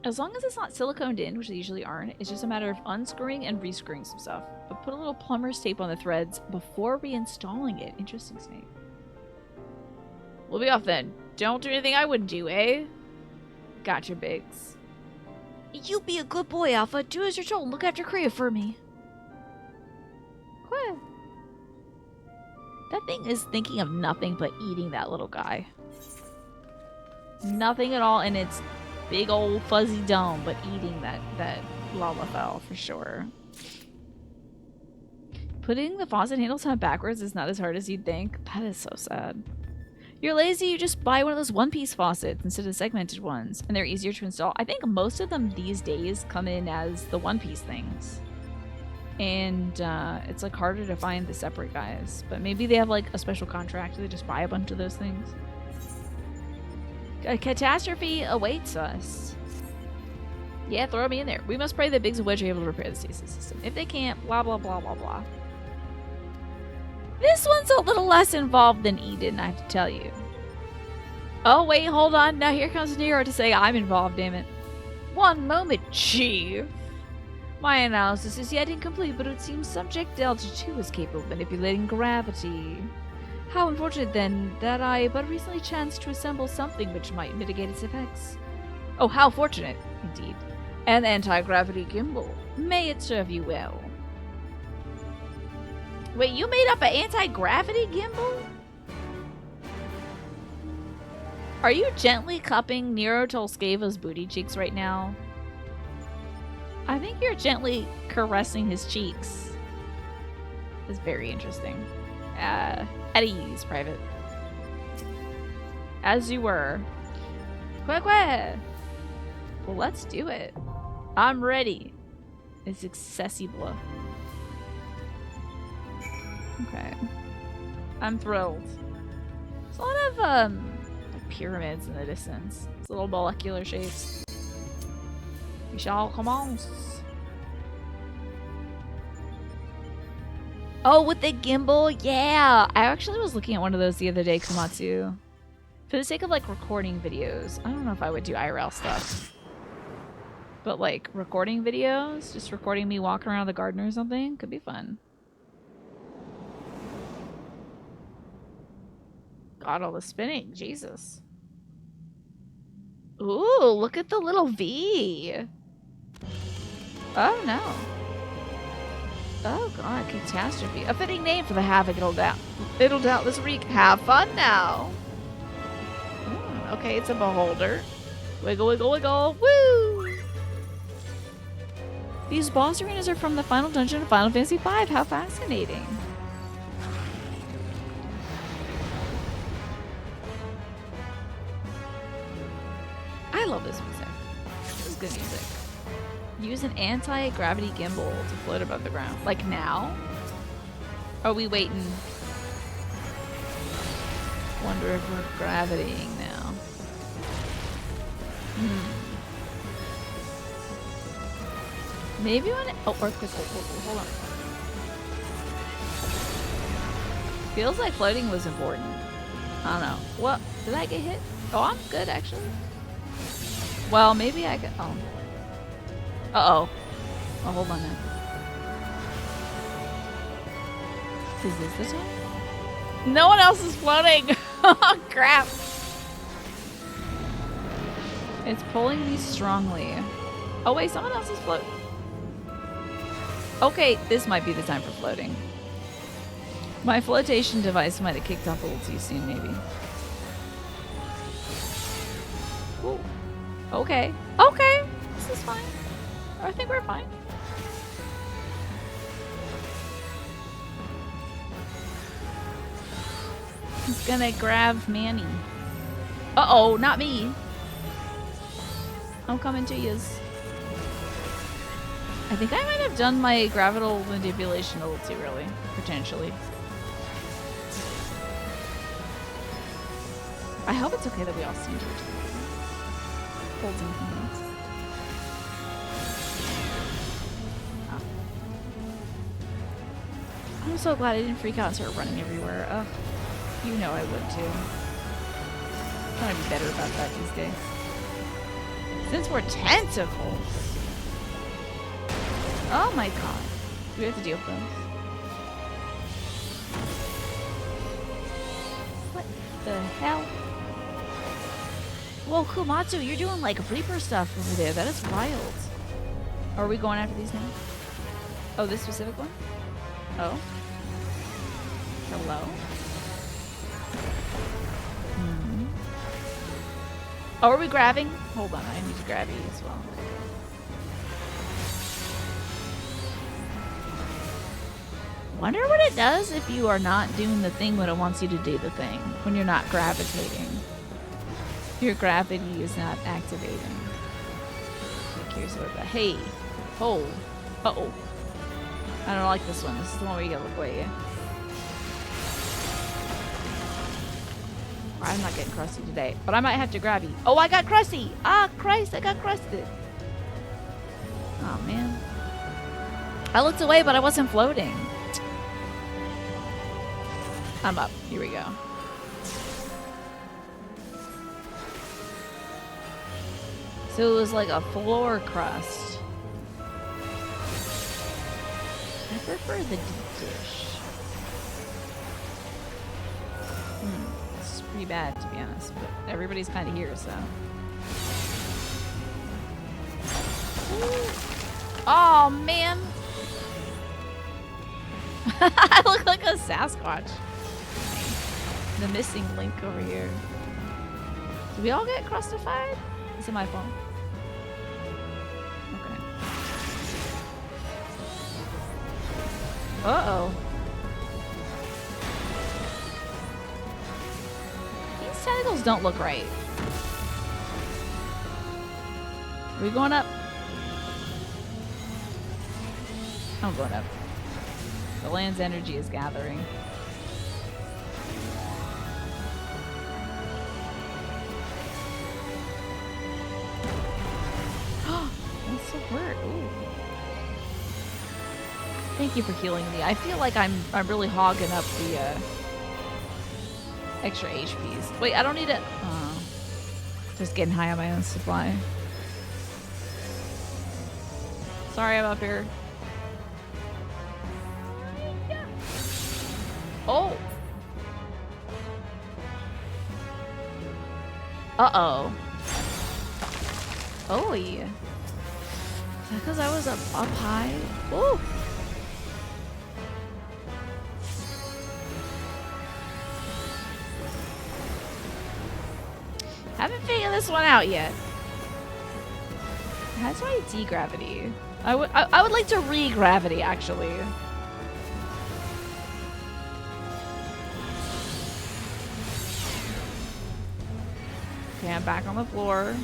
Speaker 2: As long as it's not siliconed in, which they usually aren't, it's just a matter of unscrewing and rescrewing some stuff. But put a little plumber's tape on the threads before reinstalling it. Interesting, Snake. We'll be off then. Don't do anything I wouldn't do, eh? Gotcha, Biggs. You be a good boy, Alpha. Do as you're told and look after Kriya for me. What? That thing is thinking of nothing but eating that little guy. Nothing at all, and it's
Speaker 1: big old fuzzy dome, but eating that lalafell for sure. Putting the faucet handles on backwards is not as hard as you'd think. That is so sad. You're lazy, you just buy one of those one-piece faucets instead of segmented ones, and they're easier to install. I think most of them these days come in as the one-piece things. And it's like harder to find the separate guys. But maybe they have like a special contract, they just buy a bunch of those things. A catastrophe awaits us. Yeah, throw me in there. We must pray that Biggs and Wedge are able to repair the stasis system. If they can't, blah blah blah blah blah. This one's a little less involved than Eden, I have to tell you. Oh, wait, hold on. Now here comes Nero to say I'm involved, damn it. One moment, Chief. My analysis is yet incomplete, but it seems Subject Delta 2 is capable of manipulating gravity. How unfortunate, then, that I but recently chanced to assemble something which might mitigate its effects. Oh, how fortunate, indeed. An anti-gravity gimbal. May it serve you well. Wait, you made up an anti-gravity gimbal? Are you gently cupping Nero Tolskeva's booty cheeks right now? I think you're gently caressing his cheeks. That's very interesting. At ease, Private. As you were. Quick, quick. Well, let's do it. I'm ready. It's accessible. Okay. I'm thrilled. There's a lot of pyramids in the distance. It's little molecular shapes. We shall commence. Oh, with the gimbal? Yeah! I actually was looking at one of those the other day, Komatsu. For the sake of, like, recording videos. I don't know if I would do IRL stuff. But, like, recording videos? Just recording me walking around the garden or something? Could be fun. God, all the spinning. Jesus. Ooh, look at the little V. Oh, no. Oh, God. Catastrophe. A fitting name for the havoc it'll doubtless wreak. Have fun now. Okay, it's a beholder. Wiggle, wiggle, wiggle. Woo! These boss arenas are from the final dungeon of Final Fantasy V. How fascinating. I love this music. This is good music. Use an anti-gravity gimbal to float above the ground. Like now? Are we waiting? Wonder if we're gravitying now. Maybe when oh, earthquake. Hold on. Feels like floating was important. I don't know. What? Did I get hit? Oh, I'm good actually. Well, maybe I could. Oh. Uh-oh. Oh, hold on now. Is this the time? No one else is floating! Oh, crap! It's pulling me strongly. Oh, wait, someone else is floating. Okay, this might be the time for floating. My flotation device might have kicked off a little too soon, maybe. Ooh. Okay. Okay! This is fine. I think we're fine. He's gonna grab Manny. Uh-oh, not me. I'm coming to yous. I think I might have done my gravital manipulation a little too early, potentially. I hope it's okay that we all seem to return. Holding hands. I'm so glad I didn't freak out and start running everywhere. Ugh. You know I would too. I'm trying to be better about that these days. Since we're tentacles. Oh my god. Do we have to deal with those? What the hell? Whoa, Kumatsu, you're doing like Reaper stuff over there. That is wild. Are we going after these now? Oh, this specific one? Oh. Hello? Oh, are we grabbing? Hold on, I need to grab you as well. Wonder what it does if you are not doing the thing when it wants you to do the thing. When you're not gravitating. Your gravity is not activating. I'm curious about that. Hey. Oh. Uh-oh. I don't like this one. This is the one where you gotta look away. I'm not getting crusty today, but I might have to grab you. Oh, I got crusty! Ah, Christ, I got crusted. Oh, man. I looked away, but I wasn't floating. I'm up. Here we go. So it was like a floor crust. I prefer the deep dish. This is pretty bad, to be honest, but everybody's kind of here, so. Ooh. Oh, man. I look like a Sasquatch. The missing link over here. Did we all get crustified? Is it my fault? Okay. Uh-oh. These tentacles don't look right. Are we going up? I'm going up. The land's energy is gathering. That's so weird. Ooh. Thank you for healing me. I feel like I'm really hogging up the extra HPs. Wait, I don't need it. Oh. Just getting high on my own supply. Sorry, I'm up here. Yeah. Oh. Uh-oh. Oh, yeah. Is that because I was up high? Ooh. Haven't figured this one out yet. How do I de-gravity? I would like to re-gravity, actually. Okay, I'm back on the floor.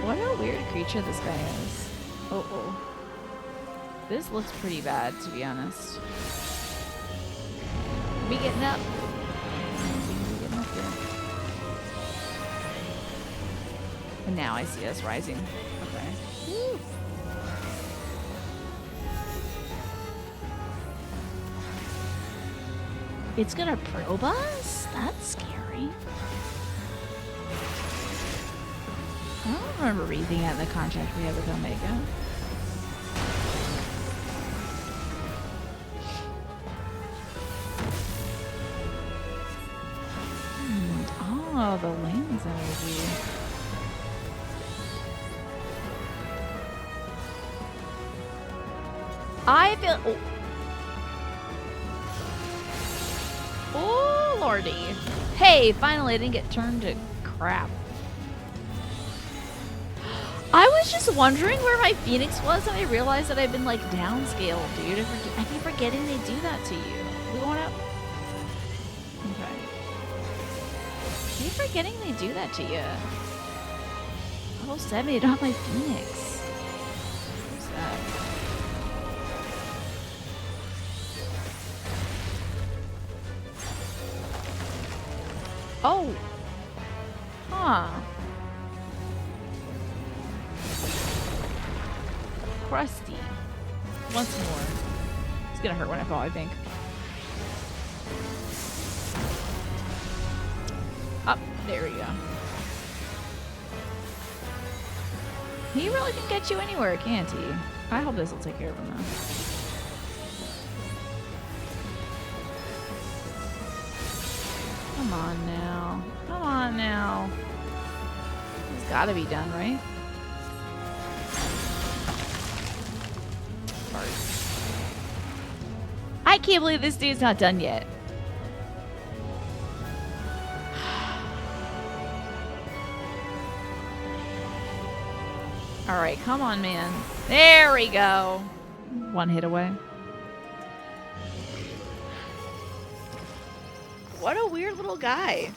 Speaker 1: What a weird creature this guy is. Oh. This looks pretty bad, to be honest. We getting up. We getting up here. And now I see us rising. Okay. Woo. It's gonna probe us? That's scary. I don't remember reading that in the contract we have with Omega. Oh, the land's energy. I feel... Oh, lordy. Hey, finally I didn't get turned to crap. I was just wondering where my Phoenix was, and I realized that I've been, like, downscaled, dude. I keep forgetting they do that to you. We going up? Okay. I keep forgetting they do that to you. Level 70, I don't have my Phoenix. What's that? Oh! Huh. Crusty. Once more. It's gonna hurt when I fall, I think. Up. There we go. He really can get you anywhere, can't he? I hope this will take care of him, though. Come on now. Come on now. It's gotta be done, right? I can't believe this dude's not done yet. Alright, come on, man. There we go. One hit away. What a weird little guy.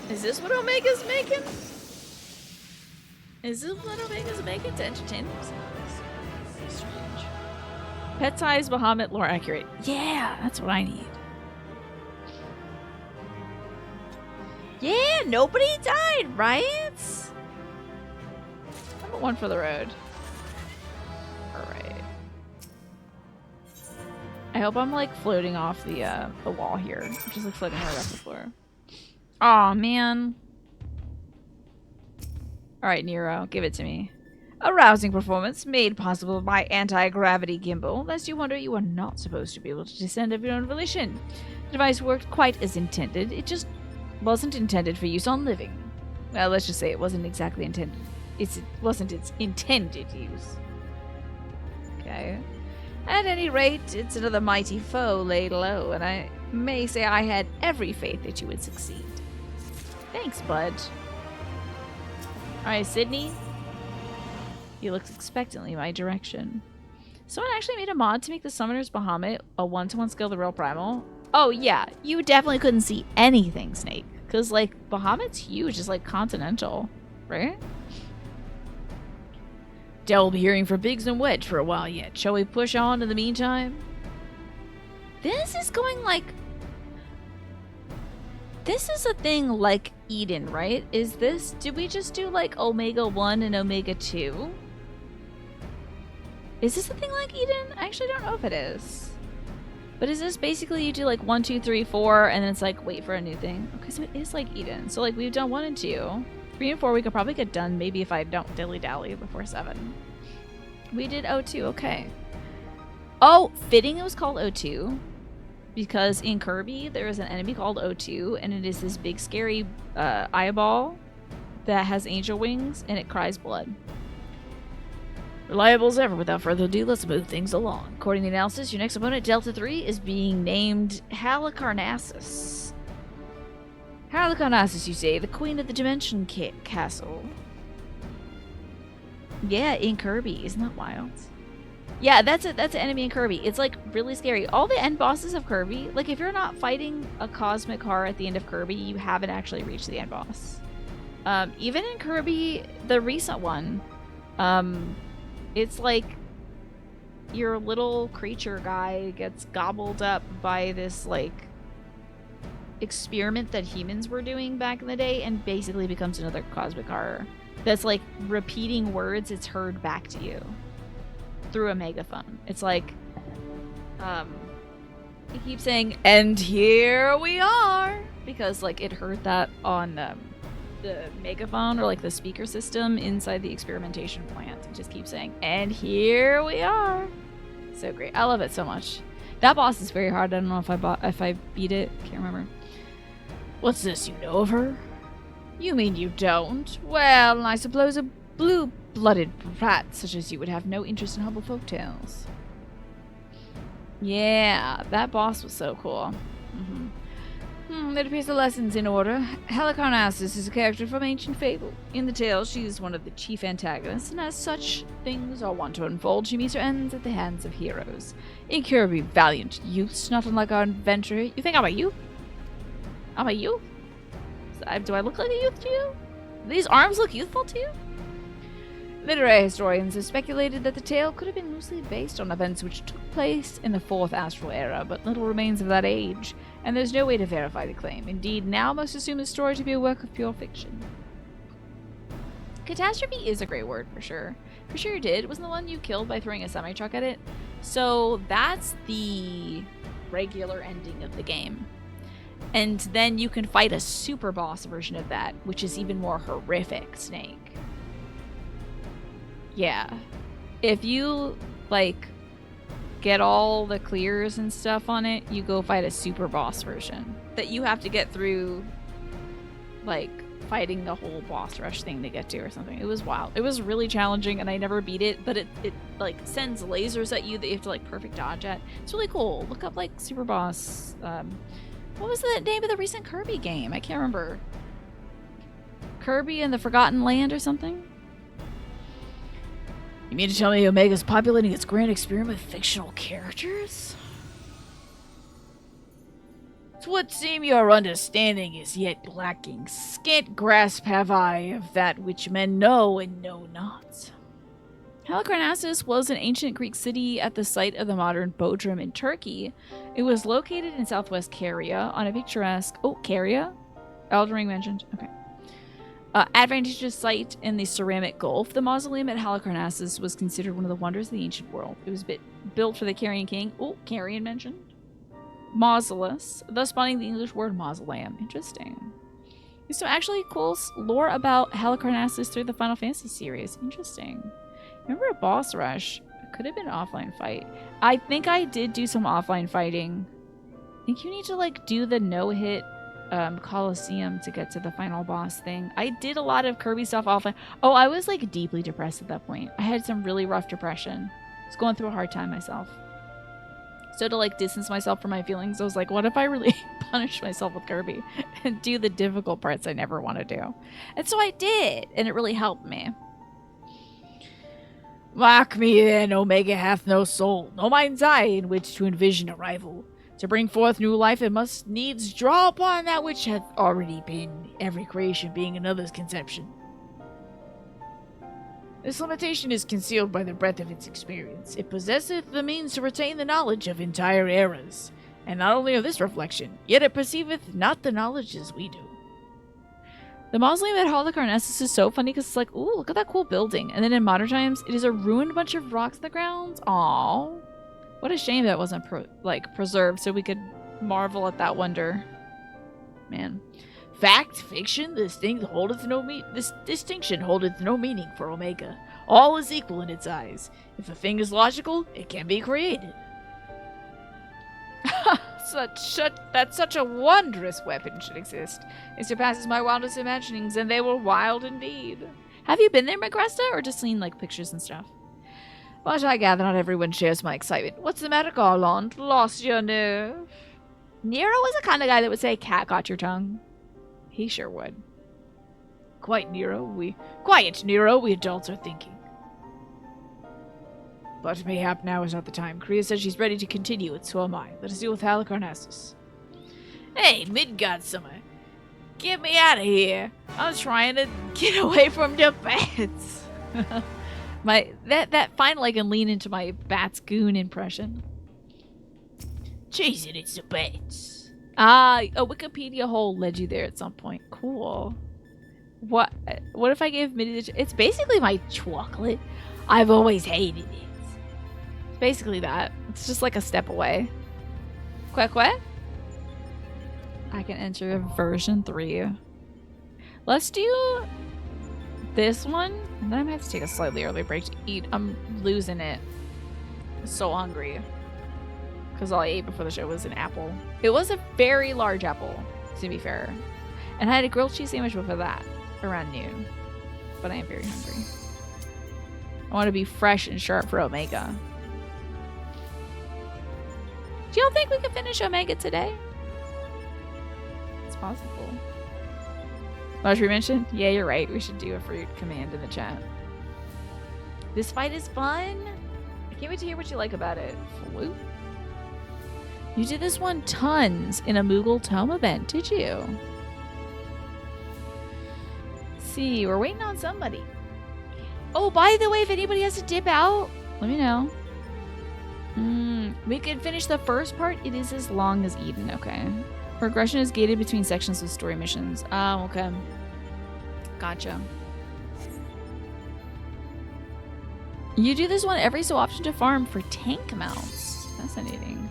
Speaker 1: Is this what Omega's making? Is this what Omega's making to entertain themselves? Strange. Pet size, Bahamut, lore accurate. Yeah, that's what I need. Yeah, nobody died, right? I'm at one for the road. Alright. I hope I'm like floating off the wall here. I'm just like floating right off the floor. Aw, man. Alright, Nero, give it to me. A rousing performance made possible by anti-gravity gimbal. Lest you wonder, you are not supposed to be able to descend of your own volition. The device worked quite as intended. It just wasn't intended for use on living. Well, let's just say it wasn't exactly intended. It wasn't its intended use. Okay. At any rate, it's another mighty foe laid low, and I may say I had every faith that you would succeed. Thanks, bud. Alright, Sydney. He looks expectantly in my direction. Someone actually made a mod to make the Summoner's Bahamut a one-to-one skill the real primal. Oh yeah, you definitely couldn't see anything, Snake. Because, like, Bahamut's huge. It's, like, continental. Right? Dell will be hearing from Biggs and Wedge for a while yet. Shall we push on in the meantime? This is going, like... This is a thing like Eden, right? Is this... Did we just do, like, Omega 1 and Omega 2? Is this a thing like Eden? I actually don't know if it is. But is this basically you do like 1, 2, 3, 4 and then it's like wait for a new thing? Okay, so it is like Eden. So like we've done 1 and 2. 3 and 4 we could probably get done maybe if I don't dilly-dally before 7. We did O2, okay. Oh, fitting it was called O2. Because in Kirby there is an enemy called O2 and it is this big scary eyeball that has angel wings and it cries blood. Reliable as ever. Without further ado, let's move things along. According to the analysis, your next opponent, Delta 3, is being named Halicarnassus. Halicarnassus, you say, the queen of the Dimension Castle. Yeah, in Kirby. Isn't that wild? Yeah, that's an enemy in Kirby. It's, like, really scary. All the end bosses of Kirby, like, if you're not fighting a cosmic car at the end of Kirby, you haven't actually reached the end boss. Even in Kirby, the recent one, it's like your little creature guy gets gobbled up by this like experiment that humans were doing back in the day and basically becomes another cosmic horror that's like repeating words it's heard back to you through a megaphone. It's like he keeps saying, and here we are, because like it heard that on the megaphone or like the speaker system inside the experimentation plant. It just keeps saying, and here we are. So great. I love it so much. That boss is very hard. I don't know if I beat it. Can't remember. What's this? You know of her? You mean you don't? Well, I suppose a blue-blooded brat such as you would have no interest in humble folktales. Yeah, that boss was so cool. It appears the lesson's in order. Halicarnassus is a character from ancient fable. In the tale, she is one of the chief antagonists, and as such things are wont to unfold, she meets her ends at the hands of heroes. Incurably valiant youths, not unlike our adventurer. You think I'm a youth? I'm a youth? Do I look like a youth to you? Do these arms look youthful to you? Literary historians have speculated that the tale could have been loosely based on events which took place in the 4th Astral Era, but little remains of that age, and there's no way to verify the claim. Indeed, now most assume the story to be a work of pure fiction. Catastrophe is a great word, for sure. For sure you did. Wasn't the one you killed by throwing a semi-truck at it? So that's the regular ending of the game. And then you can fight a super boss version of that, which is even more horrific, Snake. Yeah. If you, like, get all the clears and stuff on it, you go fight a super boss version that you have to get through, like, fighting the whole boss rush thing to get to or something. It was wild. It was really challenging and I never beat it, but it like sends lasers at you that you have to like perfect dodge at. It's really cool. Look up like Super Boss. What was the name of the recent Kirby game? I can't remember. Kirby and the Forgotten Land or something?
Speaker 2: You mean to tell me Omega's populating its grand experiment with fictional characters? To what seem your understanding is yet lacking. Scant grasp have I of that which men know and know not.
Speaker 1: Halicarnassus was an ancient Greek city at the site of the modern Bodrum in Turkey. It was located in southwest Caria on a picturesque... Oh, Caria? Elden Ring mentioned. Okay. Advantageous site in the Ceramic Gulf. The mausoleum at Halicarnassus was considered one of the wonders of the ancient world. It was built for the Carian king. Oh, Carian mentioned. Mausolus, thus spawning the English word mausoleum. Interesting. There's some actually cool lore about Halicarnassus through the Final Fantasy series. Interesting. Remember a boss rush? It could have been an offline fight. I think I did do some offline fighting. I think you need to like do the no-hit Coliseum to get to the final boss thing. I did a lot of Kirby stuff offline. Oh, I was like deeply depressed at that point. I had some really rough depression. I was going through a hard time myself. So to like distance myself from my feelings, I was like, what if I really punish myself with Kirby and do the difficult parts I never want to do? And so I did, and it really helped me.
Speaker 2: Mark me then, Omega hath no soul, no mind's eye in which to envision a rival. To bring forth new life, it must needs draw upon that which hath already been, every creation being another's conception. This limitation is concealed by the breadth of its experience. It possesseth the means to retain the knowledge of entire eras, and not only of this reflection, yet it perceiveth not the knowledge as we do.
Speaker 1: The mausoleum at Halicarnassus is so funny because it's like, ooh, look at that cool building. And then in modern times, it is a ruined bunch of rocks in the ground. Aww. What a shame that wasn't preserved so we could marvel at that wonder. Man.
Speaker 2: Fact, fiction, this distinction holdeth no meaning for Omega. All is equal in its eyes. If a thing is logical, it can be created.
Speaker 3: That such a wondrous weapon should exist. It surpasses my wildest imaginings, and they were wild indeed.
Speaker 1: Have you been there, Magresta, or just seen like pictures and stuff?
Speaker 3: But I gather not everyone shares my excitement. What's the matter, Garland? Lost your nerve?
Speaker 1: Nero was the kind of guy that would say, "Cat got your tongue." He sure would.
Speaker 2: Quiet, Nero. We adults are thinking. But mayhap now is not the time. Kriya says she's ready to continue, and so am I. Let us deal with Halicarnassus. Hey, Midgard Summer. Get me out of here. I'm trying to get away from the bats.
Speaker 1: That finally I can lean into my Bats Goon impression.
Speaker 2: Jeez, it's the bats.
Speaker 1: Ah, a Wikipedia hole led you there at some point. Cool. What if I gave Minnie the... It's basically my chocolate. I've always hated it. It's basically that. It's just like a step away. Quack quack? I can enter version 3. Let's do this one. And then I'm going to have to take a slightly early break to eat. I'm losing it. I'm so hungry. Because all I ate before the show was an apple. It was a very large apple, to be fair. And I had a grilled cheese sandwich before that, around noon. But I am very hungry. I want to be fresh and sharp for Omega. Do y'all think we can finish Omega today? It's possible. What should we mention? Yeah, you're right. We should do a fruit command in the chat. This fight is fun. I can't wait to hear what you like about it. Flute. You did this one tons in a Moogle Tome event, did you? See, we're waiting on somebody. Oh, by the way, if anybody has to dip out, let me know. We can finish the first part. It is as long as Eden, okay. Progression is gated between sections of story missions. Oh, okay. Gotcha. You do this one every so often to farm for tank mounts. Fascinating.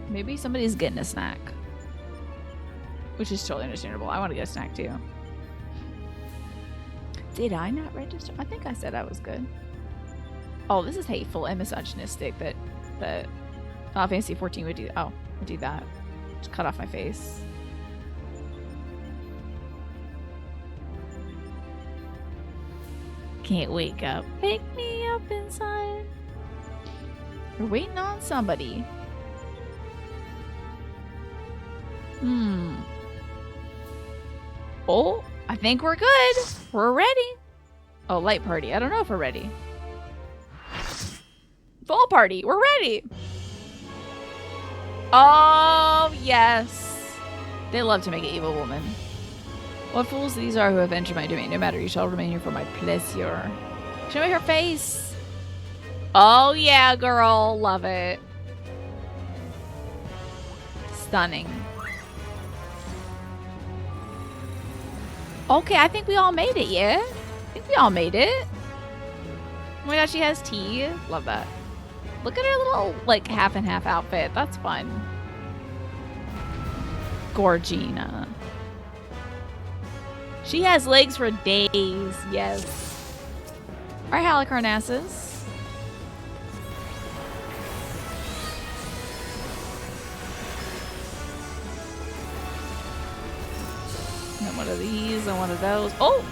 Speaker 1: Maybe somebody's getting a snack. Which is totally understandable. I want to get a snack too. Did I not register? I think I said I was good. Oh, this is hateful and misogynistic that that Final Fantasy 14 would do. Oh, would do that. Just cut off my face. Can't wake up. Pick me up inside. We're waiting on somebody. Oh, I think we're good. We're ready. Oh, light party. I don't know if we're ready. Full party. We're ready. Oh, yes. They love to make an evil woman. What fools these are who have entered my domain. No matter, you shall remain here for my pleasure. Show me her face. Oh, yeah, girl. Love it. Stunning. Okay, I think we all made it, yeah? I think we all made it. Oh my gosh, she has tea. Love that. Look at her little, like, half and half outfit. That's fun. Gorgina. She has legs for days. Yes. All right, Halicarnassus. And one of these and one of those. Oh!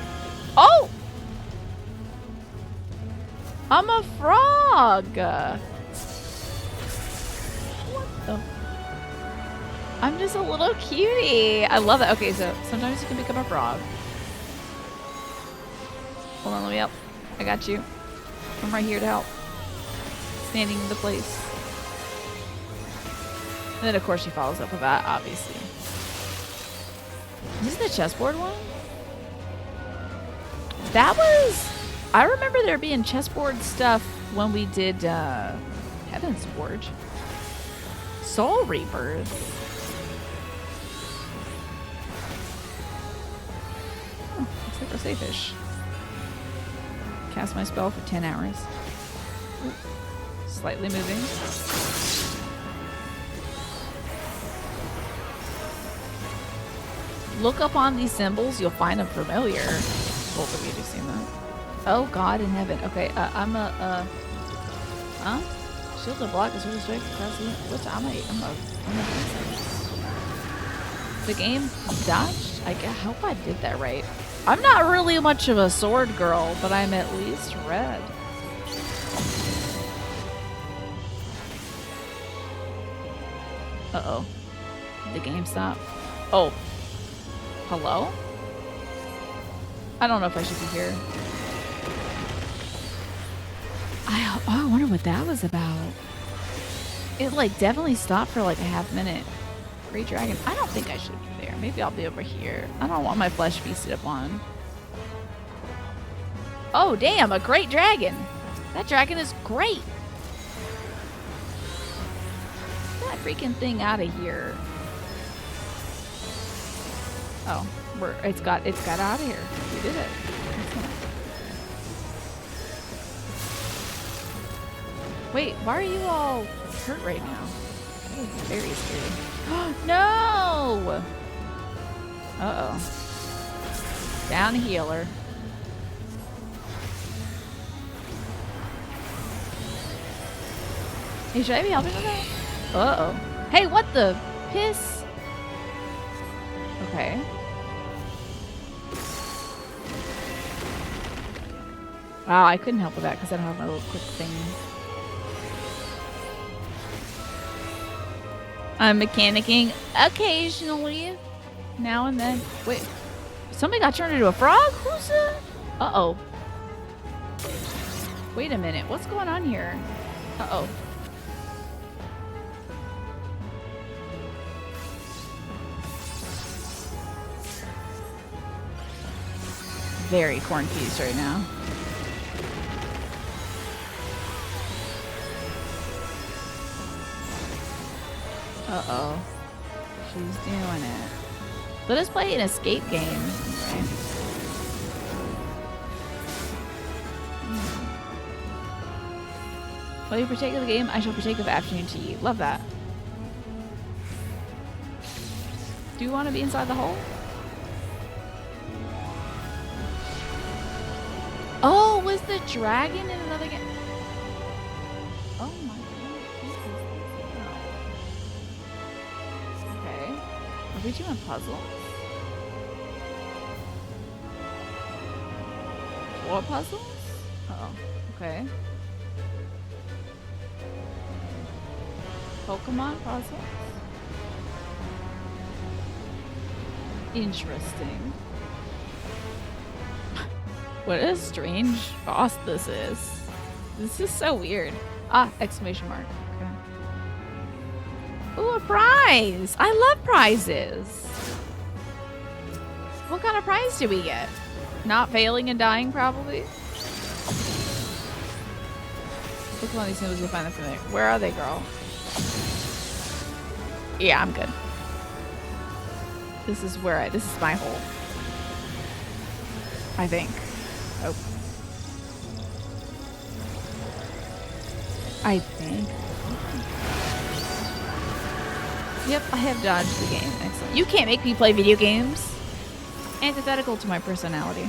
Speaker 1: Oh! I'm a frog! What the? I'm just a little cutie. I love it. Okay, so sometimes you can become a frog. Hold on, let me help. I got you. I'm right here to help. Standing in the place. And then, of course, she follows up with that, obviously. Is this the chessboard one? That was... I remember there being chessboard stuff when we did Heaven's Forge. Soul Reapers. Oh, looks like a safe-ish. Cast my spell for 10 hours. Ooh. Slightly moving. Look up on these symbols, you'll find them familiar. Both of you have seen that. Oh, God in heaven. Okay, I'm a, huh? Shield of block is really straight across the, which I'm a the game dodged? I hope I did that right. I'm not really much of a sword girl, but I'm at least red. Uh-oh. Did the game stop? Oh. Hello? I don't know if I should be here. I wonder what that was about. It, like, definitely stopped for, like, a half minute. Great dragon. I don't think I should be there. Maybe I'll be over here. I don't want my flesh feasted upon. Oh, damn, a great dragon. That dragon is great. Get that freaking thing out of here. Oh, it's got out of here. We did it. Wait, why are you all hurt right now? That is very scary. No! Uh-oh. Down healer. Hey, should I be helping with that? Uh-oh. Hey, what the piss? Okay. Wow, I couldn't help with that because I don't have my little quick thing. I'm mechanicking occasionally. Now and then. Wait. Somebody got turned into a frog? Who's uh-oh. Wait a minute. What's going on here? Uh-oh. Very confused right now. Uh-oh. She's doing it. Let us play an escape game, right? While you partake of the game, I shall partake of afternoon tea. Love that. Do you want to be inside the hole? Oh, was the dragon in another game? Oh my god. we doing puzzles? Floor puzzles? Oh, okay. Pokemon puzzles? Interesting. What a strange boss this is. This is so weird. Ah, exclamation mark. Okay. Ooh, a prize! I love prizes! What kind of prize do we get? Not failing and dying, probably? Look at all these symbols, you'll find them from there. Where are they, girl? Yeah, I'm good. This is my hole. I think. Oh. I think. Yep, I have dodged the game. Excellent. You can't make me play video games. Antithetical to my personality.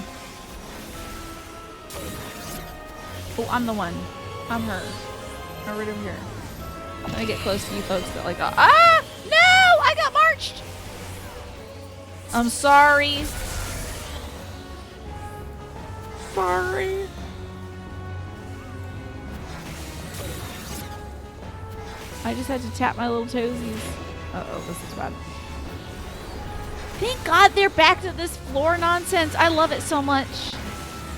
Speaker 1: Oh, I'm the one. I'm her. I'm right over here. Let me get close to you folks that like, ah! No! I got marched! I'm sorry. Sorry. I just had to tap my little toesies. Uh-oh, this is bad. Thank God they're back to this floor nonsense. I love it so much.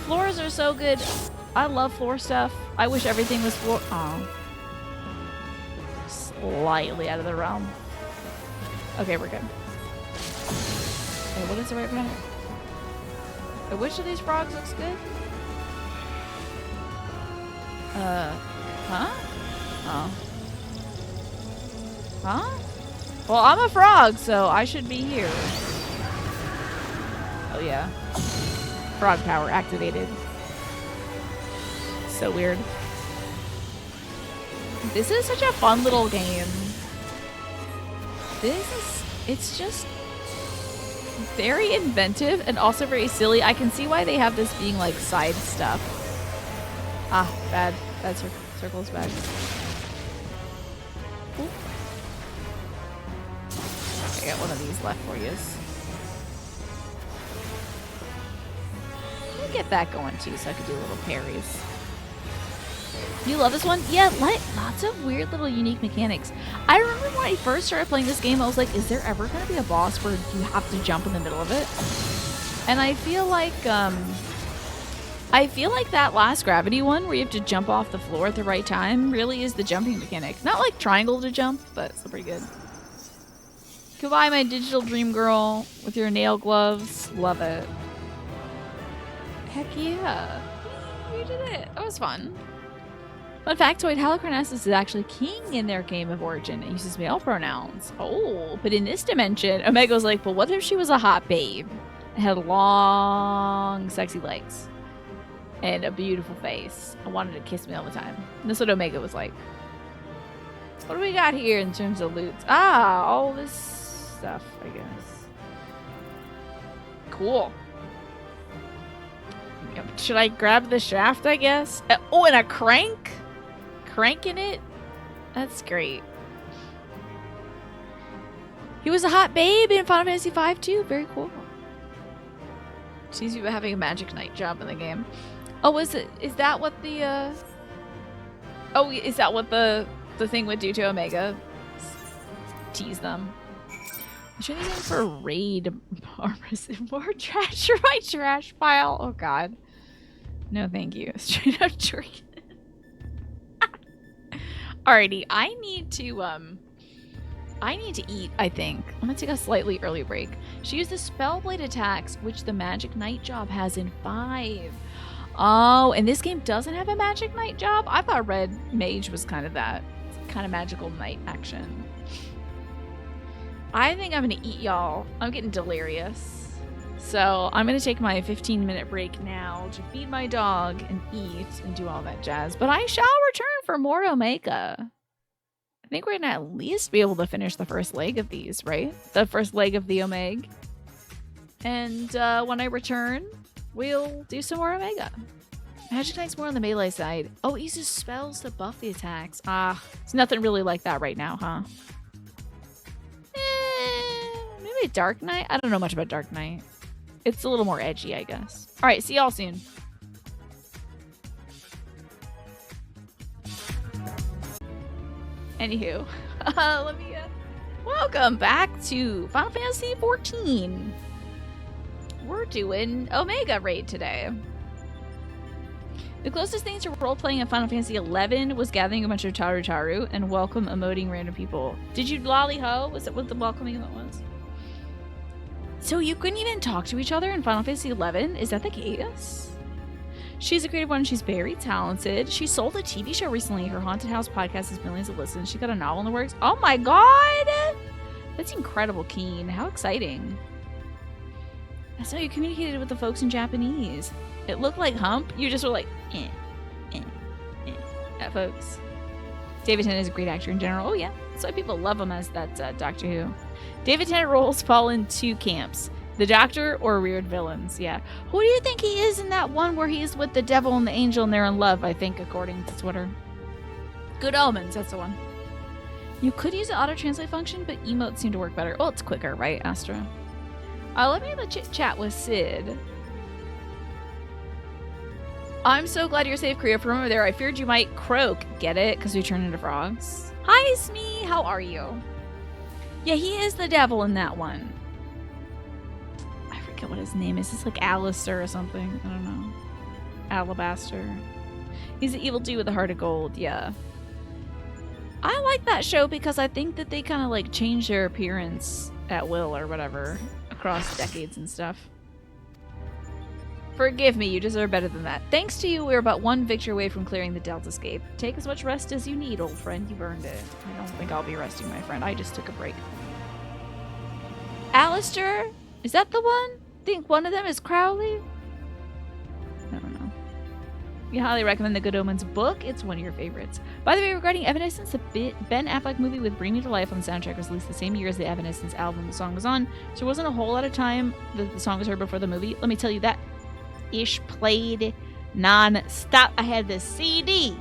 Speaker 1: Floors are so good. I love floor stuff. I wish everything was floor. Oh. Slightly out of the realm. Okay, we're good. Okay, what is the right behind it? Which of these frogs looks good? Huh? Oh. Huh? Well, I'm a frog, so I should be here. Oh, yeah. Frog power activated. So weird. This is such a fun little game. It's just very inventive and also very silly. I can see why they have this being like side stuff. Ah, bad. Bad circle's bad. Ooh. I got one of these left for you. Let me get that going too so I could do little parries. You love this one? Yeah, lots of weird little unique mechanics. I remember when I first started playing this game, I was like, is there ever going to be a boss where you have to jump in the middle of it? And I feel like that last gravity one where you have to jump off the floor at the right time really is the jumping mechanic. Not like triangle to jump, but it's pretty good. Goodbye, my digital dream girl with your nail gloves. Love it. Heck yeah. We did it. That was fun. Fun factoid, Halicarnassus is actually king in their game of origin. It uses male pronouns. Oh, but in this dimension, Omega's like, but what if she was a hot babe? It had long, sexy legs. And a beautiful face. I wanted to kiss me all the time. And that's what Omega was like. What do we got here in terms of loot? Ah, all this stuff, I guess. Cool. Should I grab the shaft, I guess? Oh, and a crank? Cranking it? That's great. He was a hot babe in Final Fantasy V too. Very cool. Seems you having a magic knight job in the game. Oh, is that what the oh, is that what the thing would do to Omega? Tease them. I'm sure these are for raid armors and more trash for my trash pile. Oh god. No thank you. Straight up drinking. Alrighty, I need to eat, I think. I'm gonna take a slightly early break. She uses Spellblade attacks, which the Magic Knight job has in 5. Oh, and this game doesn't have a Magic Knight job? I thought Red Mage was kind of that. Kind of magical knight action. I think I'm gonna eat, y'all. I'm getting delirious. So I'm gonna take my 15-minute break now to feed my dog and eat and do all that jazz. But I shall return for more Omega. I think we're gonna at least be able to finish the first leg of these, right? The first leg of the Omega. And when I return, we'll do some more Omega. Magic Knight's more on the melee side. Oh, it uses spells to buff the attacks. Ah, it's nothing really like that right now, huh? Maybe play Dark Knight? I don't know much about Dark Knight. It's a little more edgy, I guess. All right, see y'all soon. Anywho, welcome back to Final Fantasy XIV. We're doing Omega Raid today. The closest thing to role-playing in Final Fantasy XI was gathering a bunch of Taru and welcome emoting random people. Did you lolly-ho? Was it what the welcoming event was? So you couldn't even talk to each other in Final Fantasy XI? Is that the case? She's a creative one. She's very talented. She sold a TV show recently. Her Haunted House podcast has millions of listens. She got a novel in the works. Oh my god! That's incredible, Keen. How exciting. That's how you communicated with the folks in Japanese. It looked like hump. You just were like, at folks. David Tennant is a great actor in general. Oh yeah, that's why people love him as that Doctor Who. David Tennant roles fall in two camps. The Doctor or weird villains, yeah. Who do you think he is in that one where he's with the devil and the angel and they're in love, I think, according to Twitter. Good Omens, that's the one. You could use the auto-translate function, but emotes seem to work better. Oh, it's quicker, right, Astra? Let me have a chit-chat with Sid. I'm so glad you're safe, Korea. From over there, I feared you might croak. Get it? Because we turn into frogs. Hi, Smee. How are you? Yeah, he is the devil in that one. I forget what his name is. It's like Alistair or something. I don't know. Alabaster. He's an evil dude with a heart of gold. Yeah. I like that show because I think that they kind of like change their appearance at will or whatever across decades and stuff. Forgive me, you deserve better than that. Thanks to you, we're about one victory away from clearing the Delta Scape. Take as much rest as you need, old friend. You've earned it. I don't think I'll be resting, my friend. I just took a break. Alistair? Is that the one? Think one of them is Crowley? I don't know. We highly recommend the Good Omens book. It's one of your favorites. By the way, regarding Evanescence, the Ben Affleck movie with Bring Me to Life on the soundtrack was released the same year as the Evanescence album the song was on, so there wasn't a whole lot of time that the song was heard before the movie. Let me tell you, that ish played non-stop. I had the CD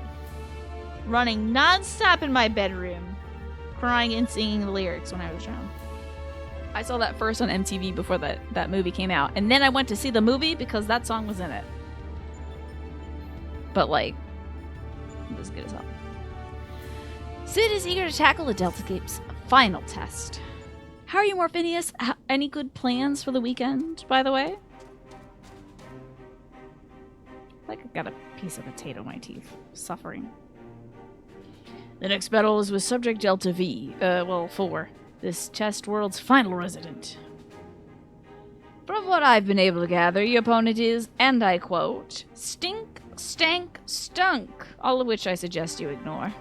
Speaker 1: running non-stop in my bedroom, crying and singing the lyrics when I was young. I saw that first on MTV before that movie came out, and then I went to see the movie because that song was in it. But like, it was good as hell. Sid is eager to tackle the Delta Scape's final test. How are you, Morphinius? Any good plans for the weekend, by the way? Like, I got a piece of potato in my teeth. Suffering. The next battle is with Subject Delta V. 4. This test world's final resident. From what I've been able to gather, your opponent is, and I quote, stink, stank, stunk. All of which I suggest you ignore.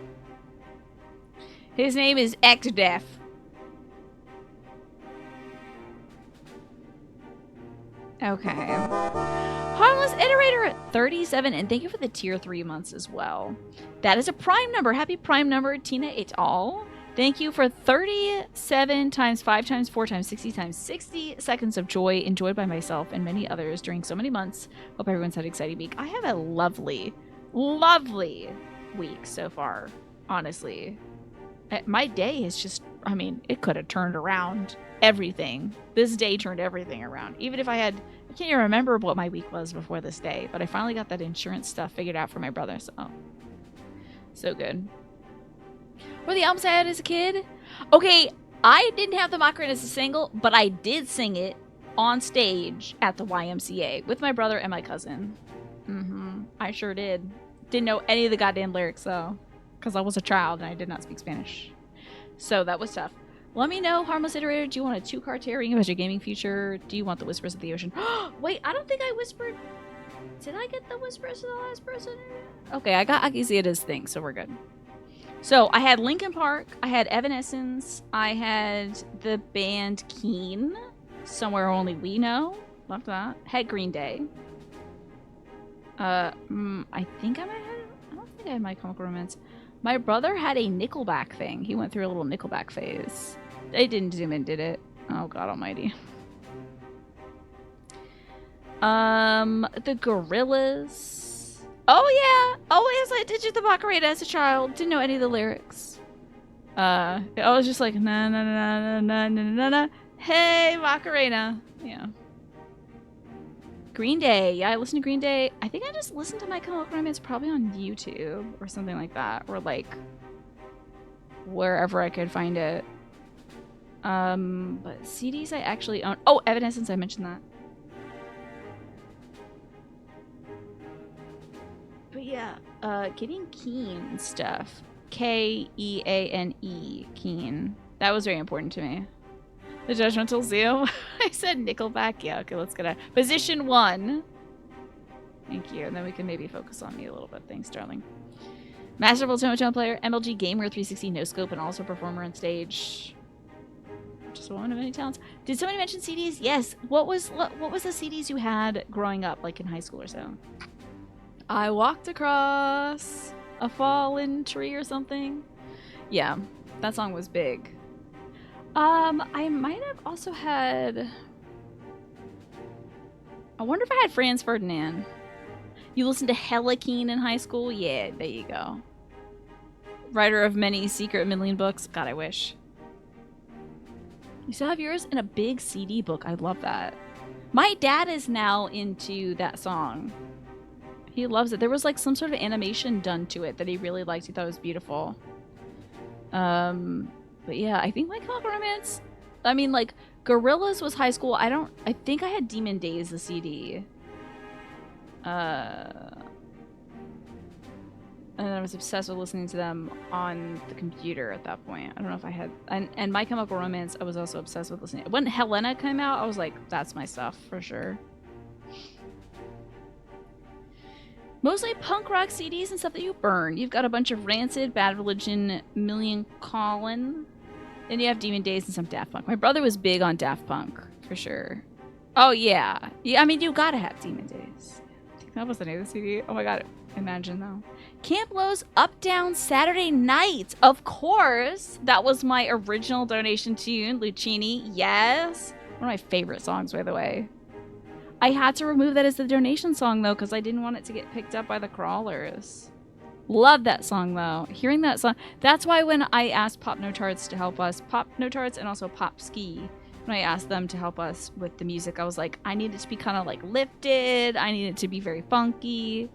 Speaker 1: His name is Ectodef. Okay. Harmless Iterator at 37, and thank you for the tier 3 months as well. That is a prime number. Happy prime number, Tina et al. Thank you for 37 times 5 times 4 times 60 times 60 seconds of joy enjoyed by myself and many others during so many months. Hope everyone's had an exciting week. I have a lovely, lovely week so far, honestly. My day is just, I mean, it could have turned around everything. This day turned everything around. Even if I can't even remember what my week was before this day, but I finally got that insurance stuff figured out for my brother, so good. What are the albums I had as a kid? Okay, I didn't have the Macarena as a single, but I did sing it on stage at the YMCA with my brother and my cousin. I sure did. Didn't know any of the goddamn lyrics, though, because I was a child and I did not speak Spanish. So that was tough. Let me know, Harmless Iterator, do you want a 2-card tearing about your gaming future? Do you want the Whispers of the Ocean? Wait, I don't think I whispered. Did I get the Whispers of the last person? Okay, I got Akiziada's thing, so we're good. So I had Linkin Park, I had Evanescence, I had the band Keen, Somewhere Only We Know, loved that. Had Green Day. I think I might have, I don't think I had My Chemical Romance. My brother had a Nickelback thing. He went through a little Nickelback phase. They didn't zoom in, did it? Oh, God almighty. The Gorillas. Oh, yeah. Oh, yes, I did the Macarena as a child. Didn't know any of the lyrics. I was just like, na na na na na na na na. Hey, Macarena. Yeah. Green Day. Yeah, I listened to Green Day. I think I just listened to My Chemical Romance probably on YouTube or something like that. Or like wherever I could find it. But CDs I actually own. Oh, Evanescence, I mentioned that. But yeah, getting Keen stuff. Keane. Keen. That was very important to me. The Judgmental Zoo. I said Nickelback. Yeah, okay, let's get a position 1. Thank you. And then we can maybe focus on me a little bit. Thanks, darling. Masterful Tomatone player, MLG Gamer 360 no scope, and also performer on stage. Just a woman of many talents. Did somebody mention CDs? Yes. What was the CDs you had growing up, like in high school or so? I walked across a fallen tree or something. Yeah, that song was big. I might have also had... I wonder if I had Franz Ferdinand. You listened to Hella Keen in high school? Yeah, there you go. Writer of many secret million books. God, I wish. You still have yours in a big CD book. I love that. My dad is now into that song. He loves it. There was like some sort of animation done to it that he really liked. He thought it was beautiful. But yeah, I think My Chemical Romance... I mean, like, Gorillaz was high school. I think I had Demon Days, the CD. And I was obsessed with listening to them on the computer at that point. I don't know if I had... And My Chemical Romance, I was also obsessed with listening. When Helena came out, I was like, that's my stuff, for sure. Mostly punk rock CDs and stuff that you burn. You've got a bunch of Rancid, Bad Religion, Million Colin. Then you have Demon Days and some Daft Punk. My brother was big on Daft Punk, for sure. Oh, yeah. Yeah, I mean, you gotta have Demon Days. I think that was the name of the CD. Oh my god. Imagine, though. Camp Lowe's Up Down Saturday Night. Of course. That was my original donation tune. Lucchini. Yes. One of my favorite songs, by the way. I had to remove that as the donation song, though, because I didn't want it to get picked up by the crawlers. Love that song, though. Hearing that song. That's why when I asked Pop No Tarts to help us, Pop No Tarts and also Pop Ski, when I asked them to help us with the music, I was like, I need it to be kind of like lifted. I need it to be very funky.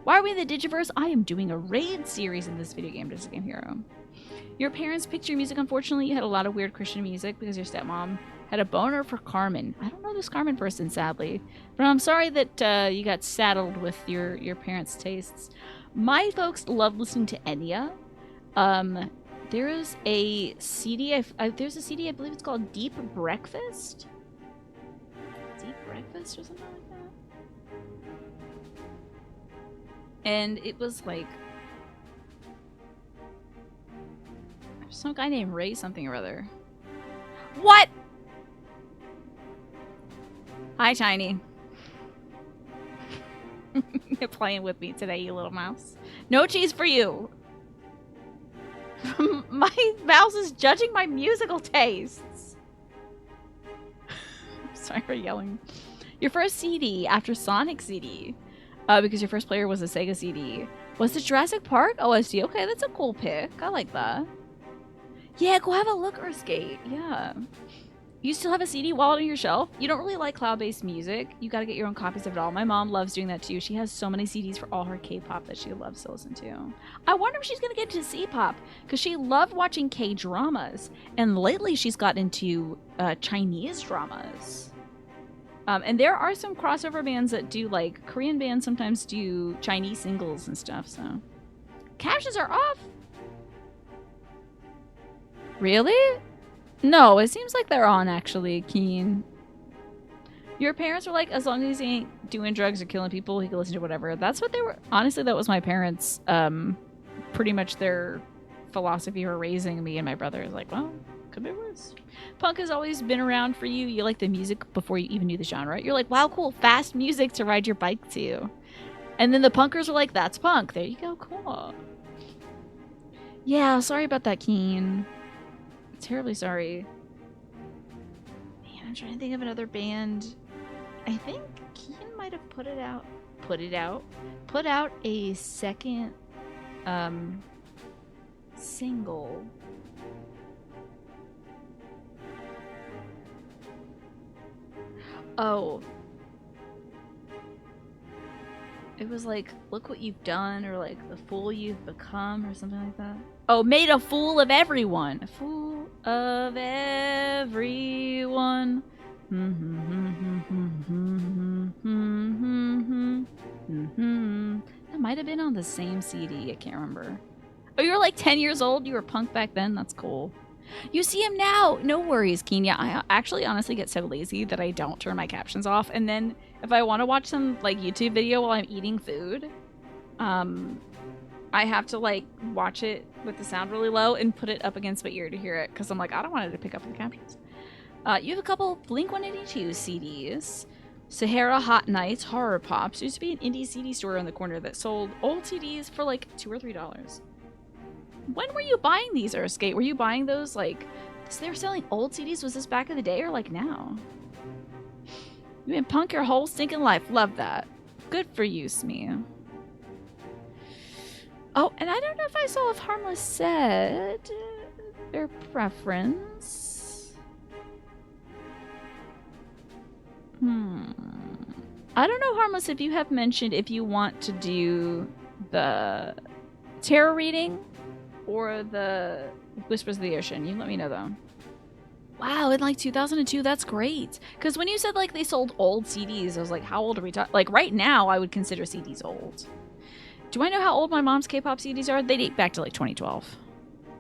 Speaker 1: Why are we in the Digiverse? I am doing a raid series in this video game, Just a Game Hero. Your parents picked your music. Unfortunately, you had a lot of weird Christian music because your stepmom had a boner for Carmen. I don't know this Carmen person, sadly. But I'm sorry that you got saddled with your parents' tastes. My folks love listening to Enya. There is a CD, there's a CD, I believe it's called Deep Breakfast? Deep Breakfast or something like that? And it was like... There's some guy named Ray something or other. What? Hi, Tiny. You're playing with me today, you little mouse. No cheese for you. My mouse is judging my musical tastes. I'm sorry for yelling. Your first CD after Sonic CD, because your first player was a Sega CD, was the Jurassic Park OST. Okay, that's a cool pick. I like that. Yeah, go have a look, Earthskate. Yeah. You still have a CD wallet on your shelf? You don't really like cloud-based music. You gotta get your own copies of it all. My mom loves doing that too. She has so many CDs for all her K-pop that she loves to listen to. I wonder if she's gonna get into C-pop, because she loved watching K-dramas, and lately she's got into Chinese dramas. And there are some crossover bands that do, like, Korean bands sometimes do Chinese singles and stuff, so. Caches are off! Really? No, it seems like they're on, actually, Keen. Your parents were like, as long as he ain't doing drugs or killing people, he can listen to whatever. That's what they were. Honestly, that was my parents. Pretty much their philosophy for raising me and my brother is like, well, could be worse. Punk has always been around for you. You like the music before you even knew the genre. You're like, wow, cool, fast music to ride your bike to. And then the punkers were like, that's punk. There you go, cool. Yeah, sorry about that, Keen. Terribly sorry. Man, I'm trying to think of another band. I think Keen might have put out a second single. Oh. It was like, look what you've done, or like, the fool you've become, or something like that. Oh, made a fool of everyone. A fool of everyone. That might have been on the same CD. I can't remember. Oh, you were like 10 years old? You were punk back then? That's cool. You see him now. No worries, Kenya. I actually honestly get so lazy that I don't turn my captions off. And then if I want to watch some like YouTube video while I'm eating food, I have to like watch it with the sound really low and put it up against my ear to hear it because I'm like, I don't want it to pick up the captions. You have a couple Blink-182 CDs. Sahara Hot Nights Horror Pops. There used to be an indie CD store on the corner that sold old CDs for like $2 or $3. When were you buying these, Earthskate? Were you buying those like... they were selling old CDs? Was this back in the day or like now? You've been punk your whole stinking life. Love that. Good for you, Smee. Oh, and I don't know if I saw if Harmless said their preference. I don't know, Harmless, if you have mentioned if you want to do the tarot reading or the Whispers of the Ocean. You let me know, though. Wow, in like 2002, that's great. Because when you said like they sold old CDs, I was like, how old are we talking? Like right now, I would consider CDs old. Do I know how old my mom's K-pop CDs are? They date back to like 2012.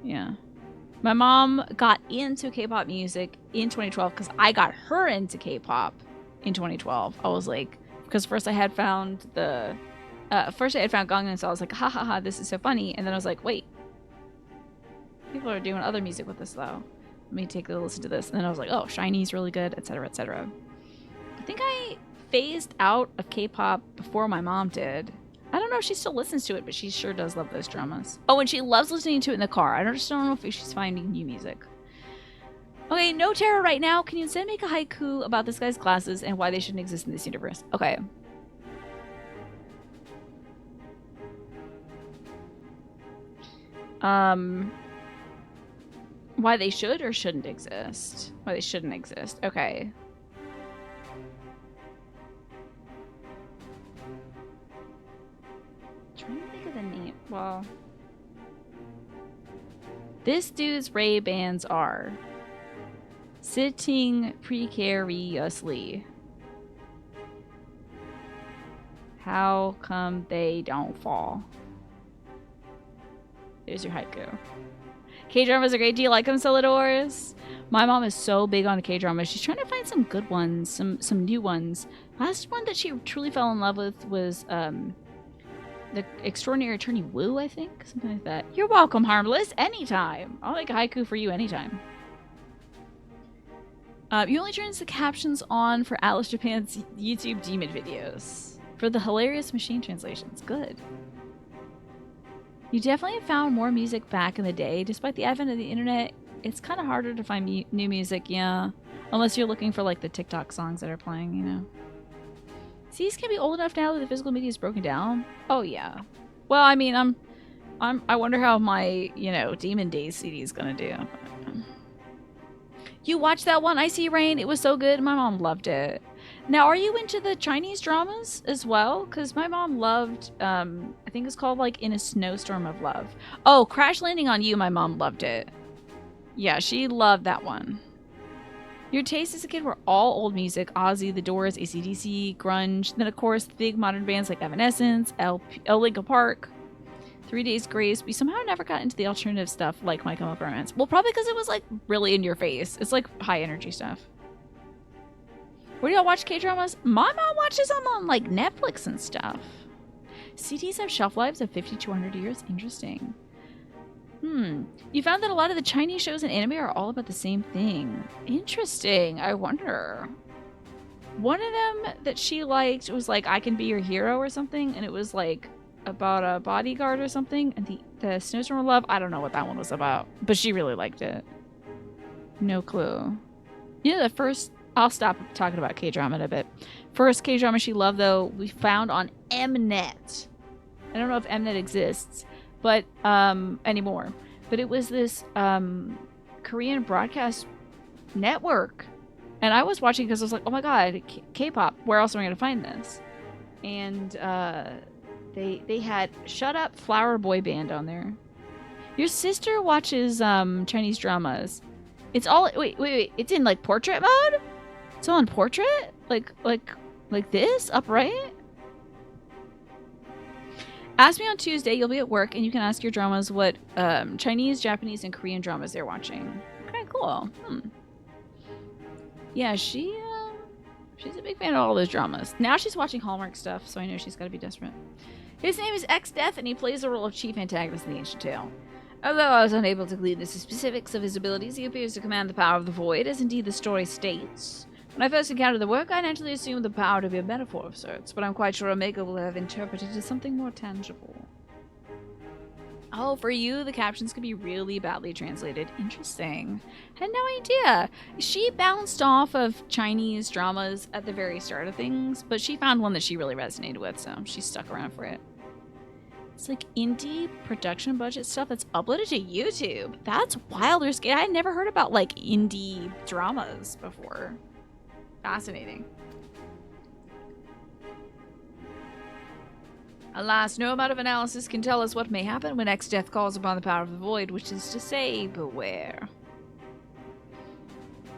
Speaker 1: Yeah. My mom got into K-pop music in 2012 because I got her into K-pop in 2012. I was like, because first I had found Gangnam Style. I was like, ha ha ha, this is so funny. And then I was like, wait, people are doing other music with this though. Let me take a listen to this. And then I was like, oh, SHINee's really good, etc., etc. I think I phased out of K-pop before my mom did. I don't know if she still listens to it, but she sure does love those dramas. Oh, and she loves listening to it in the car. I just don't know if she's finding new music. Okay, no tarot right now. Can you instead make a haiku about this guy's glasses and why they shouldn't exist in this universe? Okay. Why they should or shouldn't exist? Why they shouldn't exist. Okay. Trying to think of the name. Well, this dude's Ray-Bans are sitting precariously. How come they don't fall? There's your haiku. K-dramas are great. Do you like them, Solidors? My mom is so big on the K-dramas. She's trying to find some good ones, some new ones. Last one that she truly fell in love with was The Extraordinary Attorney Wu, I think. Something like that. You're welcome, Harmless. Anytime. I'll make a haiku for you anytime. You only turns the captions on for Alice Japan's YouTube demon videos. For the hilarious machine translations. Good. You definitely found more music back in the day. Despite the advent of the internet, it's kind of harder to find new music, yeah. Unless you're looking for like the TikTok songs that are playing, you know. CDs can be old enough now that the physical media is broken down. Oh yeah. Well, I mean, I wonder how my, Demon Days CD is gonna do. You watched that one, I See Rain? It was so good. My mom loved it. Now, are you into the Chinese dramas as well? Because my mom loved, I think it's called like In a Snowstorm of Love. Oh, Crash Landing on You, my mom loved it. Yeah, she loved that one. Your tastes as a kid were all old music. Ozzy, The Doors, AC/DC, grunge. Then, of course, big modern bands like Evanescence, Linkin Park, 3 Days Grace. We somehow never got into the alternative stuff like My Chemical Romance. Well, probably because it was like really in your face. It's like high energy stuff. Where do y'all watch K-dramas? My mom watches them on like Netflix and stuff. CDs have shelf lives of 50 to 100 years. Interesting. You found that a lot of the Chinese shows and anime are all about the same thing. Interesting. I wonder. One of them that she liked was like I Can Be Your Hero or something, and it was like about a bodyguard or something. And the Snowstorm of Love, I don't know what that one was about, but she really liked it. No clue. The first, I'll stop talking about K-drama in a bit. First K-drama she loved, though, we found on Mnet. I don't know if Mnet exists, but anymore. But it was this Korean broadcast network, And I was watching because I was like, oh my god, K-pop. Where else am I going to find this? And they had Shut Up Flower Boy Band on there. Your sister watches Chinese dramas. It's all wait. It's in like portrait mode. It's all in portrait, like this, upright. Ask me on Tuesday. You'll be at work, and you can ask your dramas what Chinese, Japanese, and Korean dramas they're watching. Okay, cool. Yeah, she's a big fan of all those dramas. Now she's watching Hallmark stuff, so I know she's got to be desperate. His name is X-Death, and he plays the role of chief antagonist in the ancient tale. Although I was unable to glean the specifics of his abilities, he appears to command the power of the void, as indeed the story states. When I first encountered the work, I naturally assumed the power to be a metaphor of sorts, but I'm quite sure Omega will have interpreted it as something more tangible. Oh, for you, the captions could be really badly translated. Interesting. Had no idea. She bounced off of Chinese dramas at the very start of things, but she found one that she really resonated with, so she stuck around for it. It's like indie production budget stuff that's uploaded to YouTube. That's wilder. I had never heard about like indie dramas before. Fascinating. Alas, no amount of analysis can tell us what may happen when X-Death calls upon the power of the void, which is to say, beware.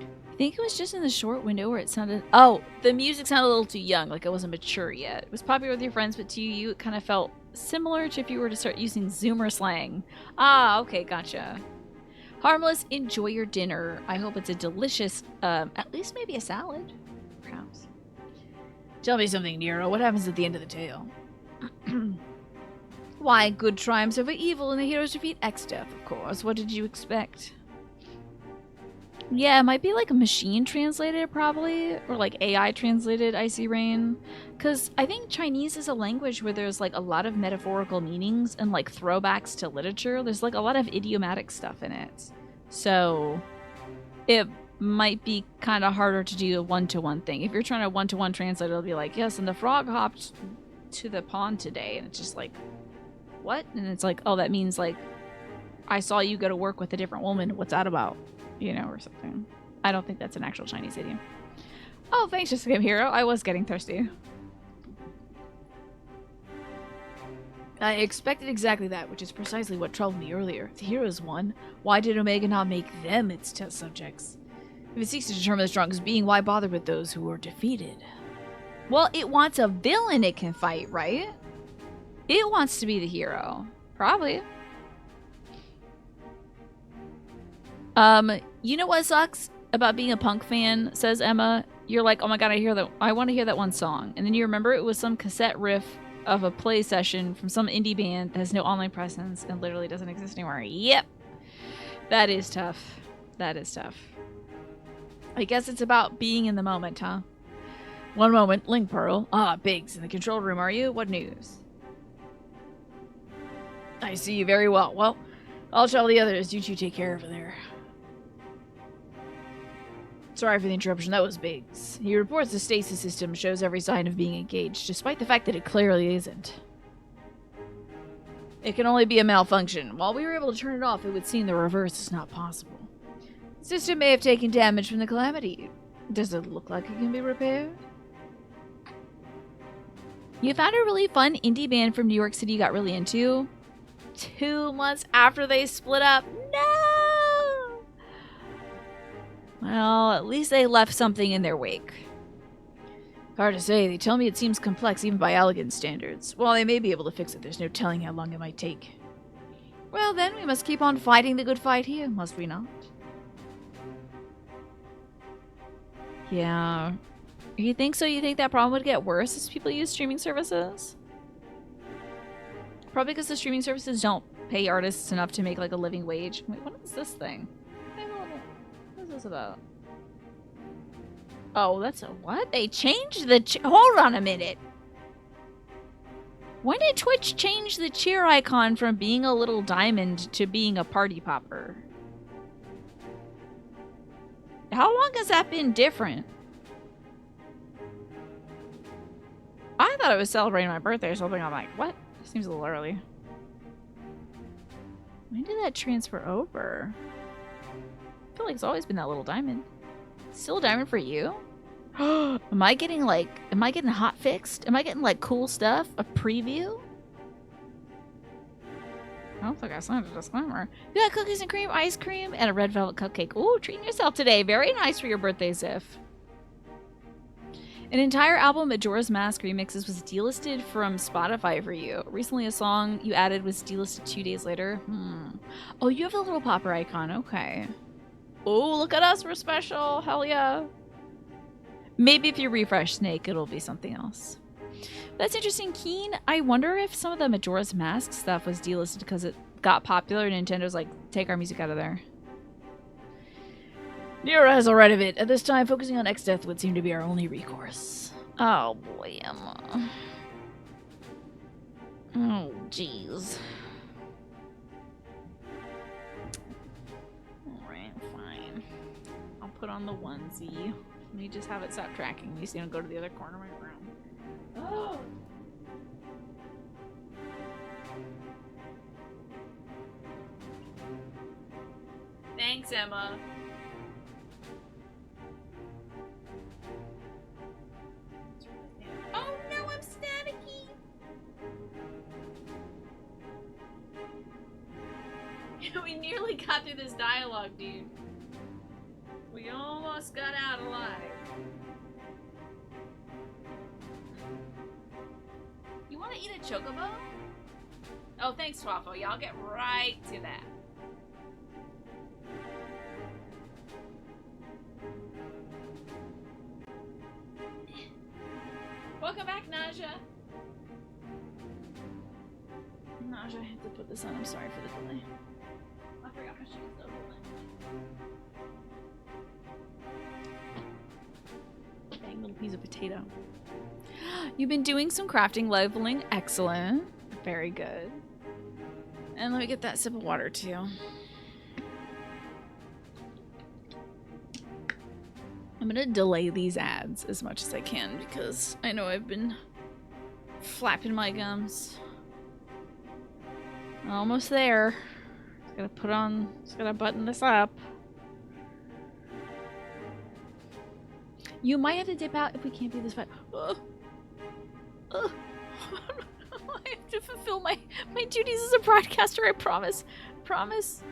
Speaker 1: I think it was just in the short window where it sounded... Oh, the music sounded a little too young, like it wasn't mature yet. It was popular with your friends, but to you it kind of felt similar to if you were to start using Zoomer slang. Ah, okay, gotcha. Harmless, enjoy your dinner. I hope it's a delicious, at least maybe a salad, perhaps.
Speaker 2: Tell me something, Nero. What happens at the end of the tale?
Speaker 1: Why, good triumphs over evil and the heroes defeat X-Death, of course. What did you expect? Yeah, it might be like a machine translated, probably, or like AI translated Icy Rain. Because I think Chinese is a language where there's like a lot of metaphorical meanings and like throwbacks to literature. There's like a lot of idiomatic stuff in it. So it might be kind of harder to do a one-to-one thing. If you're trying to one-to-one translate, it'll be like, yes, and the frog hopped to the pond today. And it's just like, what? And it's like, oh, that means like, I saw you go to work with a different woman. What's that about? You know, or something. I don't think that's an actual Chinese idiom. Oh, thanks, Just a Game Hero. I was getting thirsty.
Speaker 2: I expected exactly that, which is precisely what troubled me earlier. The heroes won. Why did Omega not make them its test subjects? If it seeks to determine the strongest being, why bother with those who were defeated?
Speaker 1: Well, it wants a villain it can fight, right? It wants to be the hero. Probably. You know what sucks about being a punk fan, says Emma? You're like, oh my god, I want to hear that one song. And then you remember it was some cassette riff of a play session from some indie band that has no online presence and literally doesn't exist anymore. Yep. That is tough. That is tough. I guess it's about being in the moment, huh?
Speaker 2: One moment, Link Pearl. Ah, Biggs, in the control room, are you? What news? I see you very well. Well, I'll tell the others. You two take care over there. Sorry for the interruption. That was Biggs. He reports the stasis system shows every sign of being engaged, despite the fact that it clearly isn't. It can only be a malfunction. While we were able to turn it off, it would seem the reverse is not possible. The system may have taken damage from the calamity. Does it look like it can be repaired?
Speaker 1: You found a really fun indie band from New York City you got really into 2 months after they split up. No! Well, at least they left something in their wake.
Speaker 2: Hard to say. They tell me it seems complex even by elegant standards. While they may be able to fix it, there's no telling how long it might take.
Speaker 1: Well, then we must keep on fighting the good fight here, must we not? Yeah. You think so? You think that problem would get worse as people use streaming services? Probably because the streaming services don't pay artists enough to make like a living wage. Wait, what is this thing? What is this about? Oh, that's a what? They changed the hold on a minute. When did Twitch change the cheer icon from being a little diamond to being a party popper? How long has that been different? I thought it was celebrating my birthday or something. I'm like, what? Seems a little early. When did that transfer over? I feel like it's always been that little diamond. Still a diamond for you? Am I getting hot fixed? Am I getting like cool stuff? A preview? I don't think I signed a disclaimer. You got cookies and cream, ice cream, and a red velvet cupcake. Ooh, treating yourself today. Very nice for your birthday, Ziff. An entire album, Majora's Mask remixes, was delisted from Spotify for you. Recently, a song you added was delisted 2 days later. Oh, you have a little popper icon. Okay. Oh, look at us. We're special. Hell yeah. Maybe if you refresh Snake, it'll be something else. That's interesting, Keen. I wonder if some of the Majora's Mask stuff was delisted because it got popular and Nintendo's like, take our music out of there.
Speaker 2: Nero has a right of it. At this time, focusing on X-Death would seem to be our only recourse.
Speaker 1: Oh boy, Emma. Oh, jeez. Alright, fine. I'll put on the onesie. Let me just have it stop tracking me so you don't go to the other corner of my room. Oh! Thanks, Emma. Oh no, I'm staticky! We nearly got through this dialogue, dude. We almost got out alive. You want to eat a chocobo? Oh, thanks, Waffle. Yeah, I'll get right to that. Welcome back, Naja. Naja, I have to put this on. I'm sorry for the delay. I forgot my shoes though. Dang little piece of potato. You've been doing some crafting leveling. Excellent. Very good. And let me get that sip of water too. I'm gonna delay these ads as much as I can because I know I've been flapping my gums. Almost there. Just gotta button this up. You might have to dip out if we can't do this fight. I have to fulfill my duties as a broadcaster, I promise. Promise.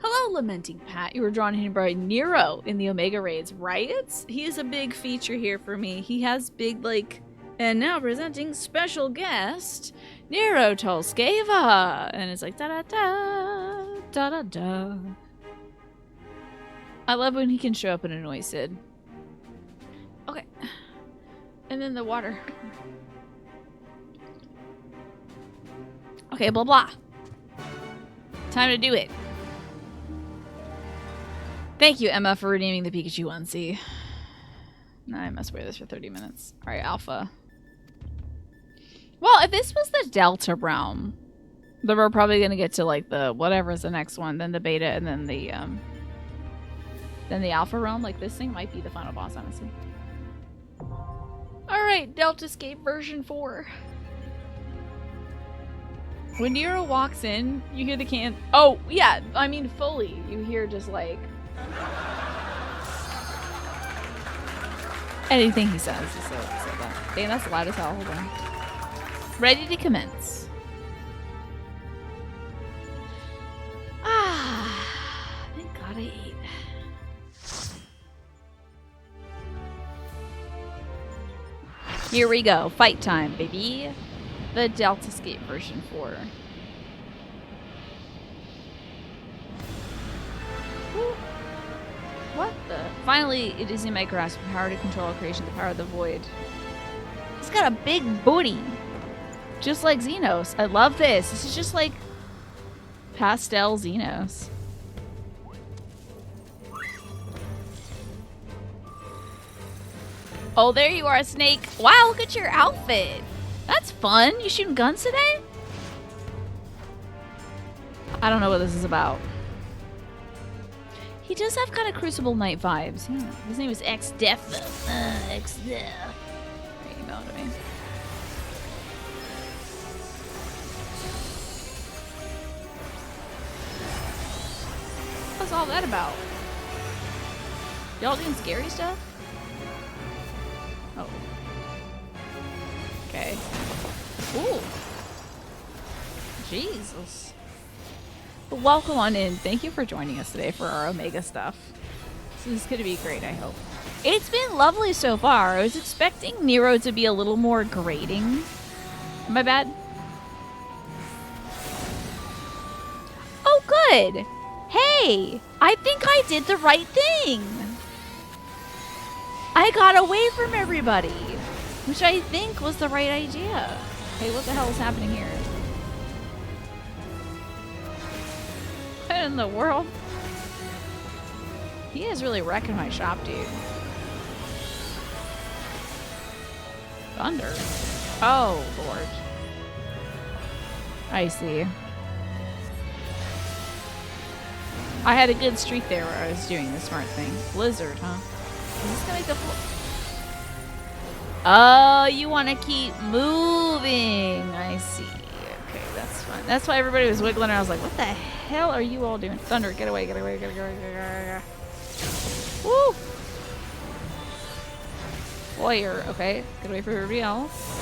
Speaker 1: Hello, Lamenting Pat. You were drawn in by Nero in the Omega Raids, right? He is a big feature here for me. He has big, like... And now presenting special guest, Nero Tolskeva. And it's like, da-da-da, da-da-da. I love when he can show up and annoy Sid. Okay. And then the water. Okay, blah blah. Time to do it. Thank you, Emma, for redeeming the Pikachu onesie. Now I must wear this for 30 minutes. Alright, Alpha. Well, if this was the Delta realm, then we're probably gonna get to like the whatever's the next one, then the beta, and then the Alpha realm. Like this thing might be the final boss, honestly. Alright, Delta Escape version 4. When Nero walks in, you hear the can. Oh, yeah, I mean, fully. You hear just like. Anything he says. Just so that. Dang, that's loud as hell. Hold on. Ready to commence. Thank God I ate. Here we go. Fight time, baby. The Delta Escape version 4. Woo. What the? Finally, it is in my grasp. The power to control creation, the power of the void. He's got a big booty. Just like Xenos. I love this. This is just like pastel Xenos. Oh, there you are, Snake. Wow, look at your outfit. That's fun. You shooting guns today? I don't know what this is about. He does have kind of Crucible Knight vibes. Yeah. His name is X-Death, though. X-Death. Email to me. What's all that about? Y'all doing scary stuff? Oh. Okay. Ooh. Jesus. But welcome on in. Thank you for joining us today for our Omega stuff. This is going to be great, I hope. It's been lovely so far. I was expecting Nero to be a little more grating. Am I bad? Oh, good. Hey, I think I did the right thing. I got away from everybody, which I think was the right idea. Hey, what the hell is happening here? What in the world? He is really wrecking my shop, dude. Thunder. Oh, Lord. I see. I had a good streak there where I was doing the smart thing. Blizzard, huh? Is this gonna make the Oh, you want to keep moving. I see. Okay, that's fine. That's why everybody was wiggling. I was like, what the hell are you all doing? Thunder, get away, get away, get away, get away, get away. Woo! Warrior, okay. Get away from everybody else.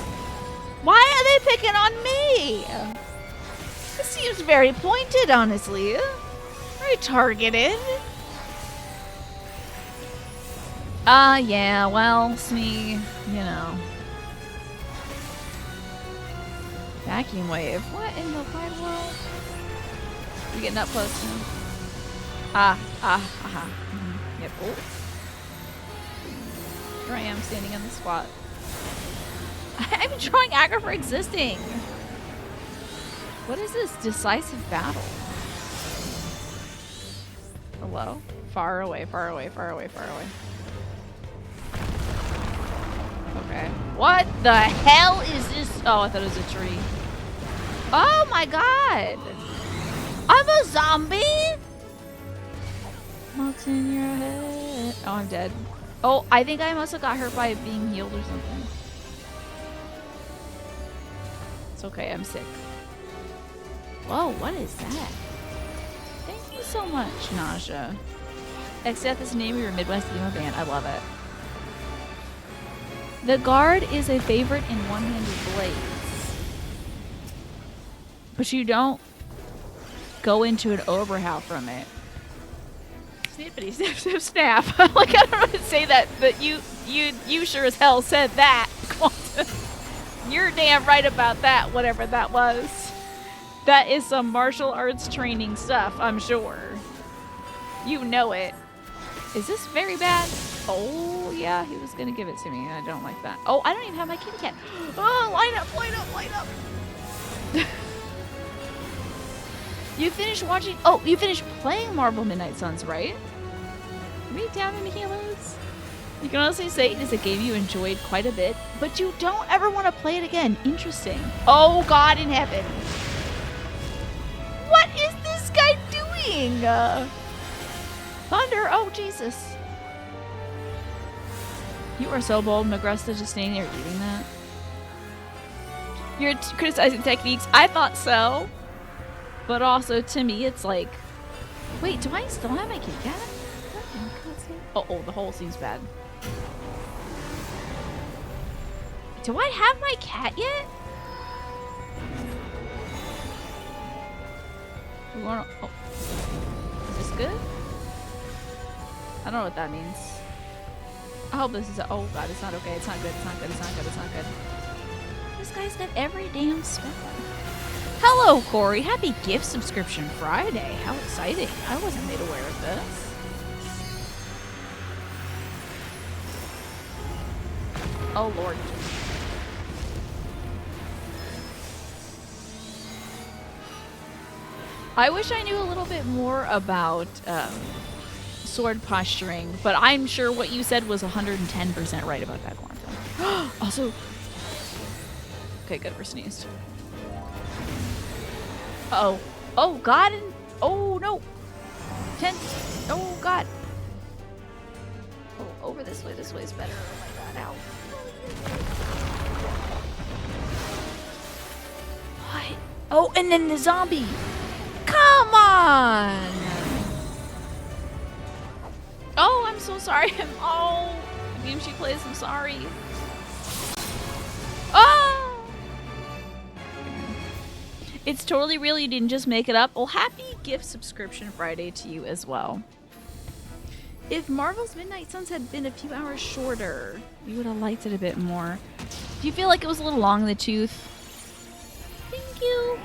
Speaker 1: Why are they picking on me? This seems very pointed, honestly. Very targeted. Yeah, well, it's me, you know. Vacuum wave. What in the wide world? We getting up close now? Yep. Oh. Here I am standing in the spot. I'm drawing aggro for existing. What is this decisive battle? Hello? Far away, far away, far away, far away. Okay. What the hell is this? Oh, I thought it was a tree. Oh my god! I'm a zombie? What's in your head? Oh, I'm dead. Oh, I think I must have got hurt by being healed or something. It's okay, I'm sick. Whoa, what is that? Thank you so much, Nausea. Except this name of your Midwest emo band. I love it. The guard is a favorite in one-handed blades. But you don't go into an overhaul from it. Snippity snip snip snap. Like, I don't know how to say that, but you sure as hell said that. You're damn right about that, whatever that was. That is some martial arts training stuff, I'm sure. You know it. Is this very bad? Oh, yeah, he was gonna give it to me. I don't like that. Oh, I don't even have my kitty cat. Oh, line up, line up, line up. You finished watching... Oh, you finished playing Marvel Midnight Suns, right? Read down in the heroes. You can honestly say it is a game you enjoyed quite a bit, but you don't ever want to play it again. Interesting. Oh, God in heaven. What is this guy doing? Thunder. Oh, Jesus. You are so bold, Magresta, just standing there eating that. You're criticizing techniques. I thought so. But also, to me, it's like... Wait, do I still have my kitty cat? Oh, the hole seems bad. Do I have my cat yet? We wanna... Oh. Is this good? I don't know what that means. I hope this is... Oh, God, it's not okay. It's not good. It's not good. It's not good. It's not good. This guy's got every damn spell. Hello, Corey. Happy gift subscription Friday. How exciting. I wasn't made aware of this. Oh, Lord. I wish I knew a little bit more about sword posturing, but I'm sure what you said was 110% right about that, Quantum. Also... Okay, good. We're sneezed. Uh-oh. Oh, God. Oh, no. Tense. Oh, God. Oh, over this way. This way is better. Oh, my God. Ow. What? Oh, and then the zombie. Come on. Oh, I'm so sorry. Oh, the game she plays, I'm sorry. Oh! It's totally real. You didn't just make it up. Well, happy gift subscription Friday to you as well. If Marvel's Midnight Suns had been a few hours shorter, you would have liked it a bit more. Do you feel like it was a little long in the tooth? Thank you.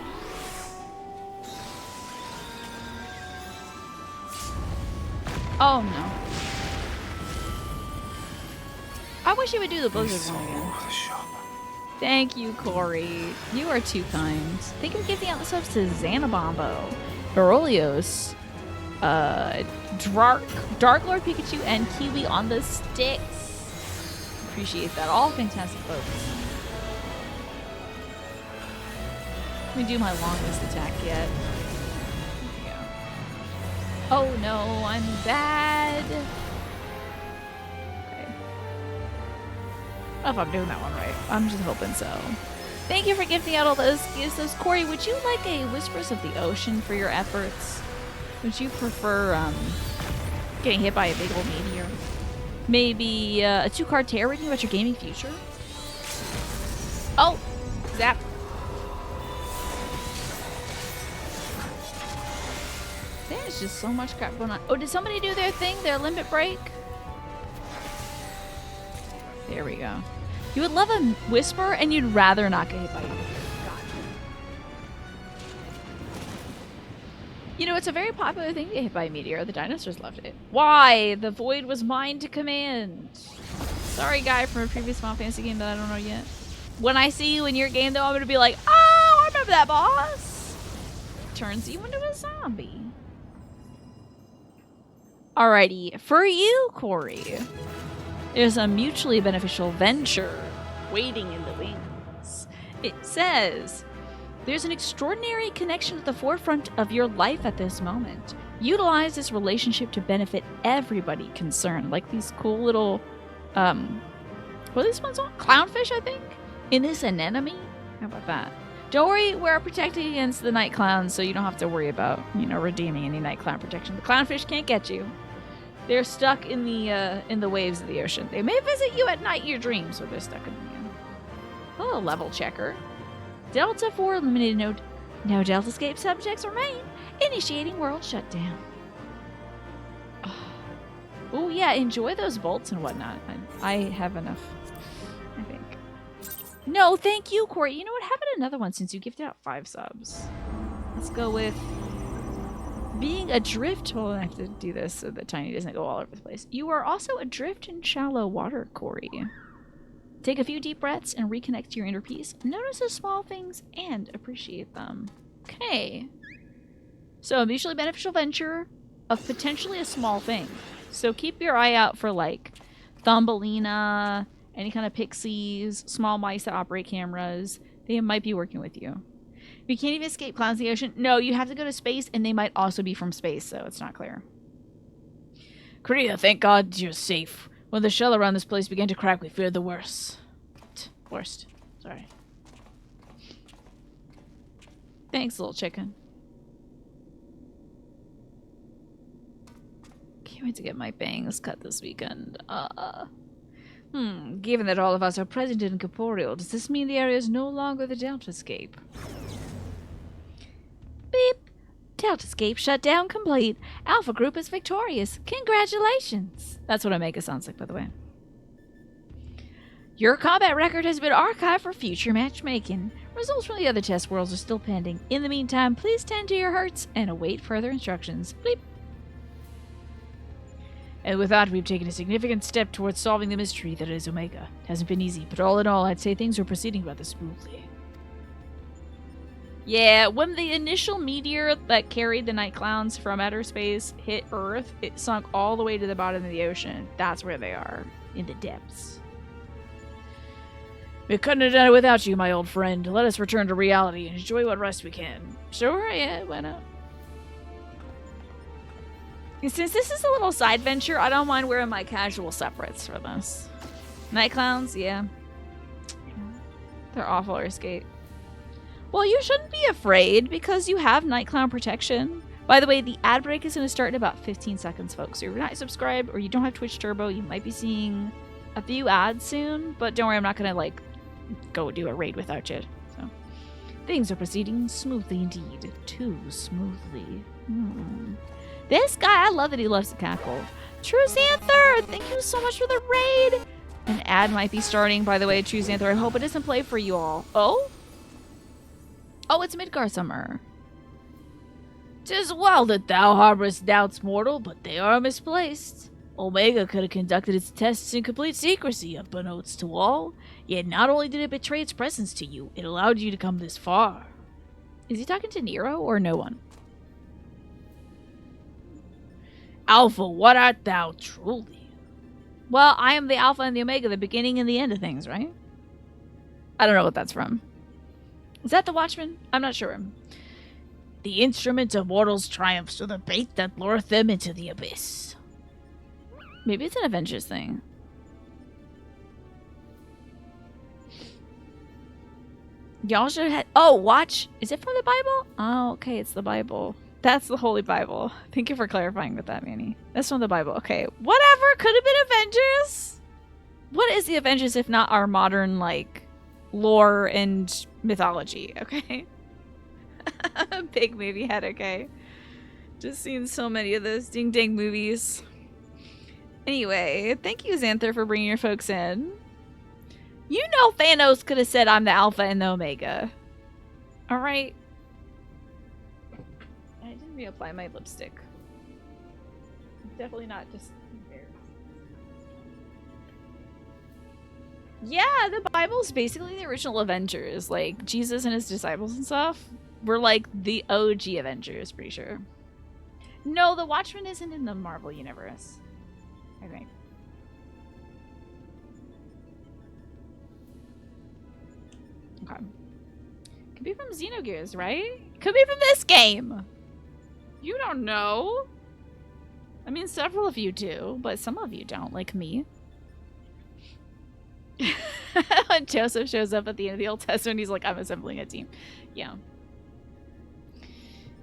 Speaker 1: Oh no. I wish you would do the Blizzard one again. Thank you, Corey. You are too kind. Thank you for giving out the subs to Xanabombo, Berolios, Dark Lord Pikachu, and Kiwi on the sticks. Appreciate that. All fantastic folks. Let me do my longest attack yet. Here we go. Oh no, I'm bad. I don't know if I'm doing that one right. I'm just hoping so. Thank you for gifting out all those gifts. Corey, would you like a Whispers of the Ocean for your efforts? Would you prefer getting hit by a big old meteor? Maybe a 2-card tarot reading about your gaming future? Oh! Zap. There's just so much crap going on. Oh, did somebody do their thing? Their limit break? There we go. You would love a whisper and you'd rather not get hit by you. Gotcha. You know, it's a very popular thing to get hit by a meteor. The dinosaurs loved it. Why? The void was mine to command. Sorry, guy from a previous Final Fantasy game that I don't know yet. When I see you in your game, though, I'm going to be like, oh, I remember that boss. Turns you into a zombie. Alrighty. For you, Corey. There's a mutually beneficial venture waiting in the wings. It says, there's an extraordinary connection at the forefront of your life at this moment. Utilize this relationship to benefit everybody concerned. Like these cool little, what are these ones on? Clownfish, I think? In this anemone? How about that? Don't worry, we're protecting against the night clowns, so you don't have to worry about, redeeming any night clown protection. The clownfish can't get you. They're stuck in the waves of the ocean. They may visit you at night in your dreams, but they're stuck in the Hello, level checker. Delta 4 eliminated. No Delta escape subjects remain. Initiating world shutdown. Oh yeah, enjoy those bolts and whatnot. I have enough, I think. No, thank you, Corey. You know what? Have it another one since you gifted out 5 subs. Let's go with being adrift. Well, I have to do this so that Tiny doesn't go all over the place. You are also adrift in shallow water, Corey. Take a few deep breaths and reconnect to your inner peace. Notice the small things and appreciate them. Okay. So, a mutually beneficial venture of potentially a small thing. So, keep your eye out for, like, Thumbelina, any kind of pixies, small mice that operate cameras. They might be working with you. You can't even escape clowns in the ocean. No, you have to go to space, and they might also be from space, so it's not clear. Korea, thank God you're safe. When the shell around this place began to crack, we feared the worst. Worst. Sorry. Thanks, little chicken. Can't wait to get my bangs cut this weekend. Given that all of us are present in Corporeal, does this mean the area is no longer the Deltascape? Beep. Deltascape shutdown complete. Alpha Group is victorious. Congratulations. That's what Omega sounds like, by the way. Your combat record has been archived for future matchmaking. Results from the other test worlds are still pending. In the meantime, please tend to your hurts and await further instructions. Bleep. And with that, we've taken a significant step towards solving the mystery that is Omega. It hasn't been easy, but all in all, I'd say things are proceeding rather smoothly. Yeah, when the initial meteor that carried the night clowns from outer space hit Earth, it sunk all the way to the bottom of the ocean. That's where they are, in the depths. We couldn't have done it without you, my old friend. Let us return to reality and enjoy what rest we can. Sure, yeah, why not? Since this is a little side venture, I don't mind wearing my casual separates for this. Night clowns, yeah. They're awful to escape. Well, you shouldn't be afraid because you have night clown protection. By the way, the ad break is going to start in about 15 seconds, folks. So if you're not subscribed or you don't have Twitch Turbo, you might be seeing a few ads soon. But don't worry, I'm not going to, like, go do a raid without you. So things are proceeding smoothly indeed. Too smoothly. This guy, I love that he loves to cackle. True Xanther, thank you so much for the raid. An ad might be starting, by the way, True Xanther. I hope it doesn't play for you all. Oh? Oh, it's Midgar Summer.
Speaker 2: 'Tis well that thou harborest doubts, mortal, but they are misplaced. Omega could have conducted its tests in complete secrecy, unbeknownst to all. Yet not only did it betray its presence to you, it allowed you to come this far.
Speaker 1: Is he talking to Nero or no one?
Speaker 2: Alpha, what art thou truly?
Speaker 1: Well, I am the Alpha and the Omega, the beginning and the end of things, right? I don't know what that's from. Is that the Watchman? I'm not sure.
Speaker 2: The instrument of mortals' triumphs or the bait that lureth them into the abyss.
Speaker 1: Maybe it's an Avengers thing. Y'all should have... Oh, watch. Is it from the Bible? Oh, okay. It's the Bible. That's the Holy Bible. Thank you for clarifying with that, Manny. That's from the Bible. Okay. Whatever. Could have been Avengers. What is the Avengers if not our modern, like, lore and mythology? Okay. Big movie head, okay. Just seen so many of those ding-dang movies. Anyway, thank you, Xanther, for bringing your folks in. You know Thanos could have said I'm the Alpha and the Omega. Alright. I didn't reapply my lipstick. Definitely not just embarrassed. Yeah, the Bible's basically the original Avengers. Like, Jesus and his disciples and stuff were like the OG Avengers, pretty sure. No, the Watchman isn't in the Marvel Universe, I think. Okay. Could be from Xenogears, right? Could be from this game. You don't know. I mean, several of you do, but some of you don't, like me. When Joseph shows up at the end of the Old Testament, he's like, I'm assembling a team. Yeah.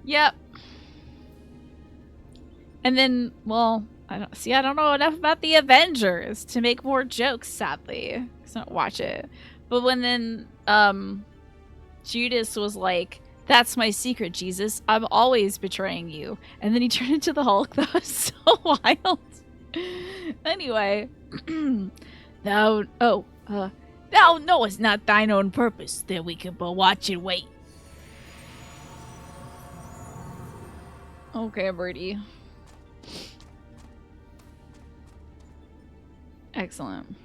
Speaker 1: Yep. And then, well, I don't know enough about the Avengers to make more jokes, sadly. So I don't watch it. But when then Judas was like, that's my secret, Jesus. I'm always betraying you. And then he turned into the Hulk. That was so wild. Anyway.
Speaker 2: Thou knowest not thine own purpose, that we can but watch and wait.
Speaker 1: Okay, Birdie. Excellent.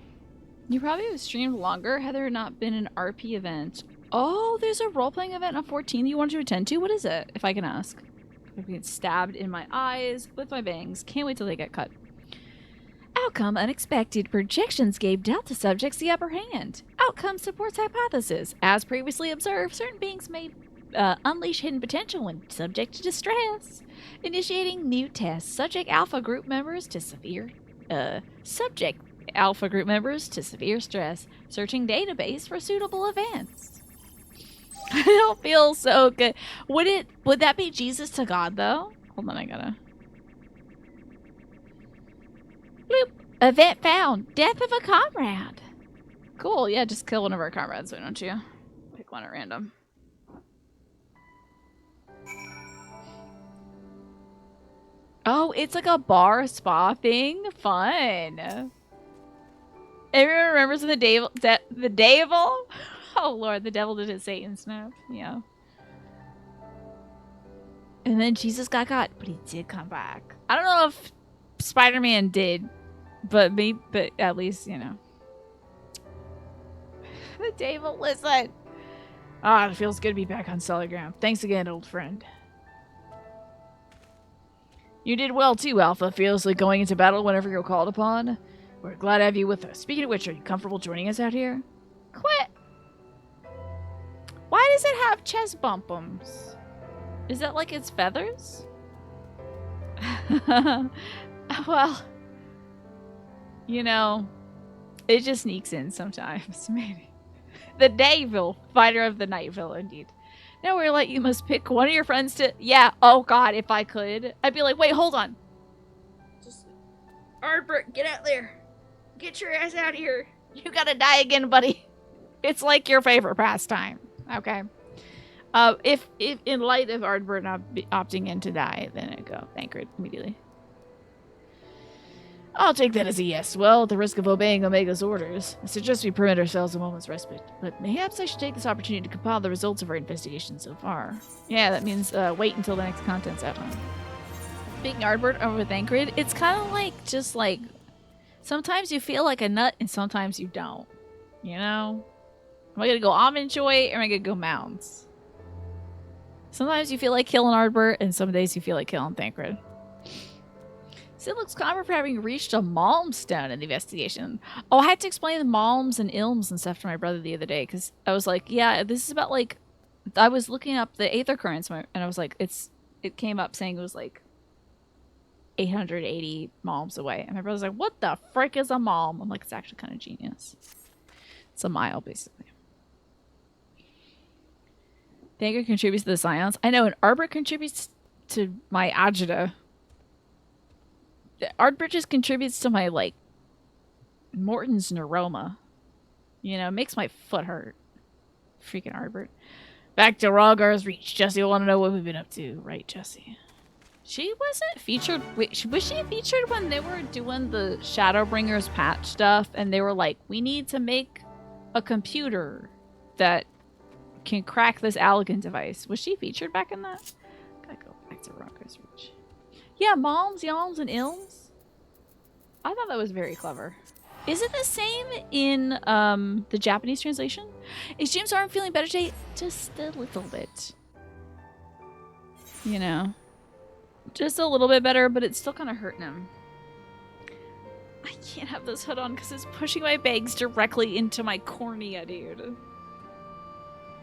Speaker 1: You probably have streamed longer had there not been an RP event. Oh, there's a role-playing event on 14 you want to attend to? What is it, if I can ask? I'm getting stabbed in my eyes with my bangs. Can't wait till they get cut. Outcome unexpected. Projections gave Delta subjects the upper hand. Outcome supports hypothesis. As previously observed, certain beings may unleash hidden potential when subject to distress. Initiating new tests. Subject alpha group members to severe stress. Searching database for suitable events. I don't feel so good. Would that be Jesus to God though? Hold on, I gotta. Bloop. Event found. Death of a comrade. Cool. Yeah, just kill one of our comrades, why don't you? Pick one at random. Oh, it's like a bar spa thing? Fun. Everyone remembers when the devil? Oh lord, the devil did his Satan snap. Yeah. And then Jesus got caught, but he did come back. I don't know if Spider-Man did, but at least, you know. The devil, listen.
Speaker 2: Ah, it feels good to be back on solid ground. Thanks again, old friend. You did well too, Alpha, fearlessly going into battle whenever you're called upon. We're glad to have you with us. Speaking of which, are you comfortable joining us out here?
Speaker 1: Quit. Why does it have chest bumpums? Is that like its feathers? Well, you know, it just sneaks in sometimes, maybe. The Dayville, fighter of the Nightville, indeed. Now we're like, you must pick one of your friends to... Yeah, oh god, if I could. I'd be like, wait, hold on. Just... Ardbert, get out there. Get your ass out of here. You gotta die again, buddy. It's like your favorite pastime. Okay. If in light of Ardbert not opting in to die, then I'd go Thancred immediately. I'll take that as a yes. Well, at the risk of obeying Omega's orders, I suggest we permit ourselves a moment's respite. But perhaps I should take this opportunity to compile the results of our investigation so far. Yeah, that means wait until the next content's out. Picking Ardbert over Thancred, it's kind of like, just like, sometimes you feel like a nut and sometimes you don't. You know? Am I gonna go Almond Joy or am I gonna go Mounds? Sometimes you feel like killing Ardbert and some days you feel like killing Thancred. It looks clever for having reached a Malmstone in the investigation. Oh, I had to explain the Malms and Ilms and stuff to my brother the other day because I was like, yeah, this is about like, I was looking up the Aether Currents and I was like, it came up saying it was like 880 Malms away. And my brother's like, what the frick is a Malm? I'm like, it's actually kind of genius. It's a mile, basically. Thancred contributes to the Scions. I know, and Ardbert contributes to my Agita. Ardbert just contributes to my, like, Morton's neuroma. You know, makes my foot hurt. Freaking Ardbert. Back to Rawgar's Reach. Jesse will want to know what we've been up to. Right, Jesse? She wasn't featured. Wait, was she featured when they were doing the Shadowbringers patch stuff? And they were like, we need to make a computer that can crack this Allegan device. Was she featured back in that? Gotta go back to Rawgar's Reach. Yeah, Malms, Yalms, and Ilms. I thought that was very clever. Is it the same in the Japanese translation? Is Jim's arm feeling better today? Just a little bit. You know. Just a little bit better, but it's still kind of hurting him. I can't have this hood on because it's pushing my bags directly into my cornea, dude.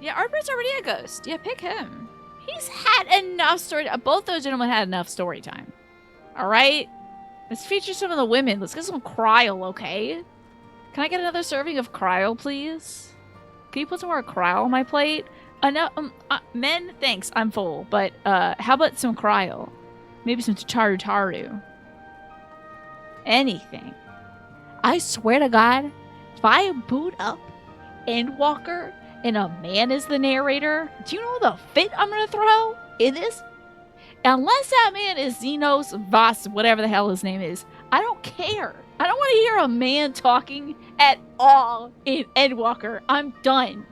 Speaker 1: Yeah, Ardbert's already a ghost. Yeah, pick him. He's had enough story. Both those gentlemen had enough story time. All right? Let's feature some of the women. Let's get some cryo, okay? Can I get another serving of cryo, please? Can you put some more cryo on my plate? Men, thanks. I'm full. But how about some cryo? Maybe some taru taru. Anything. I swear to God, if I boot up Endwalker and a man is the narrator, do you know the fit I'm gonna throw in this? Unless that man is Xenos Voss, whatever the hell his name is, I don't care. I don't want to hear a man talking at all in Endwalker. I'm done.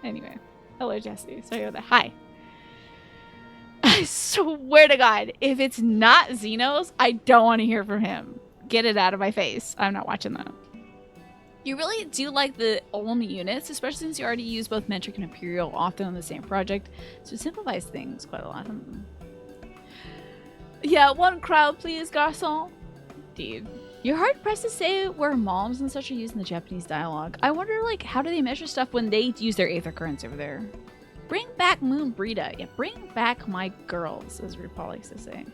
Speaker 1: Anyway, hello Jesse. Sorry about that. Hi. I swear to God, if it's not Xenos, I don't want to hear from him. Get it out of my face. I'm not watching that. You really do like the old units, especially since you already use both Metric and Imperial often on the same project, so it simplifies things quite a lot. Yeah, one crowd, please, garçon. Dude, you're hard pressed to say where Malms and such are used in the Japanese dialogue. I wonder, like, how do they measure stuff when they use their Aether Currents over there? Bring back Moon Brita. Yeah, bring back my girls, as RuPaul likes to say.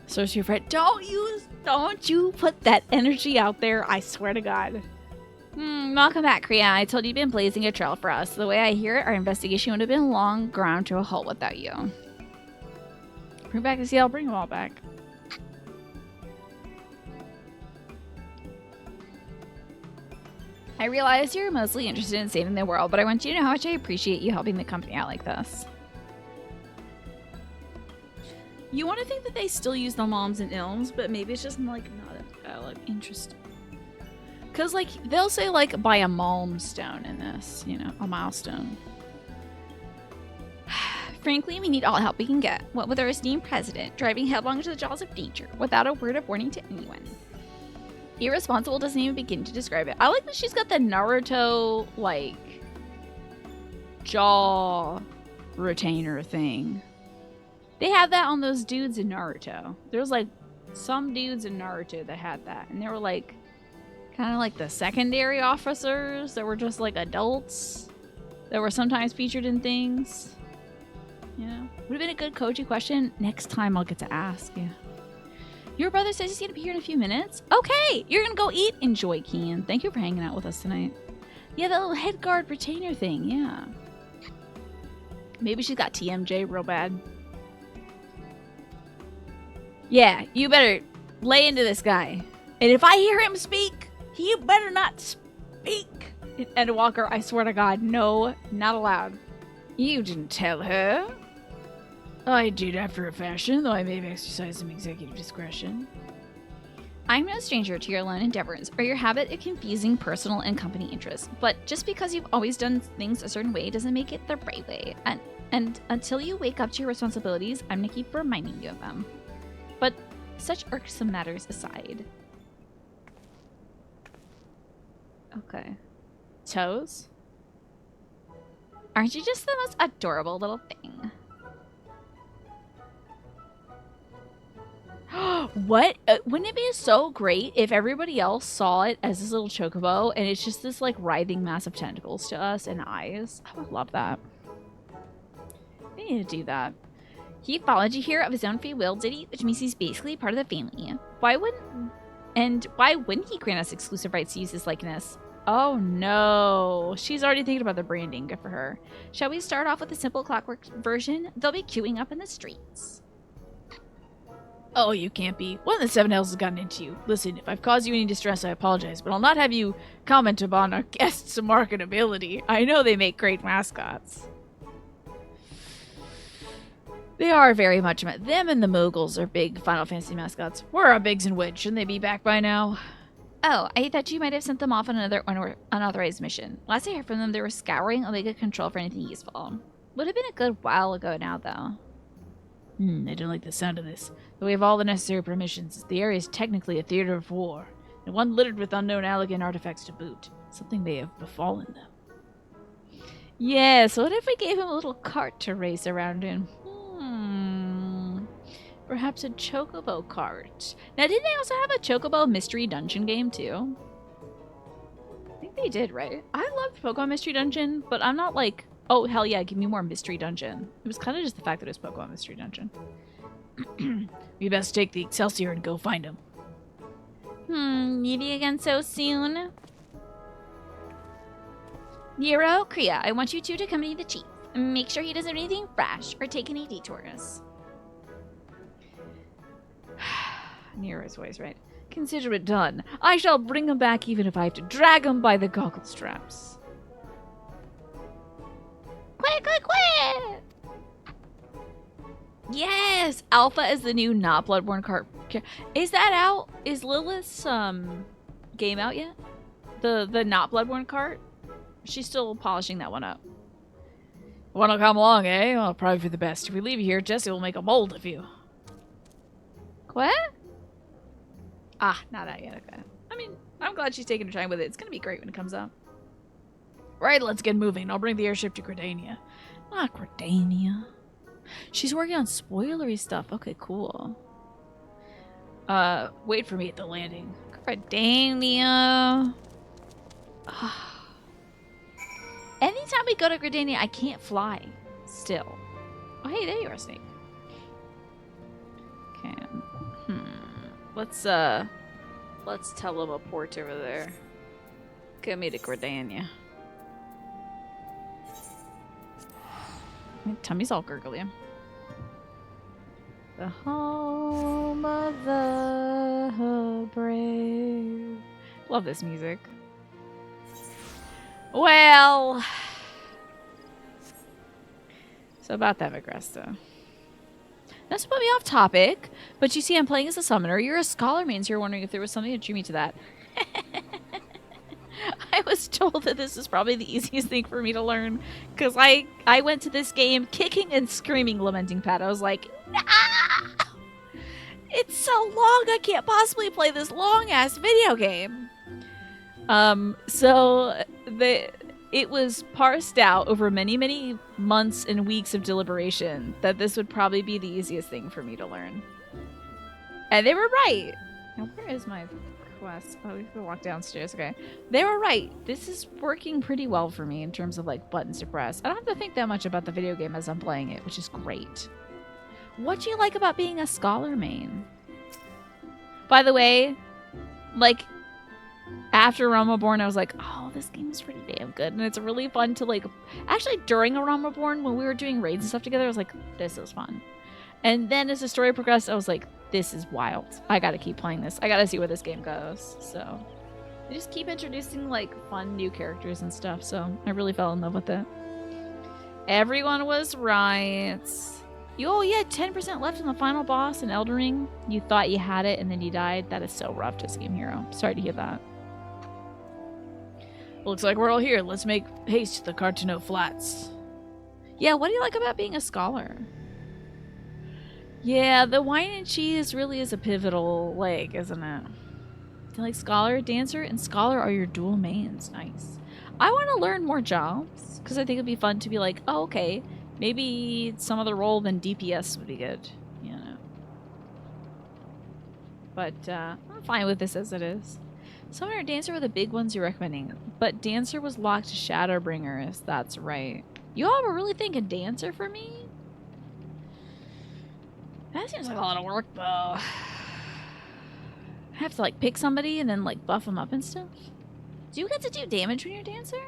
Speaker 1: Sorcery Fred, don't you put that energy out there, I swear to God. Welcome back, Kriya. I told you you've been blazing a trail for us. The way I hear it, our investigation would have been long ground to a halt without you. Bring back the CL, bring them all back. I realize you're mostly interested in saving the world, but I want you to know how much I appreciate you helping the company out like this. You want to think that they still use the Malms and Ilms, but maybe it's just like not like interesting. Cause like they'll say like buy a Malmstone in this, you know, a milestone. Frankly, we need all help we can get. What with our esteemed president driving headlong into the jaws of danger without a word of warning to anyone. Irresponsible doesn't even begin to describe it. I like that she's got the Naruto like jaw retainer thing. They had that on those dudes in Naruto. There was like some dudes in Naruto that had that, and they were like kind of like the secondary officers that were just like adults that were sometimes featured in things. You know, would have been a good Koji question. Next time I'll get to ask. Yeah. Your brother says he's gonna be here in a few minutes. Okay, you're gonna go eat. Enjoy, Kian. Thank you for hanging out with us tonight. Yeah, the little head guard retainer thing, yeah. Maybe she's got TMJ real bad. Yeah, you better lay into this guy. And if I hear him speak, you better not speak. Endwalker, I swear to God, no, not allowed.
Speaker 2: You didn't tell her. I did after a fashion, though I may have exercised some executive discretion.
Speaker 1: I'm no stranger to your lone endeavors or your habit of confusing personal and company interests, but just because you've always done things a certain way doesn't make it the right way. And until you wake up to your responsibilities, I'm gonna keep reminding you of them. But such irksome matters aside. Okay. Toes? Aren't you just the most adorable little thing? What? Wouldn't it be so great if everybody else saw it as this little chocobo and it's just this like writhing mass of tentacles to us and eyes? I would love that. We need to do that. He followed you here of his own free will, did he? Which means he's basically part of the family. Why wouldn't he grant us exclusive rights to use his likeness? Oh no. She's already thinking about the branding. Good for her. Shall we start off with the simple clockwork version? They'll be queuing up in the streets.
Speaker 2: Oh, you can't be. One of the Seven Hells has gotten into you. Listen, if I've caused you any distress, I apologize, but I'll not have you comment upon our guests' marketability. I know they make great mascots.
Speaker 1: They are very much.
Speaker 2: Them and the Moogles are big Final Fantasy mascots. Where are Biggs and Wedge? Shouldn't they be back by now?
Speaker 1: Oh, I thought you might have sent them off on another unauthorized mission. Last I heard from them, they were scouring Omega Control for anything useful. Would have been a good while ago now, though.
Speaker 2: I don't like the sound of this. Though we have all the necessary permissions, the area is technically a theater of war, and one littered with unknown Allegan artifacts to boot. Something may have befallen them.
Speaker 1: Yes, what if we gave him a little cart to race around in? Perhaps a chocobo cart. Now, didn't they also have a chocobo mystery dungeon game, too? I think they did, right? I loved Pokemon Mystery Dungeon, but I'm not like, oh, hell yeah, give me more Mystery Dungeon. It was kind of just the fact that it was Pokemon Mystery Dungeon.
Speaker 2: We best take the Excelsior and go find him.
Speaker 1: Meeting again so soon? Nero, Kriya, I want you two to accompany the chief. Make sure he doesn't do anything rash or take any detours.
Speaker 2: Nero's voice, right? Consider it done. I shall bring him back even if I have to drag him by the goggle straps.
Speaker 1: Quick, quick, quick! Yes! Alpha is the new not Bloodborne cart. Is that out? Is Lilith's game out yet? The not Bloodborne cart? She's still polishing that one up.
Speaker 2: Wanna come along, eh? Well, probably for the best. If we leave you here, Jesse will make a mold of you.
Speaker 1: What? Ah, not out yet, okay. I mean, I'm glad she's taking her time with it. It's gonna be great when it comes out.
Speaker 2: Right, let's get moving. I'll bring the airship to Gridania.
Speaker 1: Not Gridania. She's working on spoilery stuff. Okay, cool.
Speaker 2: Wait for me at the landing.
Speaker 1: Gridania. Anytime we go to Gridania, I can't fly. Still. Oh, hey, there you are, Snake. Okay. Let's teleport over there. Get me to Gridania. My tummy's all gurgly. The home of the brave. Love this music. Well, so about that, Agresta. Not to put me off topic, but you see, I'm playing as a summoner. You're a scholar main, so you're wondering if there was something that drew me to that. I was told that this is probably the easiest thing for me to learn because I went to this game kicking and screaming, lamenting Pat. I was like, nah! It's so long, I can't possibly play this long-ass video game. So it was parsed out over many, many months and weeks of deliberation that this would probably be the easiest thing for me to learn. And they were right. Now, where is my quest? Oh, we have to walk downstairs. Okay. They were right. This is working pretty well for me in terms of, like, buttons to press. I don't have to think that much about the video game as I'm playing it, which is great. What do you like about being a scholar main? By the way, like, after Realm-Reborn, I was like, oh, this game is pretty damn good. And it's really fun to, like, actually during a Realm-Reborn, when we were doing raids and stuff together, I was like, this is fun. And then as the story progressed, I was like, this is wild. I gotta keep playing this. I gotta see where this game goes. So they just keep introducing, like, fun new characters and stuff. So I really fell in love with it. Everyone was right. Oh, you had 10% left in the final boss in Elden Ring. You thought you had it and then you died. That is so rough to Game Hero. Sorry to hear that.
Speaker 2: Looks like we're all here. Let's make haste to the Cartano Flats.
Speaker 1: Yeah, what do you like about being a scholar? Yeah, the wine and cheese really is a pivotal leg, isn't it? Do you like scholar, dancer, and scholar are your dual mains. Nice. I want to learn more jobs because I think it'd be fun to be like, oh, okay, maybe some other role than DPS would be good, you know. But I'm fine with this as it is. Summoner or dancer were the big ones you're recommending, but dancer was locked to Shadowbringers. That's right. You all were really thinking dancer for me? That seems like a lot of work, though. I have to, like, pick somebody and then, like, buff them up and stuff. Do you get to do damage when you're a dancer?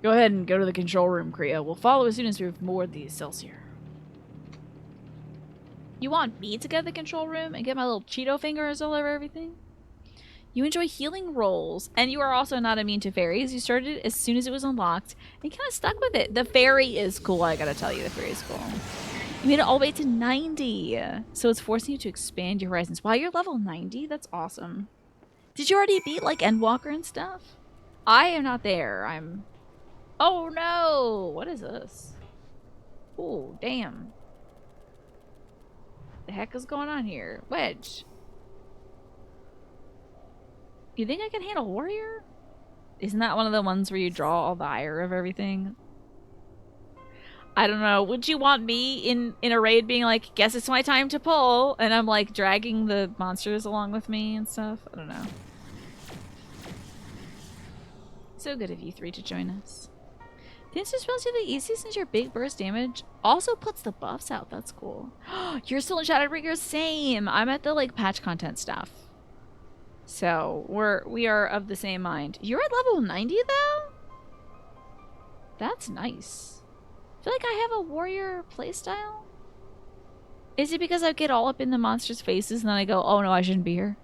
Speaker 2: Go ahead and go to the control room, Kriya. We'll follow as soon as we've moored the Excelsior.
Speaker 1: You want me to get to the control room and get my little Cheeto fingers all over everything? You enjoy healing rolls, and you are also not immune to fairies. You started as soon as it was unlocked, and kind of stuck with it. The fairy is cool, I gotta tell you. The fairy is cool. You made it all the way to 90, so it's forcing you to expand your horizons. Wow, you're level 90? That's awesome. Did you already beat, like, Endwalker and stuff? I am not there. I'm... Oh, no! What is this? Oh, damn. The heck is going on here? Wedge. You think I can handle warrior? Isn't that one of the ones where you draw all the ire of everything? I don't know. Would you want me in a raid being like, guess it's my time to pull, and I'm like dragging the monsters along with me and stuff? I don't know. So good of you three to join us. This is relatively easy since your big burst damage also puts the buffs out. That's cool. You're still in Shadowbringers? Same. I'm at the like patch content stuff. So we are of the same mind. You're at level 90 though? That's nice. I feel like I have a warrior playstyle. Is it because I get all up in the monsters' faces and then I go, oh no, I shouldn't be here?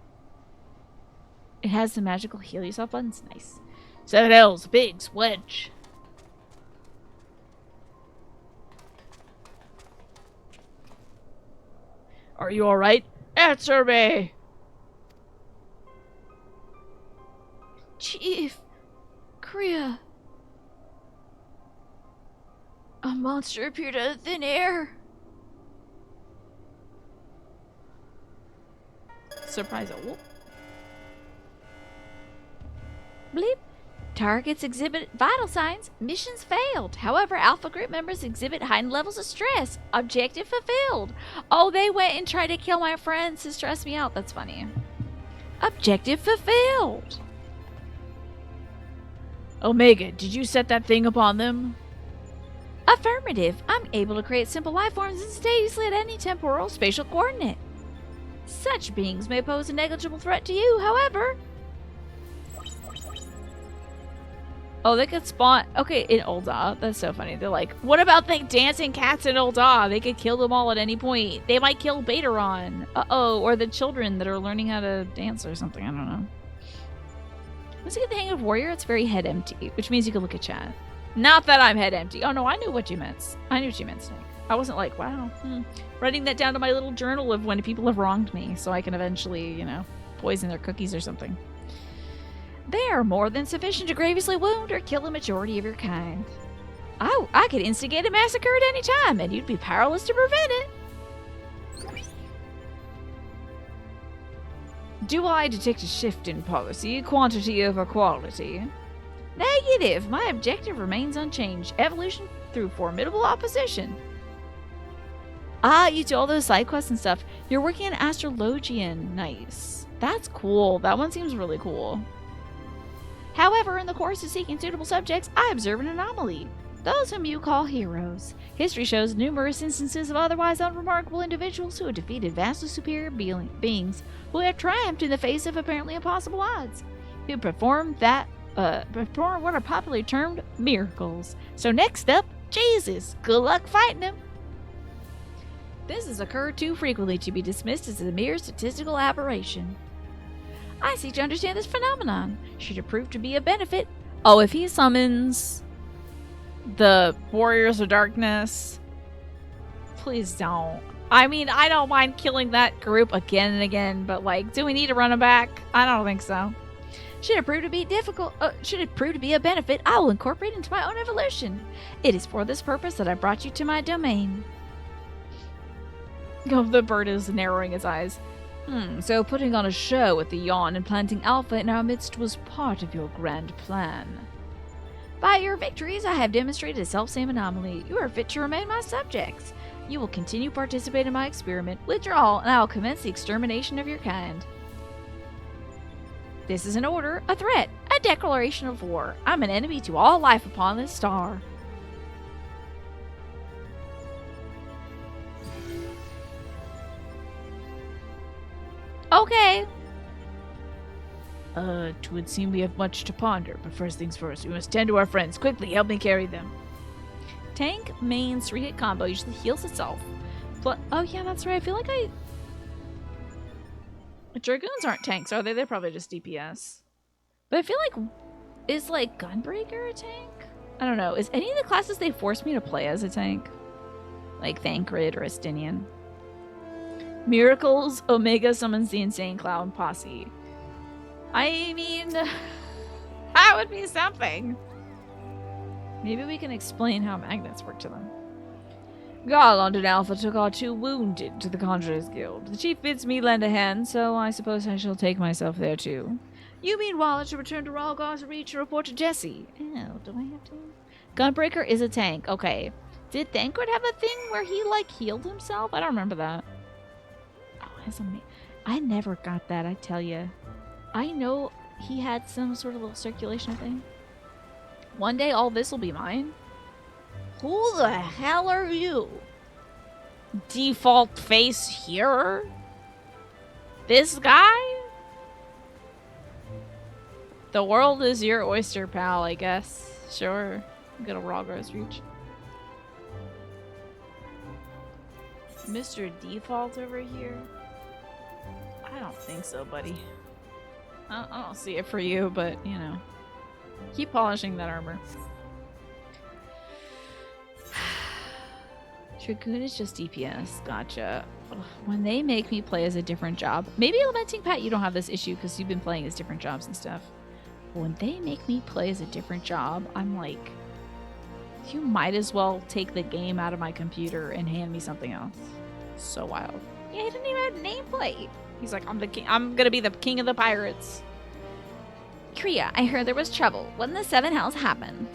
Speaker 1: It has the magical heal yourself buttons. Nice.
Speaker 2: 7 L's, Biggs, Wedge. Are you alright? Answer me!
Speaker 3: Chief! Kriya! A monster appeared out of thin air!
Speaker 1: Surprise. Oh.
Speaker 3: Bleep. Targets exhibit vital signs. Missions failed. However, Alpha Group members exhibit heightened levels of stress. Objective fulfilled.
Speaker 1: Oh, they went and tried to kill my friends to stress me out. That's funny.
Speaker 3: Objective fulfilled.
Speaker 2: Omega, did you set that thing upon them?
Speaker 3: Affirmative. I'm able to create simple life forms instantaneously at any temporal spatial coordinate. Such beings may pose a negligible threat to you, however.
Speaker 1: Oh, they could spawn... Okay, in Ul'dah. That's so funny. They're like, what about the dancing cats in Ul'dah? They could kill them all at any point. They might kill Bateron. Uh-oh. Or the children that are learning how to dance or something. I don't know. Once you get the hang of Warrior, it's very head empty, which means you can look at chat. Not that I'm head empty. Oh, no, I knew what you meant. I knew what you meant, Snake. I wasn't like, wow. Writing that down to my little journal of when people have wronged me so I can eventually, you know, poison their cookies or something.
Speaker 3: They are more than sufficient to grievously wound or kill a majority of your kind. I could instigate a massacre at any time, and you'd be powerless to prevent it.
Speaker 2: Do I detect a shift in policy, quantity over quality?
Speaker 3: Negative. My objective remains unchanged. Evolution through formidable opposition.
Speaker 1: Ah, you do all those side quests and stuff. You're working in Astrologian. Nice. That's cool. That one seems really cool.
Speaker 3: However, in the course of seeking suitable subjects, I observe an anomaly. Those whom you call heroes. History shows numerous instances of otherwise unremarkable individuals who have defeated vastly superior beings who have triumphed in the face of apparently impossible odds.
Speaker 1: who perform what are popularly termed miracles. So next up, Jesus. Good luck fighting him.
Speaker 3: This has occurred too frequently to be dismissed as a mere statistical aberration. I seek to understand this phenomenon. Should it prove to be a benefit?
Speaker 1: Oh, if he summons the Warriors of Darkness, please don't. I mean, I don't mind killing that group again and again, but like, do we need to run them back? I don't think so.
Speaker 3: Should it prove to be a benefit, I will incorporate it into my own evolution. It is for this purpose that I brought you to my domain.
Speaker 1: Oh, the bird is narrowing its eyes.
Speaker 3: So putting on a show with the yawn and planting Alpha in our midst was part of your grand plan. By your victories, I have demonstrated a self-same anomaly. You are fit to remain my subjects. You will continue participating in my experiment. Withdraw, and I will commence the extermination of your kind. This is an order, a threat, a declaration of war. I'm an enemy to all life upon this star.
Speaker 1: Okay.
Speaker 2: It would seem we have much to ponder, but first things first, we must tend to our friends. Quickly, help me carry them.
Speaker 1: Tank main 3-hit combo usually heals itself. Oh yeah, that's right. I feel like Dragoons aren't tanks, are they? They're probably just DPS. But I feel like, is like Gunbreaker a tank? I don't know. Is any of the classes they force me to play as a tank? Like Thancred or Estinian? Miracles, Omega summons the Insane Clown Posse. I mean, that would be something. Maybe we can explain how magnets work to them.
Speaker 3: Garland and Alpha took our 2 wounded to the Conjurers Guild. The chief bids me lend a hand, so I suppose I shall take myself there too. You meanwhile should return to Ralgar's Reach and report to Jesse.
Speaker 1: Oh, do I have to? Gunbreaker is a tank. Okay. Did Thancred have a thing where he like healed himself? I don't remember that. I never got that, I tell you. I know he had some sort of little circulation thing. One day all this will be mine. Who the hell are you? Default face here? This guy? The world is your oyster, pal, I guess. Sure. Go to Ralgar's Reach. Mr. Default over here? I don't think so, buddy. I don't see it for you, but, you know. Keep polishing that armor. Dragoon is just DPS. Gotcha. Ugh, when they make me play as a different job... Maybe Lamenting Pat, you don't have this issue because you've been playing as different jobs and stuff. But when they make me play as a different job, I'm like... You might as well take the game out of my computer and hand me something else. So wild. Yeah, he didn't even have a nameplate. He's like, I'm the king. I'm gonna be the king of the pirates.
Speaker 3: Kriya, I heard there was trouble. What in the 7 hells happened?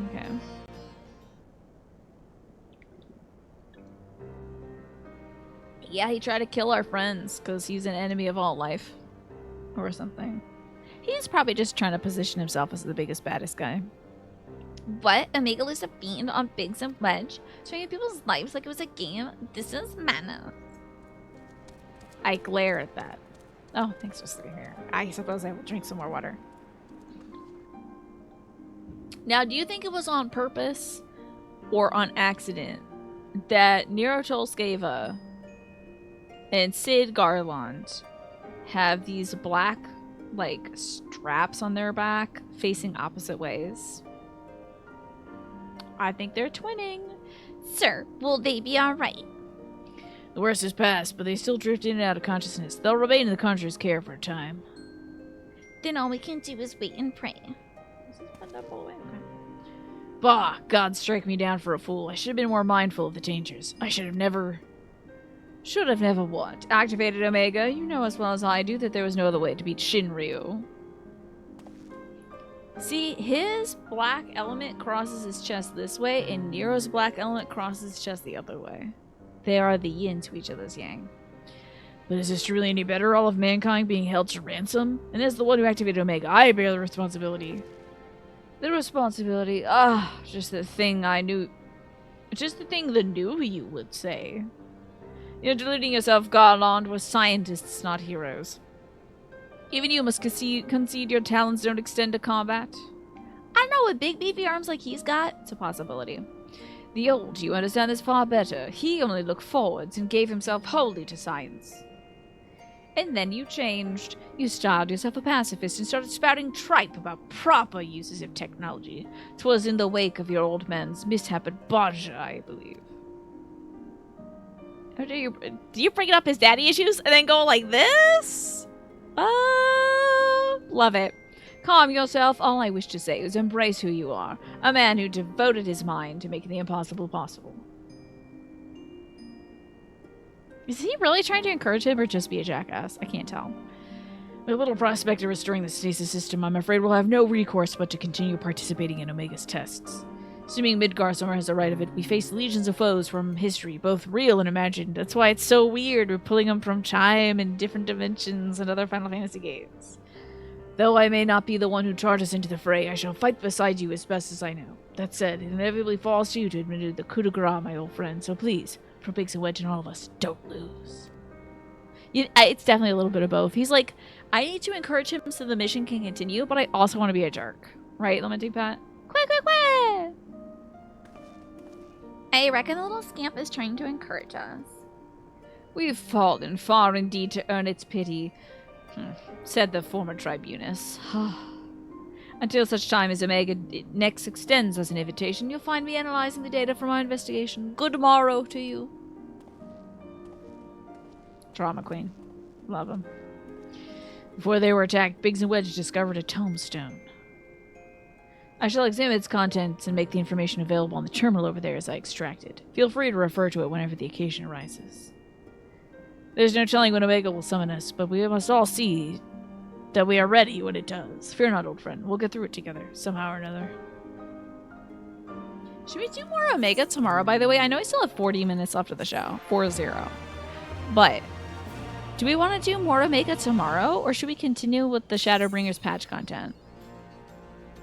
Speaker 1: Okay. Yeah, he tried to kill our friends because he's an enemy of all life. Or something. He's probably just trying to position himself as the biggest, baddest guy.
Speaker 3: What? Omega is a fiend on Biggs and Wedge, showing people's lives like it was a game. This is madness.
Speaker 1: I glare at that. Oh, thanks for sitting here. I suppose I will drink some more water. Now, do you think it was on purpose or on accident that Nero Tolskeva and Sid Garland have these black, like, straps on their back facing opposite ways? I think they're twinning.
Speaker 3: Sir, will they be alright?
Speaker 2: The worst is past, but they still drift in and out of consciousness. They'll remain in the Conjurer's care for a time.
Speaker 3: Then all we can do is wait and pray.
Speaker 2: Bah! God strike me down for a fool. I should have been more mindful of the dangers. I should have never what?
Speaker 1: Activated Omega. You know as well as I do that there was no other way to beat Shinryu. See, his black element crosses his chest this way, and Nero's black element crosses his chest the other way. They are the yin to each other's yang.
Speaker 2: But is this really any better, all of mankind being held to ransom? And as the one who activated Omega, I bear the responsibility.
Speaker 1: The responsibility? Just the thing I knew. Just the thing the new you would say. You're deluding yourself, Garland. We're scientists, not heroes. Even you must concede your talents don't extend to combat. I don't know, with big beefy arms like he's got, it's a possibility. The old, you understand this far better. He only looked forwards and gave himself wholly to science. And then you changed. You styled yourself a pacifist and started spouting tripe about proper uses of technology. 'Twas in the wake of your old man's mishap at Baja, I believe. How do you bring up his daddy issues and then go like this? Love it. Calm yourself. All I wish to say is embrace who you are. A man who devoted his mind to making the impossible possible. Is he really trying to encourage him or just be a jackass? I can't tell. With little prospect of restoring the stasis system, I'm afraid we'll have no recourse but to continue participating in Omega's tests. Assuming Midgar somewhere has the right of it, we face legions of foes from history, both real and imagined. That's why it's so weird. We're pulling them from Chime and different dimensions and other Final Fantasy games. Though I may not be the one who charges into the fray, I shall fight beside you as best as I know. That said, it inevitably falls to you to administer the coup de grace, my old friend, so please, for Biggs and Wedge and all of us, don't lose. It's definitely a little bit of both. He's like, I need to encourage him so the mission can continue, but I also want to be a jerk. Right, Lamenting Pat? Quick! I reckon the little scamp is trying to encourage us. We've fallen far indeed to earn its pity, said the former tribunus. Until such time as Omega next extends us an invitation, you'll find me analyzing the data from our investigation. Good morrow to you. Drama queen. Love him. Before they were attacked, Biggs and Wedge discovered a tombstone. I shall examine its contents and make the information available on the terminal over there as I extract it. Feel free to refer to it whenever the occasion arises. There's no telling when Omega will summon us, but we must all see that we are ready when it does. Fear not, old friend. We'll get through it together, somehow or another. Should we do more Omega tomorrow, by the way? I know I still have 40 minutes left of the show. 4-0. But do we want to do more Omega tomorrow, or should we continue with the Shadowbringers patch content?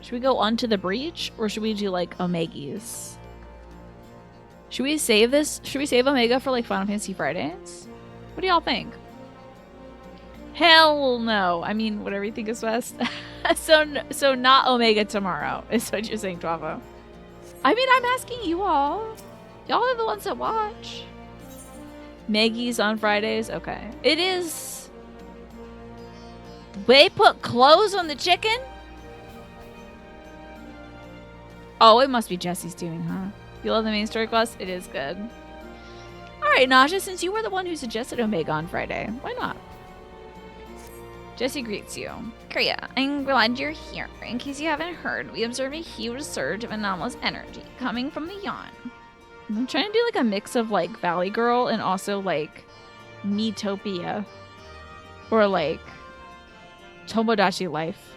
Speaker 1: Should we go onto the breach, or should we do, like, Omegas? Should we save this? Should we save Omega for, like, Final Fantasy Fridays? What do y'all think? Hell no. I mean, whatever you think is best. So not Omega tomorrow, is what you're saying, Twavo. I mean, I'm asking you all. Y'all are the ones that watch. Maggie's on Fridays? Okay. It is... They put clothes on the chicken? Oh, it must be Jesse's doing, huh? You love the main story quest? It is good. Alright, Naja, since you were the one who suggested Omega on Friday, why not? Jesse greets you. Kriya, I'm glad you're here. In case you haven't heard, we observed a huge surge of anomalous energy coming from beyond. I'm trying to do like a mix of like Valley Girl and also like Miitopia. Or like Tomodachi Life.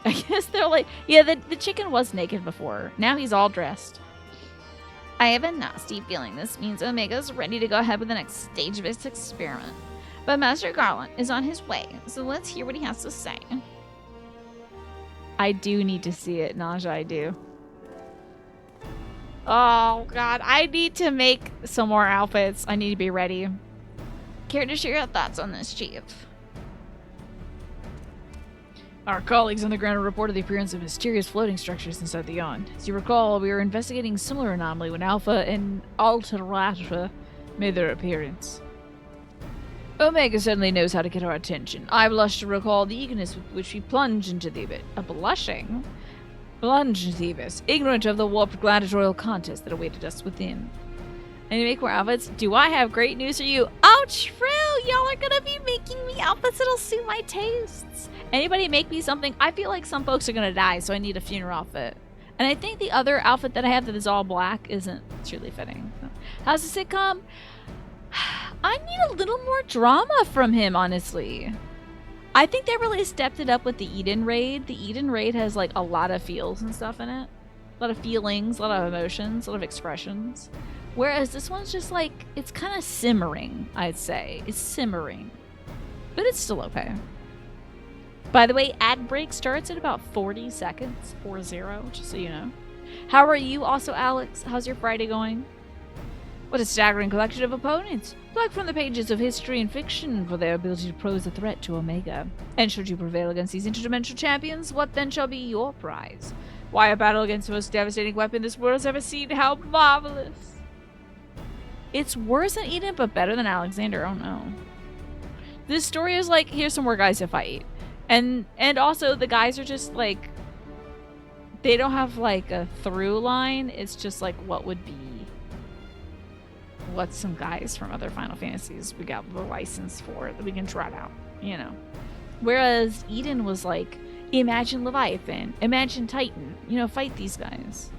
Speaker 1: I guess they're like, yeah, the chicken was naked before. Now he's all dressed. I have a nasty feeling this means Omega's ready to go ahead with the next stage of its experiment. But Master Garland is on his way, so let's hear what he has to say. I do need to see it, Naja, I do. Oh, God, I need to make some more outfits. I need to be ready. Care to share your thoughts on this, Chief? Our colleagues on the ground reported the appearance of mysterious floating structures inside the yawn. As you recall, we were investigating a similar anomaly when Alpha and Alteratra made their appearance. Omega certainly knows how to get our attention. I blush to recall the eagerness with which we plunged into the abyss. Blushing? Plunged into the abyss, ignorant of the warped gladiatorial contest that awaited us within. And to make more outfits, do I have great news for you? Oh, true! Y'all are gonna be making me outfits that'll suit my tastes. Anybody make me something? I feel like some folks are gonna die, so I need a funeral outfit. And I think the other outfit that I have that is all black isn't truly fitting. So. How's the sitcom? I need a little more drama from him, honestly. I think they really stepped it up with the Eden Raid. The Eden Raid has like a lot of feels and stuff in it. A lot of feelings, a lot of emotions, a lot of expressions. Whereas this one's just like, it's kind of simmering, I'd say. It's simmering. But it's still okay. By the way, ad break starts at about 40 seconds, 40, just so you know. How are you also, Alex? How's your Friday going?
Speaker 3: What a staggering collection of opponents, plucked from the pages of history and fiction for their ability to pose a threat to Omega. And should you prevail against these interdimensional champions, what then shall be your prize? Why, a battle against the most devastating weapon this world has ever seen. How marvelous!
Speaker 1: It's worse than Eden, but better than Alexander. Oh no. This story is like, here's some more guys to fight. And also the guys are just like, they don't have like a through line. It's just like what would be what some guys from other Final Fantasies we got the license for that we can trot out, you know. Whereas Eden was like, imagine Leviathan, imagine Titan, you know, fight these guys.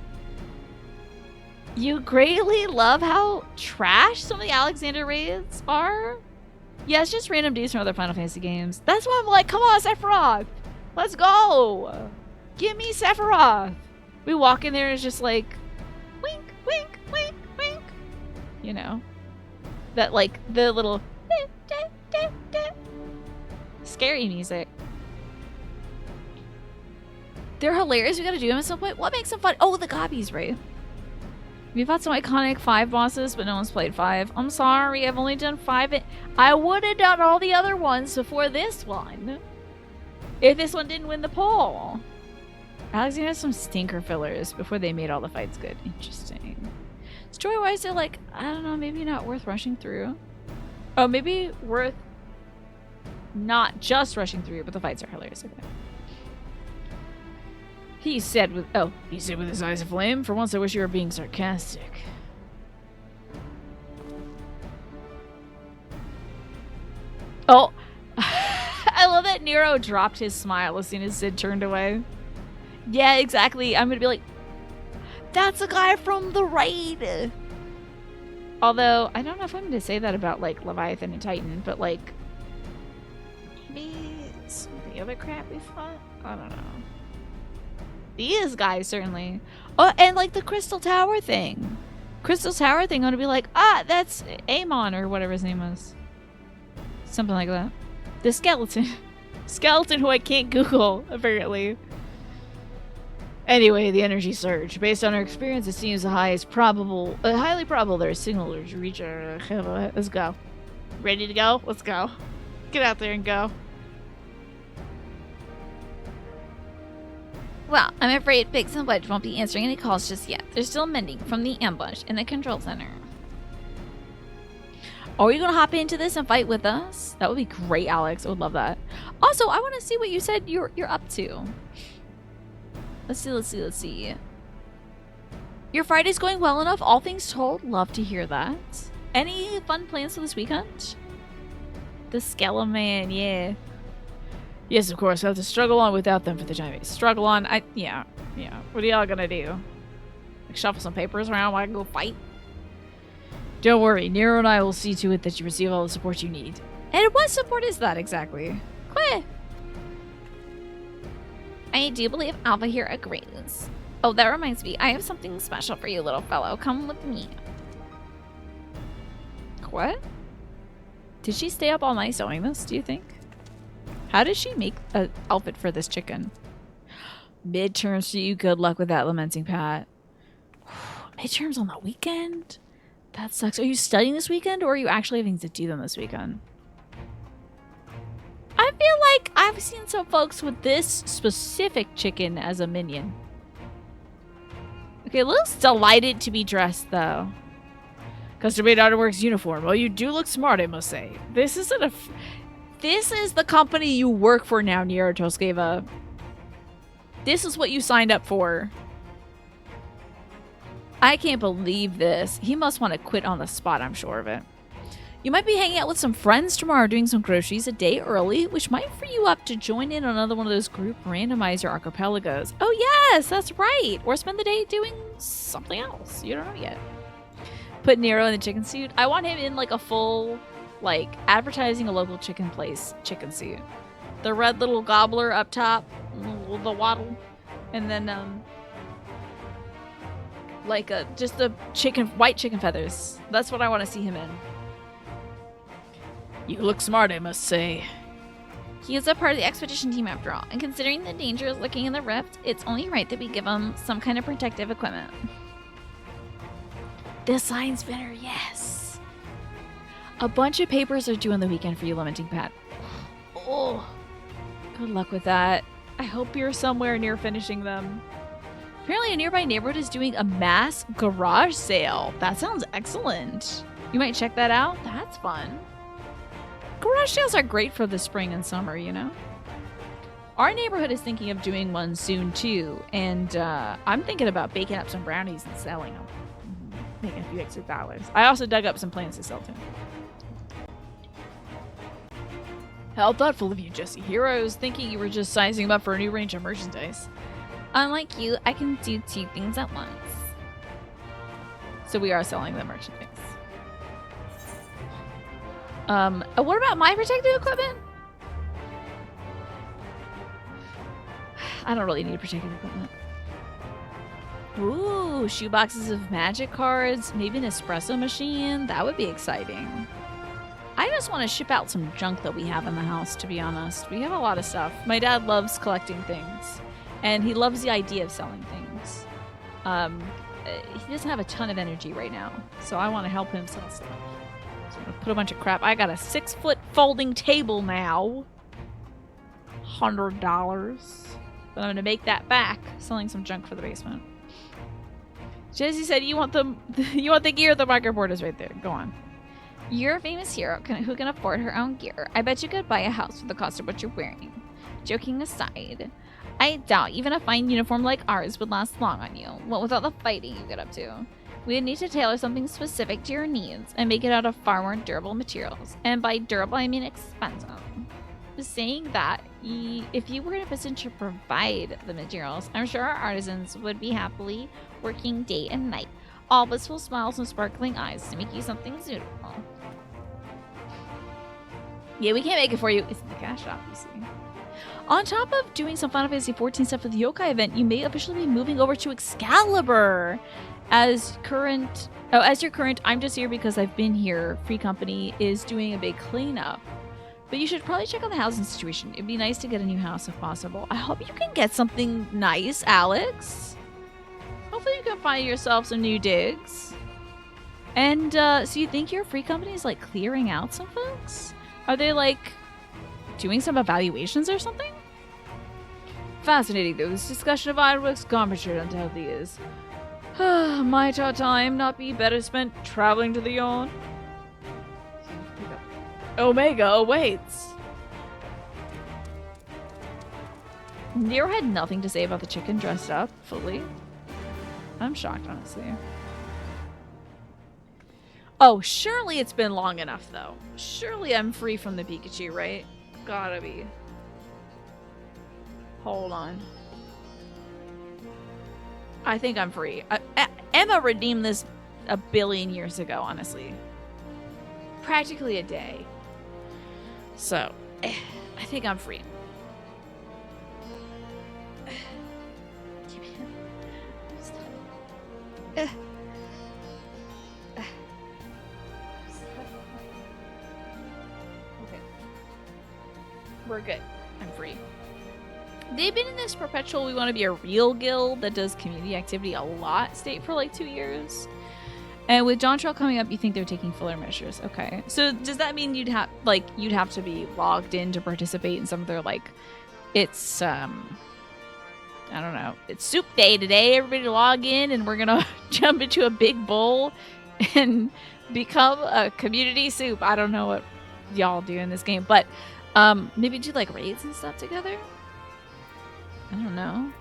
Speaker 1: You greatly love how trash some of the Alexander raids are? Yeah, it's just random dudes from other Final Fantasy games. That's why I'm like, come on, Sephiroth! Let's go! Give me Sephiroth! We walk in there and it's just like, wink, wink, wink, wink. You know? That, like, the little scary music. They're hilarious. We gotta do them at some point. What makes them fun? Oh, the copies, right? We've had some iconic 5 bosses, but no one's played 5. I'm sorry, I've only done 5. I would have done all the other ones before this one. If this one didn't win the poll. Alexander has some stinker fillers before they made all the fights good. Interesting. Story-wise, they're like, I don't know, maybe not worth rushing through. Oh, maybe worth not just rushing through, but the fights are hilarious. Okay. He said with his eyes aflame, for once I wish you were being sarcastic. Oh, I love that Nero dropped his smile as soon as Sid turned away. Yeah, exactly. I'm gonna be like, that's a guy from the raid. Although, I don't know if I'm gonna say that about, like, Leviathan and Titan, but, like, maybe some of the other crap we fought? I don't know. These guys, certainly. Oh, and, like, the Crystal Tower thing. Crystal Tower thing, I'm gonna be like, that's Amon, or whatever his name was. Something like that. The skeleton. Skeleton who I can't Google, apparently. Anyway, the energy surge. Based on our experience, it seems highly probable there's a signal to reach our... Let's go. Ready to go? Let's go. Get out there and go.
Speaker 3: Well, I'm afraid Biggs and Wedge won't be answering any calls just yet. They're still mending from the ambush in the control center.
Speaker 1: Are you gonna hop into this and fight with us? That would be great, Alex. I would love that. Also, I want to see what you said you're up to. Let's see. Your Friday's going well enough, all things told. Love to hear that. Any fun plans for this weekend? The Skeleton Man, yeah. Yes, of course. I have to struggle on without them for the time being. Struggle on, yeah. What are y'all gonna do? Like shuffle some papers around while I can go fight? Don't worry, Nero and I will see to it that you receive all the support you need. And what support is that exactly? Quit.
Speaker 3: I do believe Alpha here agrees. Oh, that reminds me. I have something special for you, little fellow. Come with me.
Speaker 1: What? Did she stay up all night sewing this, do you think? How did she make an outfit for this chicken? Midterms for you. Good luck with that, lamenting Pat. Midterms on the weekend? That sucks. Are you studying this weekend, or are you actually having to do them this weekend? I feel like I've seen some folks with this specific chicken as a minion. Okay, looks delighted to be dressed, though. Custom-made Artworks uniform. Well, you do look smart, I must say. This isn't a... This is the company you work for now, Nero Toskeva. This is what you signed up for. I can't believe this. He must want to quit on the spot, I'm sure of it. You might be hanging out with some friends tomorrow doing some groceries a day early, which might free you up to join in on another one of those group randomizer archipelagos. Oh yes, that's right. Or spend the day doing something else. You don't know yet. Put Nero in the chicken suit. I want him in like a full, like, advertising a local chicken place chicken suit. The red little gobbler up top, the waddle, and then like just the white chicken feathers. That's what I want to see him in. You look smart, I must say.
Speaker 3: He is a part of the expedition team after all, and considering the dangers lurking in the rift, it's only right that we give him some kind of protective equipment.
Speaker 1: The sign spinner, yes. A bunch of papers are due on the weekend for you, Lamenting Pat. Oh, good luck with that. I hope you're somewhere near finishing them. Apparently a nearby neighborhood is doing a mass garage sale. That sounds excellent. You might check that out. That's fun. Garage sales are great for the spring and summer, you know? Our neighborhood is thinking of doing one soon too, and I'm thinking about baking up some brownies and selling them. Making a few extra dollars. I also dug up some plants to sell too. How thoughtful of you, Jesse. Here I was thinking you were just sizing them up for a new range of merchandise.
Speaker 3: Unlike you, I can do 2 things at once.
Speaker 1: So we are selling the merchandise. What about my protective equipment? I don't really need protective equipment. Ooh, shoeboxes of magic cards, maybe an espresso machine. That would be exciting. I just want to ship out some junk that we have in the house, to be honest. We have a lot of stuff. My dad loves collecting things, and he loves the idea of selling things. He doesn't have a ton of energy right now, so I want to help him sell stuff. So I'm gonna put a bunch of crap. I got a 6-foot folding table now. $100. But I'm gonna make that back, selling some junk for the basement. Jesse said, "You want the gear? The marker board is right there. Go on."
Speaker 3: You're a famous hero who can afford her own gear. I bet you could buy a house for the cost of what you're wearing. Joking aside, I doubt even a fine uniform like ours would last long on you. What with all the fighting you get up to. We'd need to tailor something specific to your needs and make it out of far more durable materials. And by durable, I mean expensive. Saying that, if you were in a position to provide the materials, I'm sure our artisans would be happily working day and night, all blissful smiles and sparkling eyes to make you something suitable.
Speaker 1: Yeah, we can't make it for you. It's in the cash shop, you see. On top of doing some Final Fantasy XIV stuff for the Yokai event, you may officially be moving over to Excalibur. As your current, I'm just here because I've been here. Free Company is doing a big cleanup. But you should probably check on the housing situation. It'd be nice to get a new house if possible. I hope you can get something nice, Alex. Hopefully you can find yourself some new digs. And so you think your Free Company is like clearing out some folks? Are they like doing some evaluations or something? Fascinating though. This discussion of ironworks garmenture undoubtedly is. Might our time not be better spent traveling to the yawn? Omega awaits. Nero had nothing to say about the chicken dressed up fully. I'm shocked, honestly. Oh, surely it's been long enough, though. Surely I'm free from the Pikachu, right? Gotta be. Hold on. I think I'm free. Emma redeemed this a billion years ago, honestly. Practically a day. So, I think I'm free. Okay. We're good. I'm free. They've been in this perpetual we want to be a real guild that does community activity a lot state for like 2 years. And with Dawn Trail coming up, you think they're taking fuller measures. Okay. So does that mean you'd have to be logged in to participate in some of their it's I don't know. It's soup day today. Everybody log in and we're gonna jump into a big bowl and become a community soup. I don't know what y'all do in this game, but maybe do like raids and stuff together. I don't know.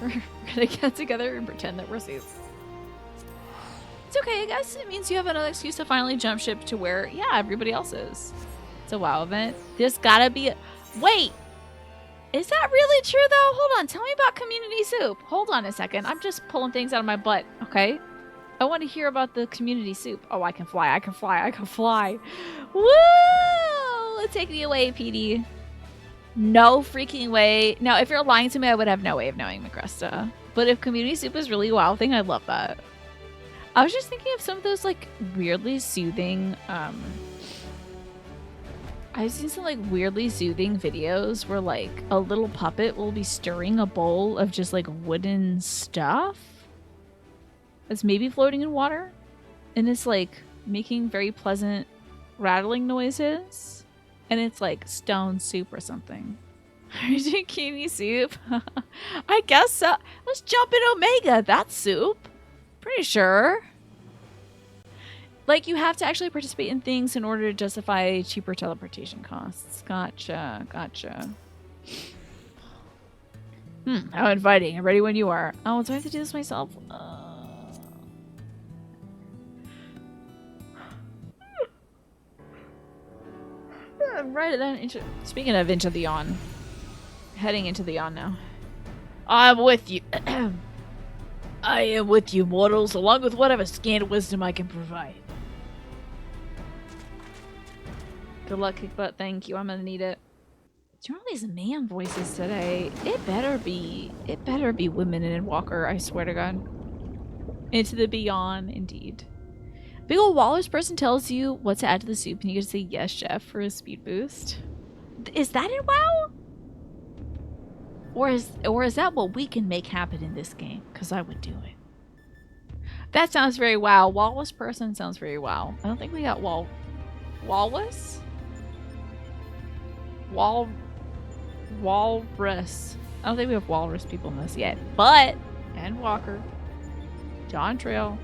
Speaker 1: We're gonna get together and pretend that we're soup. It's okay, I guess. It means you have another excuse to finally jump ship to where, yeah, everybody else is. It's a WoW event. There's gotta be a... Wait! Is that really true, though? Hold on. Tell me about Community Soup. Hold on a second. I'm just pulling things out of my butt, okay? I want to hear about the Community Soup. Oh, I can fly. I can fly. I can fly. Woo! Take me away, PD. No freaking way. Now, if you're lying to me, I would have no way of knowing, Macresta. But if Community Soup is really a WoW thing, I'd love that. I was just thinking of some of those, weirdly soothing, I've seen some, weirdly soothing videos where, a little puppet will be stirring a bowl of just, wooden stuff. that's maybe floating in water, and it's like making very pleasant rattling noises, and it's like stone soup or something. Zucchini soup? I guess so. Let's jump in Omega. That's soup. Pretty sure. Like, you have to actually participate in things in order to justify cheaper teleportation costs. Gotcha. How inviting. I'm ready when you are. Oh, do I have to do this myself? Right then. Speaking of Into the Yawn. Heading into the Yawn now.
Speaker 2: I'm with you. I am with you, mortals, along with whatever scant wisdom I can provide.
Speaker 1: Good luck, Kickbutt. Thank you. I'm gonna need it. Doing all these man voices today. It better be women in Walker, I swear to God. Into the beyond, indeed. Big old Walrus person tells you what to add to the soup, and you get to say yes, chef, for a speed boost. Is that in WoW? Or is that what we can make happen in this game? Because I would do it. That sounds very WoW. Walrus person sounds very WoW. I don't think we got Walrus? Walrus. I don't think we have walrus people in this yet. But, and Walker. John Trail.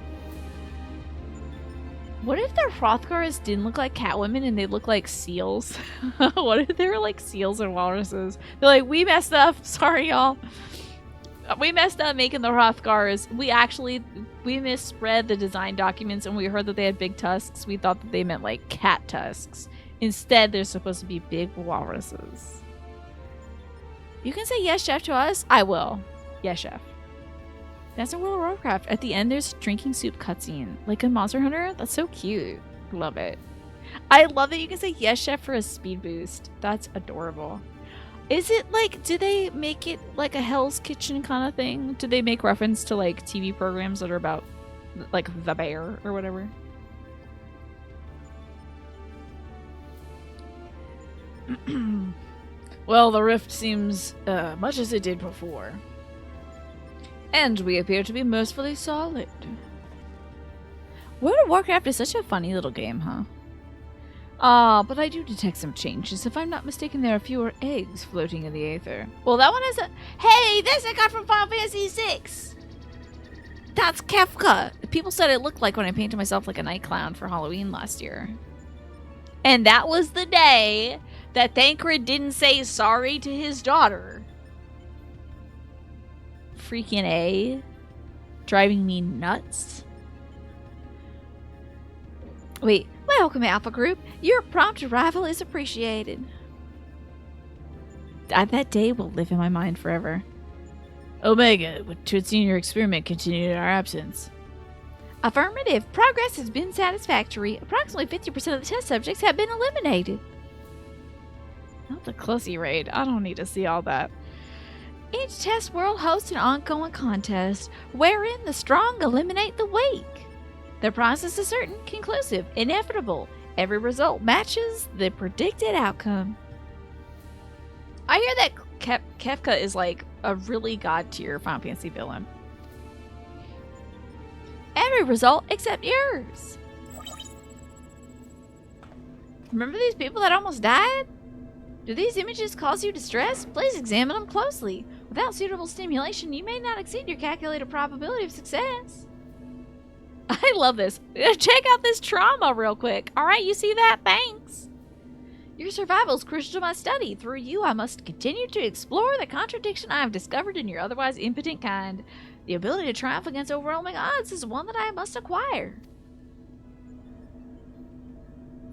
Speaker 1: What if the Hrothgars didn't look like Catwomen and they look like seals? What if they were like seals and walruses? They're like, we messed up. Sorry, y'all. We messed up making the Hrothgars. We misread the design documents and we heard that they had big tusks. We thought that they meant like cat tusks. Instead, they're supposed to be big walruses. You can say yes, chef, to us. I will. Yes, chef. That's in World of Warcraft. At the end, there's a drinking soup cutscene. Like a Monster Hunter? That's so cute. Love it. I love that you can say yes, chef, for a speed boost. That's adorable. Is it like, do they make it like a Hell's Kitchen kind of thing? Do they make reference to like TV programs that are about like The Bear or whatever?
Speaker 2: Well, the rift seems much as it did before.
Speaker 1: And we appear to be mercifully solid. World of Warcraft is such a funny little game, huh? But I do detect some changes. If I'm not mistaken, there are fewer eggs floating in the aether. Well, that one is a... Hey, that's a guy from Final Fantasy VI! That's Kefka! People said it looked like when I painted myself like a night clown for Halloween last year. And that was the day that Thancred didn't say sorry to his daughter. Freaking A. Driving me nuts. Wait, welcome Alpha Group. Your prompt arrival is appreciated. That day will live in my mind forever.
Speaker 2: Omega, would Tootsie and your experiment continue in our absence?
Speaker 1: Affirmative. Progress has been satisfactory. Approximately 50% of the test subjects have been eliminated. Not the Clussy raid. I don't need to see all that. Each test world hosts an ongoing contest wherein the strong eliminate the weak. The process is certain, conclusive, inevitable. Every result matches the predicted outcome. I hear that Kefka is like a really god tier Final Fantasy villain. Every result except yours. Remember these people that almost died? Do these images cause you distress? Please examine them closely. Without suitable stimulation, you may not exceed your calculated probability of success. I love this. Check out this trauma real quick. Alright, you see that? Thanks. Your survival is crucial to my study. Through you, I must continue to explore the contradiction I have discovered in your otherwise impotent kind. The ability to triumph against overwhelming odds is one that I must acquire.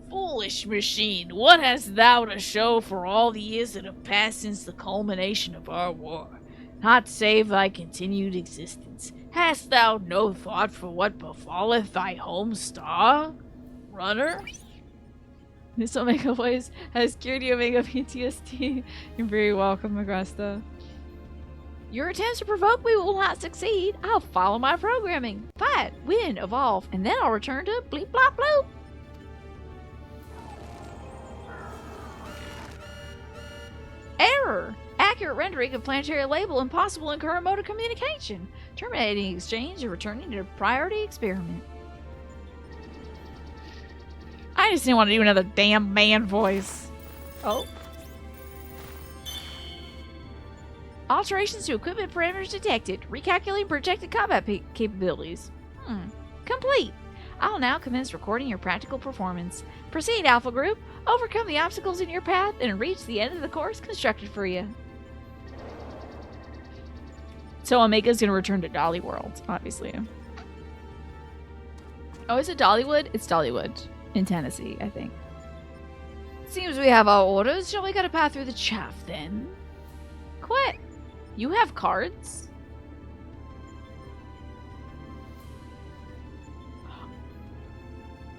Speaker 2: Foolish machine, what hast thou to show for all the years that have passed since the culmination of our war? Not save thy continued existence. Hast thou no thought for what befalleth thy home star, runner?
Speaker 1: This Omega voice has cured you Omega PTSD. You're very welcome, Agresta. Your attempts to provoke me will not succeed. I'll follow my programming. Fight, win, evolve, and then I'll return to bleep blop bloop. Error.
Speaker 3: accurate rendering of planetary label impossible in current mode of communication. Terminating exchange and returning to priority experiment.
Speaker 1: I just didn't want to do another damn man voice.
Speaker 3: Oh. Alterations to equipment parameters detected. Recalculating projected combat capabilities. Complete. I'll now commence recording your practical performance. Proceed, Alpha Group. Overcome the obstacles in your path and reach the end of the course constructed for you.
Speaker 1: So Omega's gonna return to Dolly World, obviously. Oh, is it Dollywood? It's Dollywood in Tennessee, I think.
Speaker 3: Seems we have our orders. Shall we gotta pass through the chaff then?
Speaker 1: Quit. You have cards?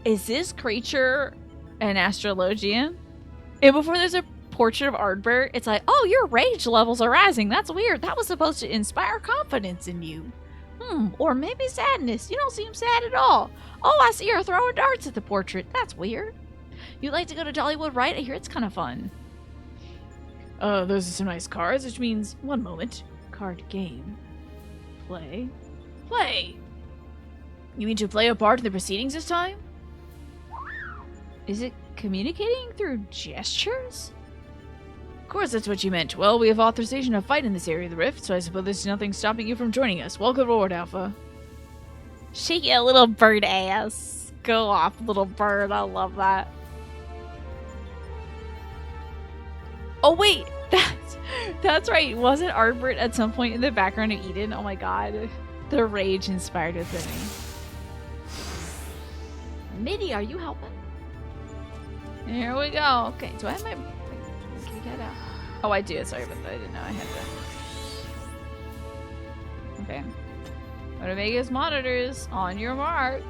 Speaker 1: Is this creature an astrologian? And before there's a portrait of Ardbert, it's like, oh, your rage levels are rising. That's weird. That was supposed to inspire confidence in you. Or maybe sadness. You don't seem sad at all. Oh, I see you're throwing darts at the portrait. That's weird. You'd like to go to Dollywood, right? I hear it's kind of fun.
Speaker 2: Those are some nice cards, which means, one moment, card game. Play. Play! You mean to play a part in the proceedings this time?
Speaker 1: Is it communicating through gestures?
Speaker 2: Of course that's what you meant. Well, we have authorization to fight in this area of the rift, so I suppose there's nothing stopping you from joining us. Welcome aboard, Alpha.
Speaker 1: Shake your little bird ass. Go off, little bird. I love that. Oh, wait. That's right. Wasn't Ardbert at some point in the background of Eden? Oh my god. The rage inspired within me.
Speaker 3: Mitty, are you helping?
Speaker 1: Here we go. Okay, do I have my... Can we get out? Oh, I do. Sorry about that. I didn't know I had to... Okay. Omega's monitors. On your mark.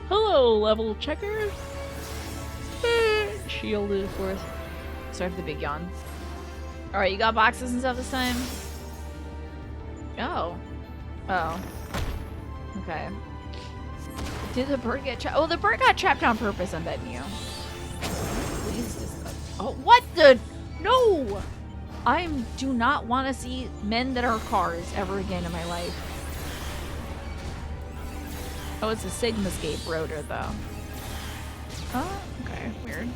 Speaker 1: Hello, level checkers. Shield is worth.
Speaker 2: Sorry for the big yawn.
Speaker 1: Alright, you got boxes and stuff this time?
Speaker 3: Oh.
Speaker 1: Oh. Okay.
Speaker 3: Did the bird get trapped? Oh, the bird got trapped on purpose, I'm betting you.
Speaker 1: Please just...
Speaker 3: Oh, what the? No! I do not want to see men that are cars ever again in my life.
Speaker 1: Oh, it's a Sigmascape rotor, though.
Speaker 3: Oh, okay. Weird.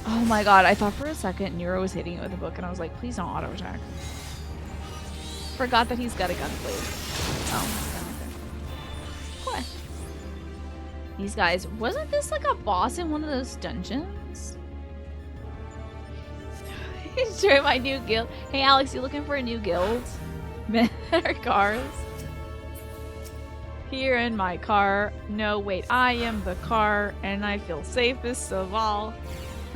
Speaker 1: Oh my god, I thought for a second Nero was hitting it with a book, and I was like, please don't auto attack. Forgot that he's got a gunblade. Oh, what? These guys, wasn't this like a boss in one of those dungeons? Enjoy my new guild. Hey Alex, you looking for a new guild? Men or cars? Here in my car. No, wait, I am the car, and I feel safest of all.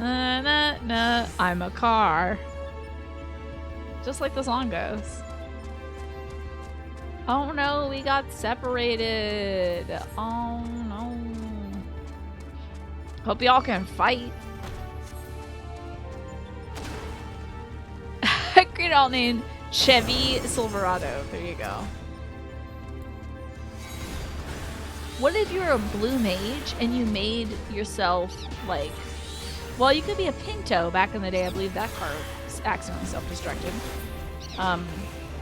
Speaker 1: I'm a car. Just like the song goes. Oh no, we got separated. Oh no. Hope y'all can fight. Great alt named Chevy Silverado. There you go. What if you were a blue mage and you made yourself like... Well, you could be a Pinto back in the day. I believe that car was accidentally self-destructed.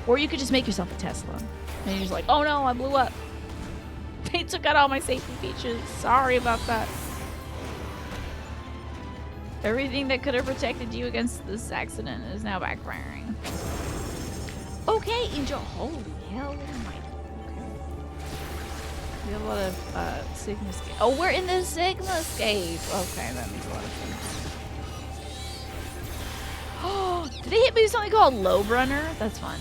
Speaker 1: Or you could just make yourself a Tesla. And you're just like, oh no, I blew up. They took out all my safety features. Sorry about that. Everything that could have protected you against this accident is now backfiring.
Speaker 3: Okay, Angel. Holy hell.
Speaker 1: We have a lot of Sigmascape. Oh, we're in the Sigmascape. Okay, that makes a lot of sense. Oh, did they hit me with something called Lobe Runner? That's fun.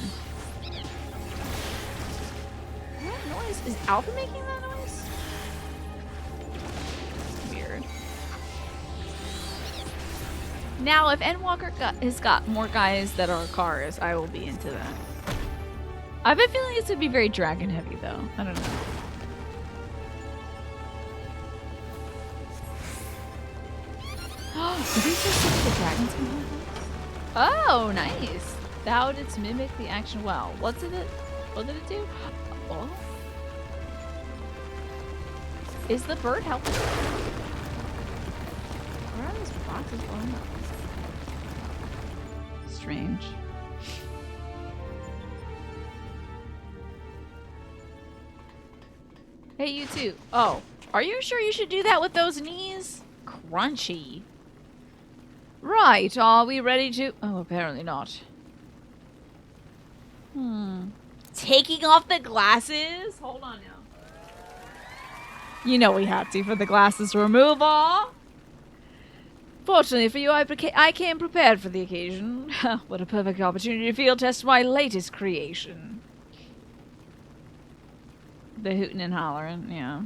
Speaker 1: What noise? Is Alpha making that noise? Weird. Now, if Endwalker has got more guys that are cars, I will be into that. I have a feeling this would be very dragon heavy, though. I don't know. Did these just see the dragons can hold them? Oh, nice. Thou didst mimic the action well. What did it do? Oh. Is the bird helping? Where are those boxes blowing up? Strange. Hey, you too. Oh, are you sure you should do that with those knees? Crunchy. Right, are we ready to... Oh, apparently not. Taking off the glasses? Hold on now. You know we had to for the glasses removal. Fortunately for you, I came prepared for the occasion. What a perfect opportunity to field test my latest creation. The hootin' and hollering, yeah.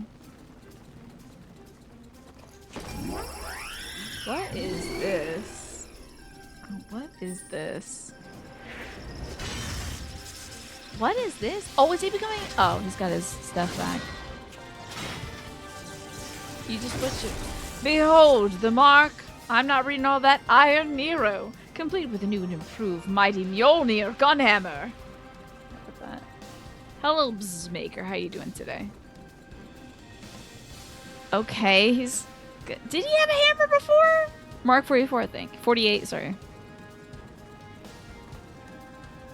Speaker 1: What is this? What is this? What is this? Oh, is he becoming... Oh, he's got his stuff back. You just put your... Behold, the mark! I'm not reading all that. Iron Nero, complete with a new and improved mighty Mjolnir gunhammer. Look at that. Hello, Bzzmaker. How you doing today? Okay, he's... Good. Did he have a hammer before? Mark 44, I think. 48, sorry.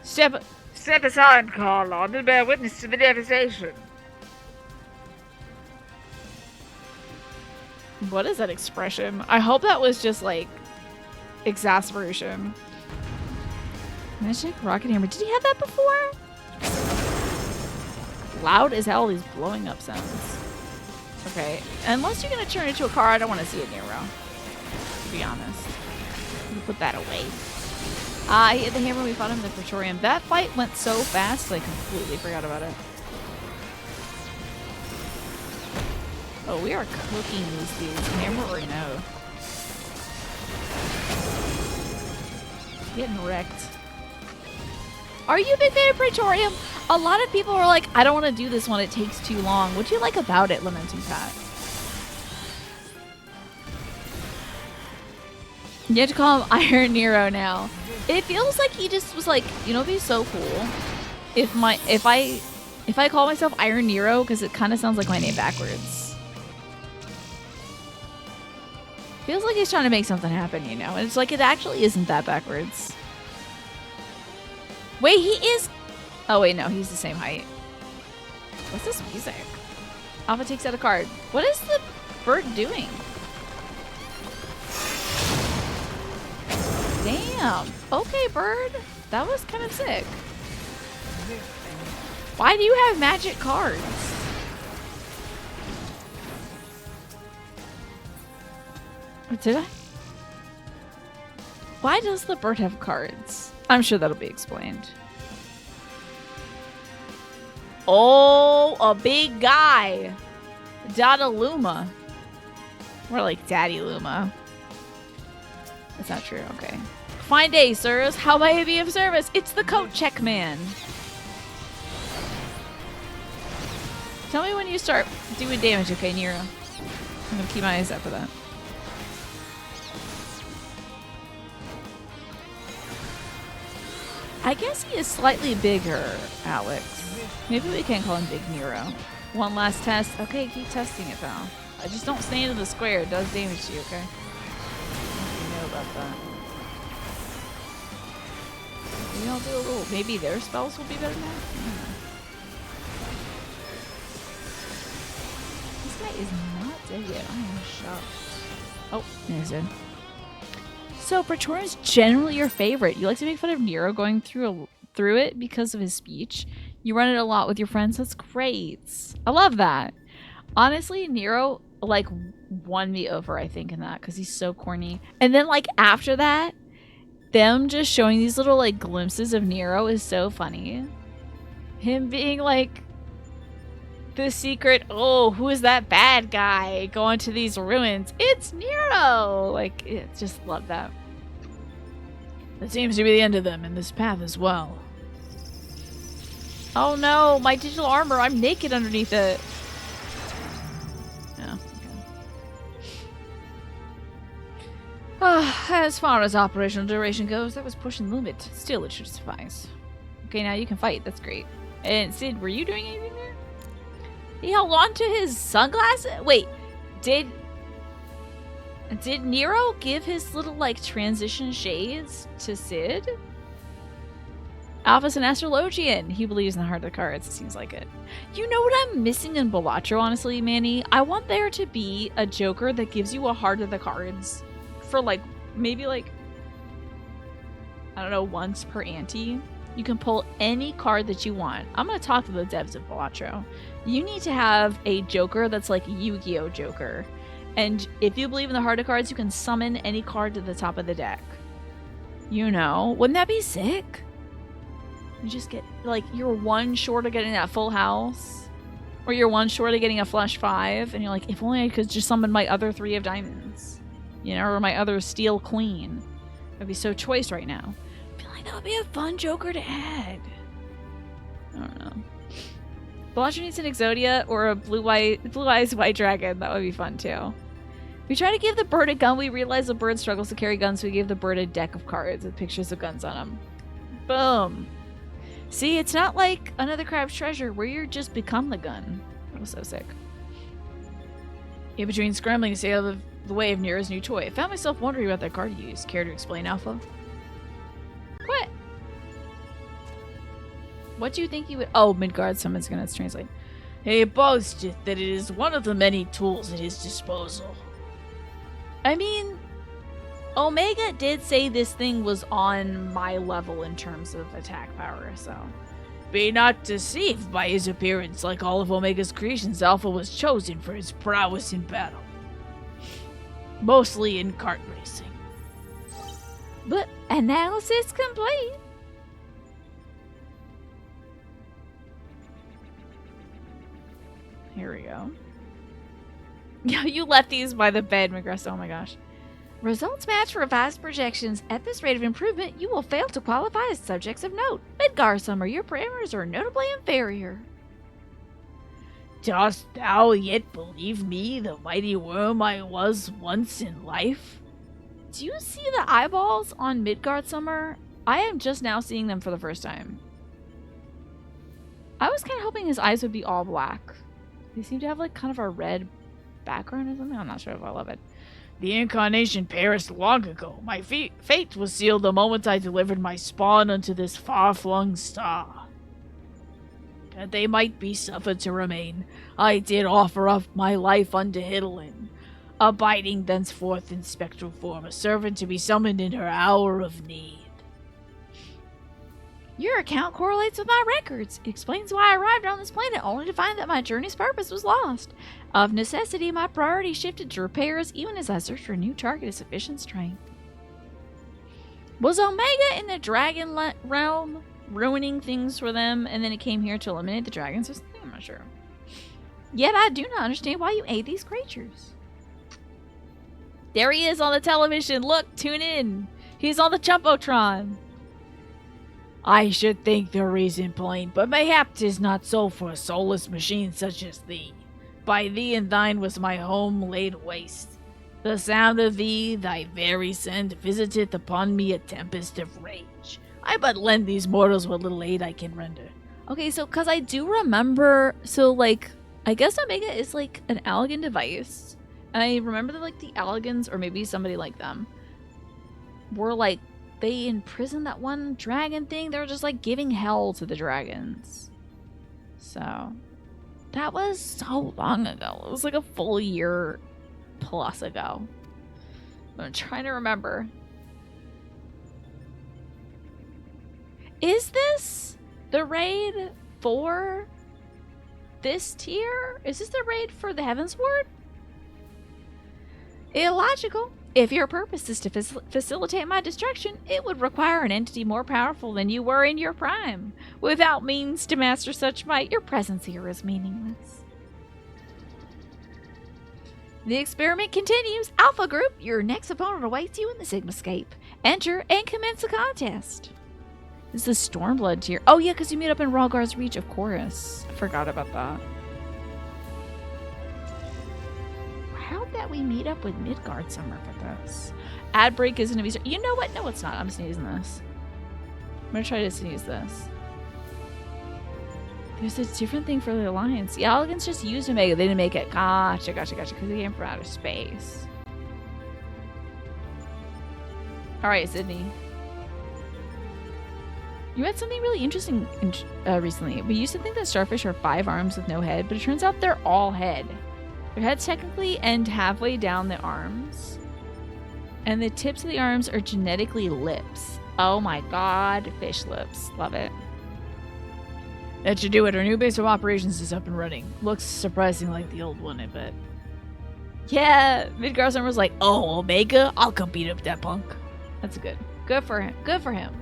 Speaker 2: Step aside, Carlon, and bear witness to the devastation.
Speaker 1: What is that expression? I hope that was just like exasperation. Magic rocket hammer. Did he have that before? Loud as hell, these blowing up sounds. Okay, unless you're gonna turn into a car, I don't want to see it Nero. To be honest, you put that away. He hit the hammer. We fought him in the Praetorium. That fight went so fast, I completely forgot about it. Oh, we are cooking these dudes. Hammer or no? Getting wrecked. Are you a big fan of Praetorium? A lot of people are like, I don't want to do this one. It takes too long. What do you like about it, Lamenting Pat? You have to call him Iron Nero now. It feels like he just was like, you know, it'd be so cool if I call myself Iron Nero, because it kind of sounds like my name backwards. Feels like he's trying to make something happen, you know? And it's like, it actually isn't that backwards. Wait, he is... Oh, wait, no, he's the same height. What's this music? Alpha takes out a card. What is the bird doing? Damn. Okay, bird. That was kind of sick. Why do you have magic cards? What did I? Why does the bird have cards? I'm sure that'll be explained. Oh, a big guy. Dada Luma. More like Daddy Luma. That's not true. Okay. Fine day, sirs. How may I be of service? It's the coat check man. Tell me when you start doing damage, okay, Nero? I'm gonna keep my eyes out for that. I guess he is slightly bigger, Alex. Maybe we can call him Big Nero. One last test. Okay, keep testing it, pal. I just don't stand in the square. It does damage to you, okay? You know about that. Maybe I'll do a little... Maybe their spells will be better now? This guy is not dead yet. I am shocked. Oh, there's it. So, Praetorium's generally your favorite. You like to make fun of Nero going through it because of his speech. You run it a lot with your friends. That's great. I love that. Honestly, Nero, like, won me over, I think, in that because he's so corny. And then, like, after that, them just showing these little, like, glimpses of Nero is so funny. Him being, like, the secret, oh, who is that bad guy going to these ruins? It's Nero! Like, just love that.
Speaker 2: That seems to be the end of them in this path as well.
Speaker 1: Oh no, my digital armor, I'm naked underneath it. Oh, okay.
Speaker 2: As far as operational duration goes, that was pushing the limit. Still, it should suffice.
Speaker 1: Okay, now you can fight. That's great. And Sid, were you doing anything there? He held on to his sunglasses? Wait, did... Did Nero give his little, like, transition shades to Sid? Alpha's an astrologian. He believes in the heart of the cards. It seems like it. You know what I'm missing in Balatro, honestly, Manny? I want there to be a Joker that gives you a heart of the cards for, like, maybe, like, I don't know, once per ante. You can pull any card that you want. I'm going to talk to the devs of Balatro. You need to have a Joker that's like Yu-Gi-Oh! Joker. And if you believe in the heart of cards, you can summon any card to the top of the deck. You know, wouldn't that be sick? You just get, like, you're one short of getting that full house. Or you're one short of getting a flush 5. And you're like, if only I could just summon my other 3 of diamonds. You know, or my other steel queen. I'd be so choice right now. I feel like that would be a fun Joker to add. I don't know. Balatro needs an Exodia or a blue eyes white dragon. That would be fun too. We try to give the bird a gun. We realize the bird struggles to carry guns, so we gave the bird a deck of cards with pictures of guns on them. Boom. See, it's not like another Crab's Treasure where you just become the gun. That was so sick. In between scrambling to stay out of the way of Nero's new toy, I found myself wondering about that card you used. Care to explain, Alpha? What? What do you think you would... Oh, Midgard summons gonna translate.
Speaker 2: He boasted that it is one of the many tools at his disposal.
Speaker 1: I mean, Omega did say this thing was on my level in terms of attack power, so...
Speaker 2: Be not deceived by his appearance. Like all of Omega's creations, Alpha was chosen for his prowess in battle. Mostly in kart racing.
Speaker 3: But analysis complete.
Speaker 1: Here we go. Yeah, you left these by the bed, Magressa. Oh my gosh.
Speaker 3: Results match revised projections. At this rate of improvement, you will fail to qualify as subjects of note. Midgar Summer, your parameters are notably inferior.
Speaker 2: Dost thou yet believe me, the mighty worm I was once in life?
Speaker 1: Do you see the eyeballs on Midgard Summer? I am just now seeing them for the first time. I was kind of hoping his eyes would be all black. They seem to have like kind of a red background or something. I'm not sure if I love it.
Speaker 2: The incarnation perished long ago. My fate was sealed the moment I delivered my spawn unto this far-flung star. That they might be suffered to remain, I did offer up my life unto Hidalin, abiding thenceforth in spectral form, a servant to be summoned in her hour of need.
Speaker 3: Your account correlates with my records. It explains why I arrived on this planet only to find that my journey's purpose was lost. Of necessity, my priority shifted to repairs even as I searched for a new target of sufficient strength.
Speaker 1: Was Omega in the dragon realm ruining things for them and then it came here to eliminate the dragons or something? I'm not sure.
Speaker 3: Yet I do not understand why you aid these creatures.
Speaker 1: There he is on the television. Look, tune in. He's on the Jumbotron.
Speaker 2: I should think the reason plain, but mayhap 'tis not so for a soulless machine such as thee. By thee and thine was my home laid waste. The sound of thee, thy very send, visiteth upon me a tempest of rage. I but lend these mortals what little aid I can render.
Speaker 1: Okay, so, because I do remember, so, like, I guess Omega is, like, an Allegan device. And I remember that, like, the Allegans, or maybe somebody like them, were, like, they imprisoned that one dragon thing. They were just, like, giving hell to the dragons. So, that was so long ago. It was, like, a full year plus ago. I'm trying to remember. Is this the raid for this tier? Is this the raid for the Heavensward?
Speaker 3: Illogical. If your purpose is to facilitate my destruction, it would require an entity more powerful than you were in your prime. Without means to master such might, your presence here is meaningless. The experiment continues. Alpha Group, your next opponent awaits you in the Sigmascape. Enter and commence the contest.
Speaker 1: This is the Stormblood tier. Oh yeah, because you meet up in Rhalgar's Reach, of course. I forgot about that. How'd that we meet up with Midgard Summer for this? Ad break isn't a visa. You know what? No, it's not. I'm sneezing this. I'm gonna try to sneeze this. There's a different thing for the Alliance. The Allegans just used Omega. They didn't make it. Gotcha. Because they came from outer space. All right, Sydney. You had something really interesting recently. We used to think that starfish are 5 arms with no head, but it turns out they're all head. Their heads technically end halfway down the arms, and the tips of the arms are genetically lips. Oh my god, fish lips. Love it.
Speaker 2: That should do it. Our new base of operations is up and running. Looks surprisingly like the old one, I bet.
Speaker 1: Yeah, Midgar's armor was like, oh, Omega? I'll come beat up that punk. That's good. Good for him. Good for him.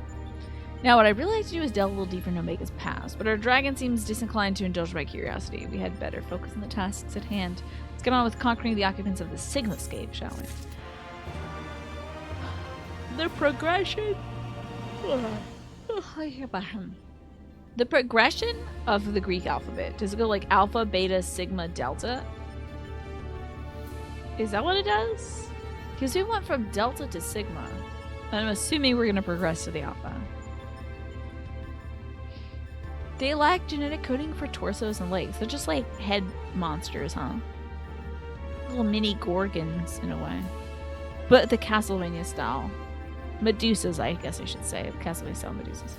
Speaker 1: Now, what I'd really like to do is delve a little deeper in Omega's past, but our dragon seems disinclined to indulge my curiosity. We had better focus on the tasks at hand. Let's get on with conquering the occupants of the Sigmascape, shall we? The progression. The progression of the Greek alphabet. Does it go like alpha, beta, sigma, delta? Is that what it does? Because we went from delta to sigma. I'm assuming we're going to progress to the alpha. They lack genetic coding for torsos and legs. They're just like head monsters, huh? Little mini Gorgons in a way. But the Castlevania style. Medusas, I guess I should say. Castlevania style Medusas.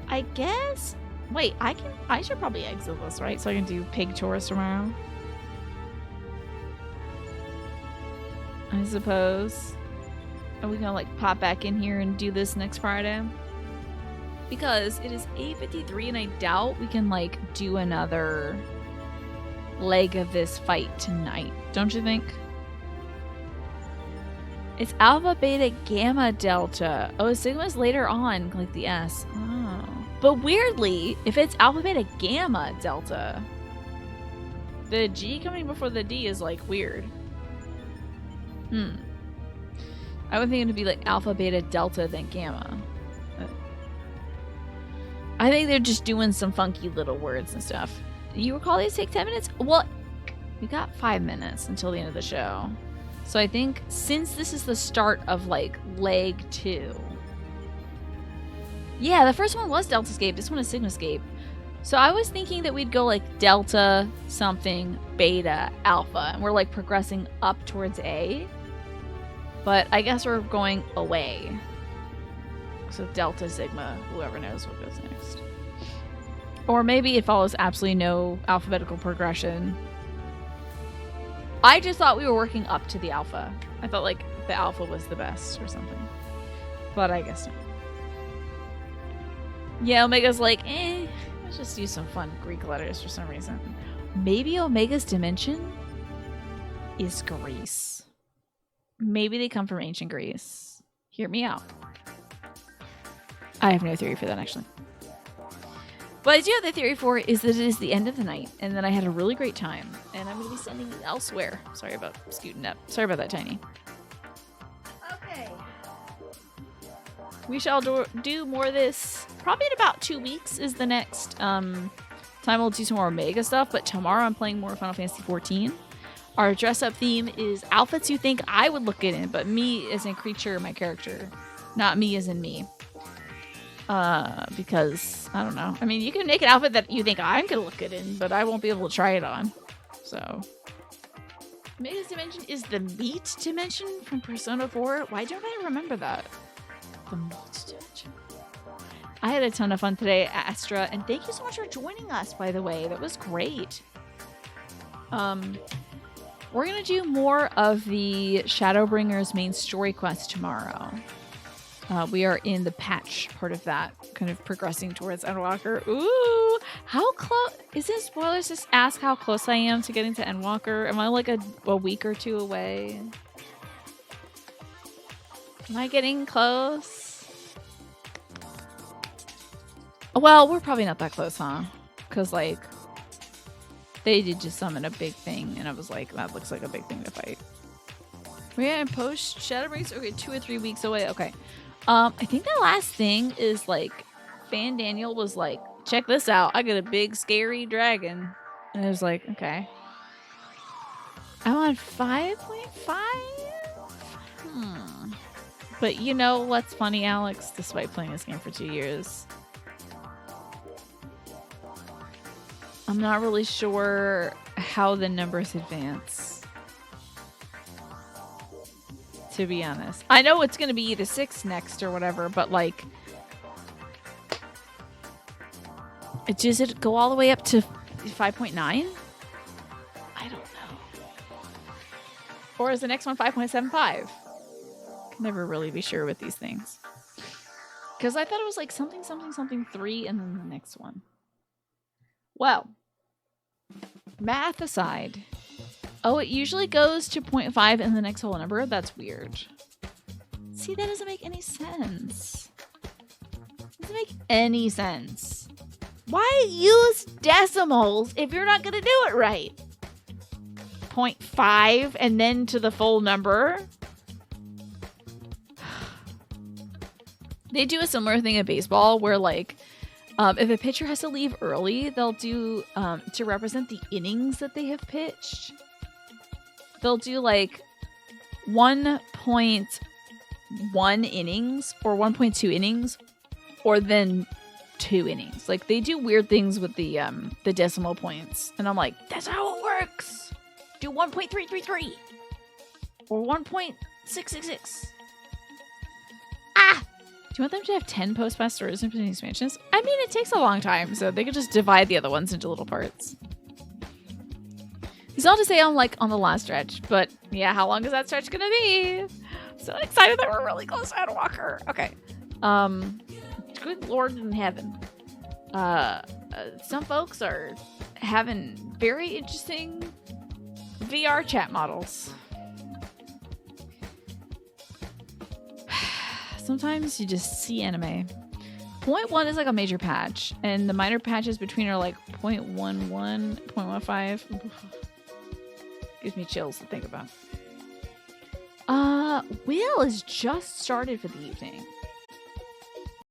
Speaker 1: I guess... Wait, I should probably exit this, right? So I can do Pig Taurus tomorrow. I suppose. Are we gonna like pop back in here and do this next Friday? Because it is 8:53 and I doubt we can like do another leg of this fight tonight. Don't you think? It's alpha, beta, gamma, delta. Oh, sigma's later on, like the S. Oh. But weirdly, if it's alpha, beta, gamma, delta, the G coming before the D is like weird. I would think it would be like alpha, beta, delta, then gamma. I think they're just doing some funky little words and stuff. You recall these take 10 minutes? Well, we got 5 minutes until the end of the show. So I think since this is the start of like leg 2. Yeah, the first one was Deltascape. This one is Sigmascape. So I was thinking that we'd go like delta, something, beta, alpha. And we're like progressing up towards A. But I guess we're going away. So delta, sigma, whoever knows what goes next. Or maybe it follows absolutely no alphabetical progression. I just thought we were working up to the alpha. I thought like the alpha was the best or something. But I guess not. Yeah, Omega's like, let's just use some fun Greek letters for some reason. Maybe Omega's dimension is Greece. Maybe they come from ancient Greece. Hear me out. I have no theory for that, actually. What I do have the theory for is that it is the end of the night, and that I had a really great time, and I'm going to be sending it elsewhere. Sorry about scooting up. Sorry about that, Tiny. Okay. We shall do more of this. Probably in about 2 weeks is the next time we'll do some more Omega stuff, but tomorrow I'm playing more Final Fantasy XIV. Our dress-up theme is outfits you think I would look good in, but me as a creature, my character. Not me as in me. Because, I don't know. I mean, you can make an outfit that you think I'm gonna look good in, but I won't be able to try it on. So. Omega's dimension is the meat dimension from Persona 4? Why don't I remember that? The meat dimension. I had a ton of fun today, Astra, and thank you so much for joining us, by the way. That was great. We're gonna do more of the Shadowbringers main story quest tomorrow. We are in the patch part of that, kind of progressing towards Endwalker. Ooh, how close? Is it spoilers to ask how close I am to getting to Endwalker? Am I like a week or 2 away? Am I getting close? Well, we're probably not that close, huh? Because, like, they did just summon a big thing, and I was like, that looks like a big thing to fight. We're in post Shadowbringers? Okay, 2 or 3 weeks away. Okay. I think the last thing is, like, Fan Daniel was like, check this out. I got a big, scary dragon. And I was like, okay. I'm on 5.5? But you know what's funny, Alex? Despite playing this game for 2 years, I'm not really sure how the numbers advance. to be honest. I know it's going to be the 6 next or whatever, but like, does it go all the way up to 5.9? I don't know. Or is the next one 5.75? Can never really be sure with these things. Because I thought it was like something, something, something 3 and then the next one. Well, math aside. Oh, it usually goes to 0.5 and the next whole number? That's weird. See, that doesn't make any sense. Doesn't make any sense. Why use decimals if you're not going to do it right? 0.5 and then to the full number? They do a similar thing in baseball where, like, if a pitcher has to leave early, they'll do, to represent the innings that they have pitched, they'll do, like, 1.1 innings or 1.2 innings or then 2 innings. Like, they do weird things with the decimal points. And I'm like, that's how it works! Do 1.333 or 1.666. Ah! Do you want them to have 10 post-pass stories in between expansions? I mean, it takes a long time, so they could just divide the other ones into little parts. It's not to say I'm, like, on the last stretch, but yeah, how long is that stretch gonna be? So excited that we're really close to Walker. Okay. Good Lord in heaven. Some folks are having very interesting VR chat models. Sometimes you just see anime. 0.1 is like a major patch, and the minor patches between are like 0.11, 0.15. Gives me chills to think about. Will is just started for the evening.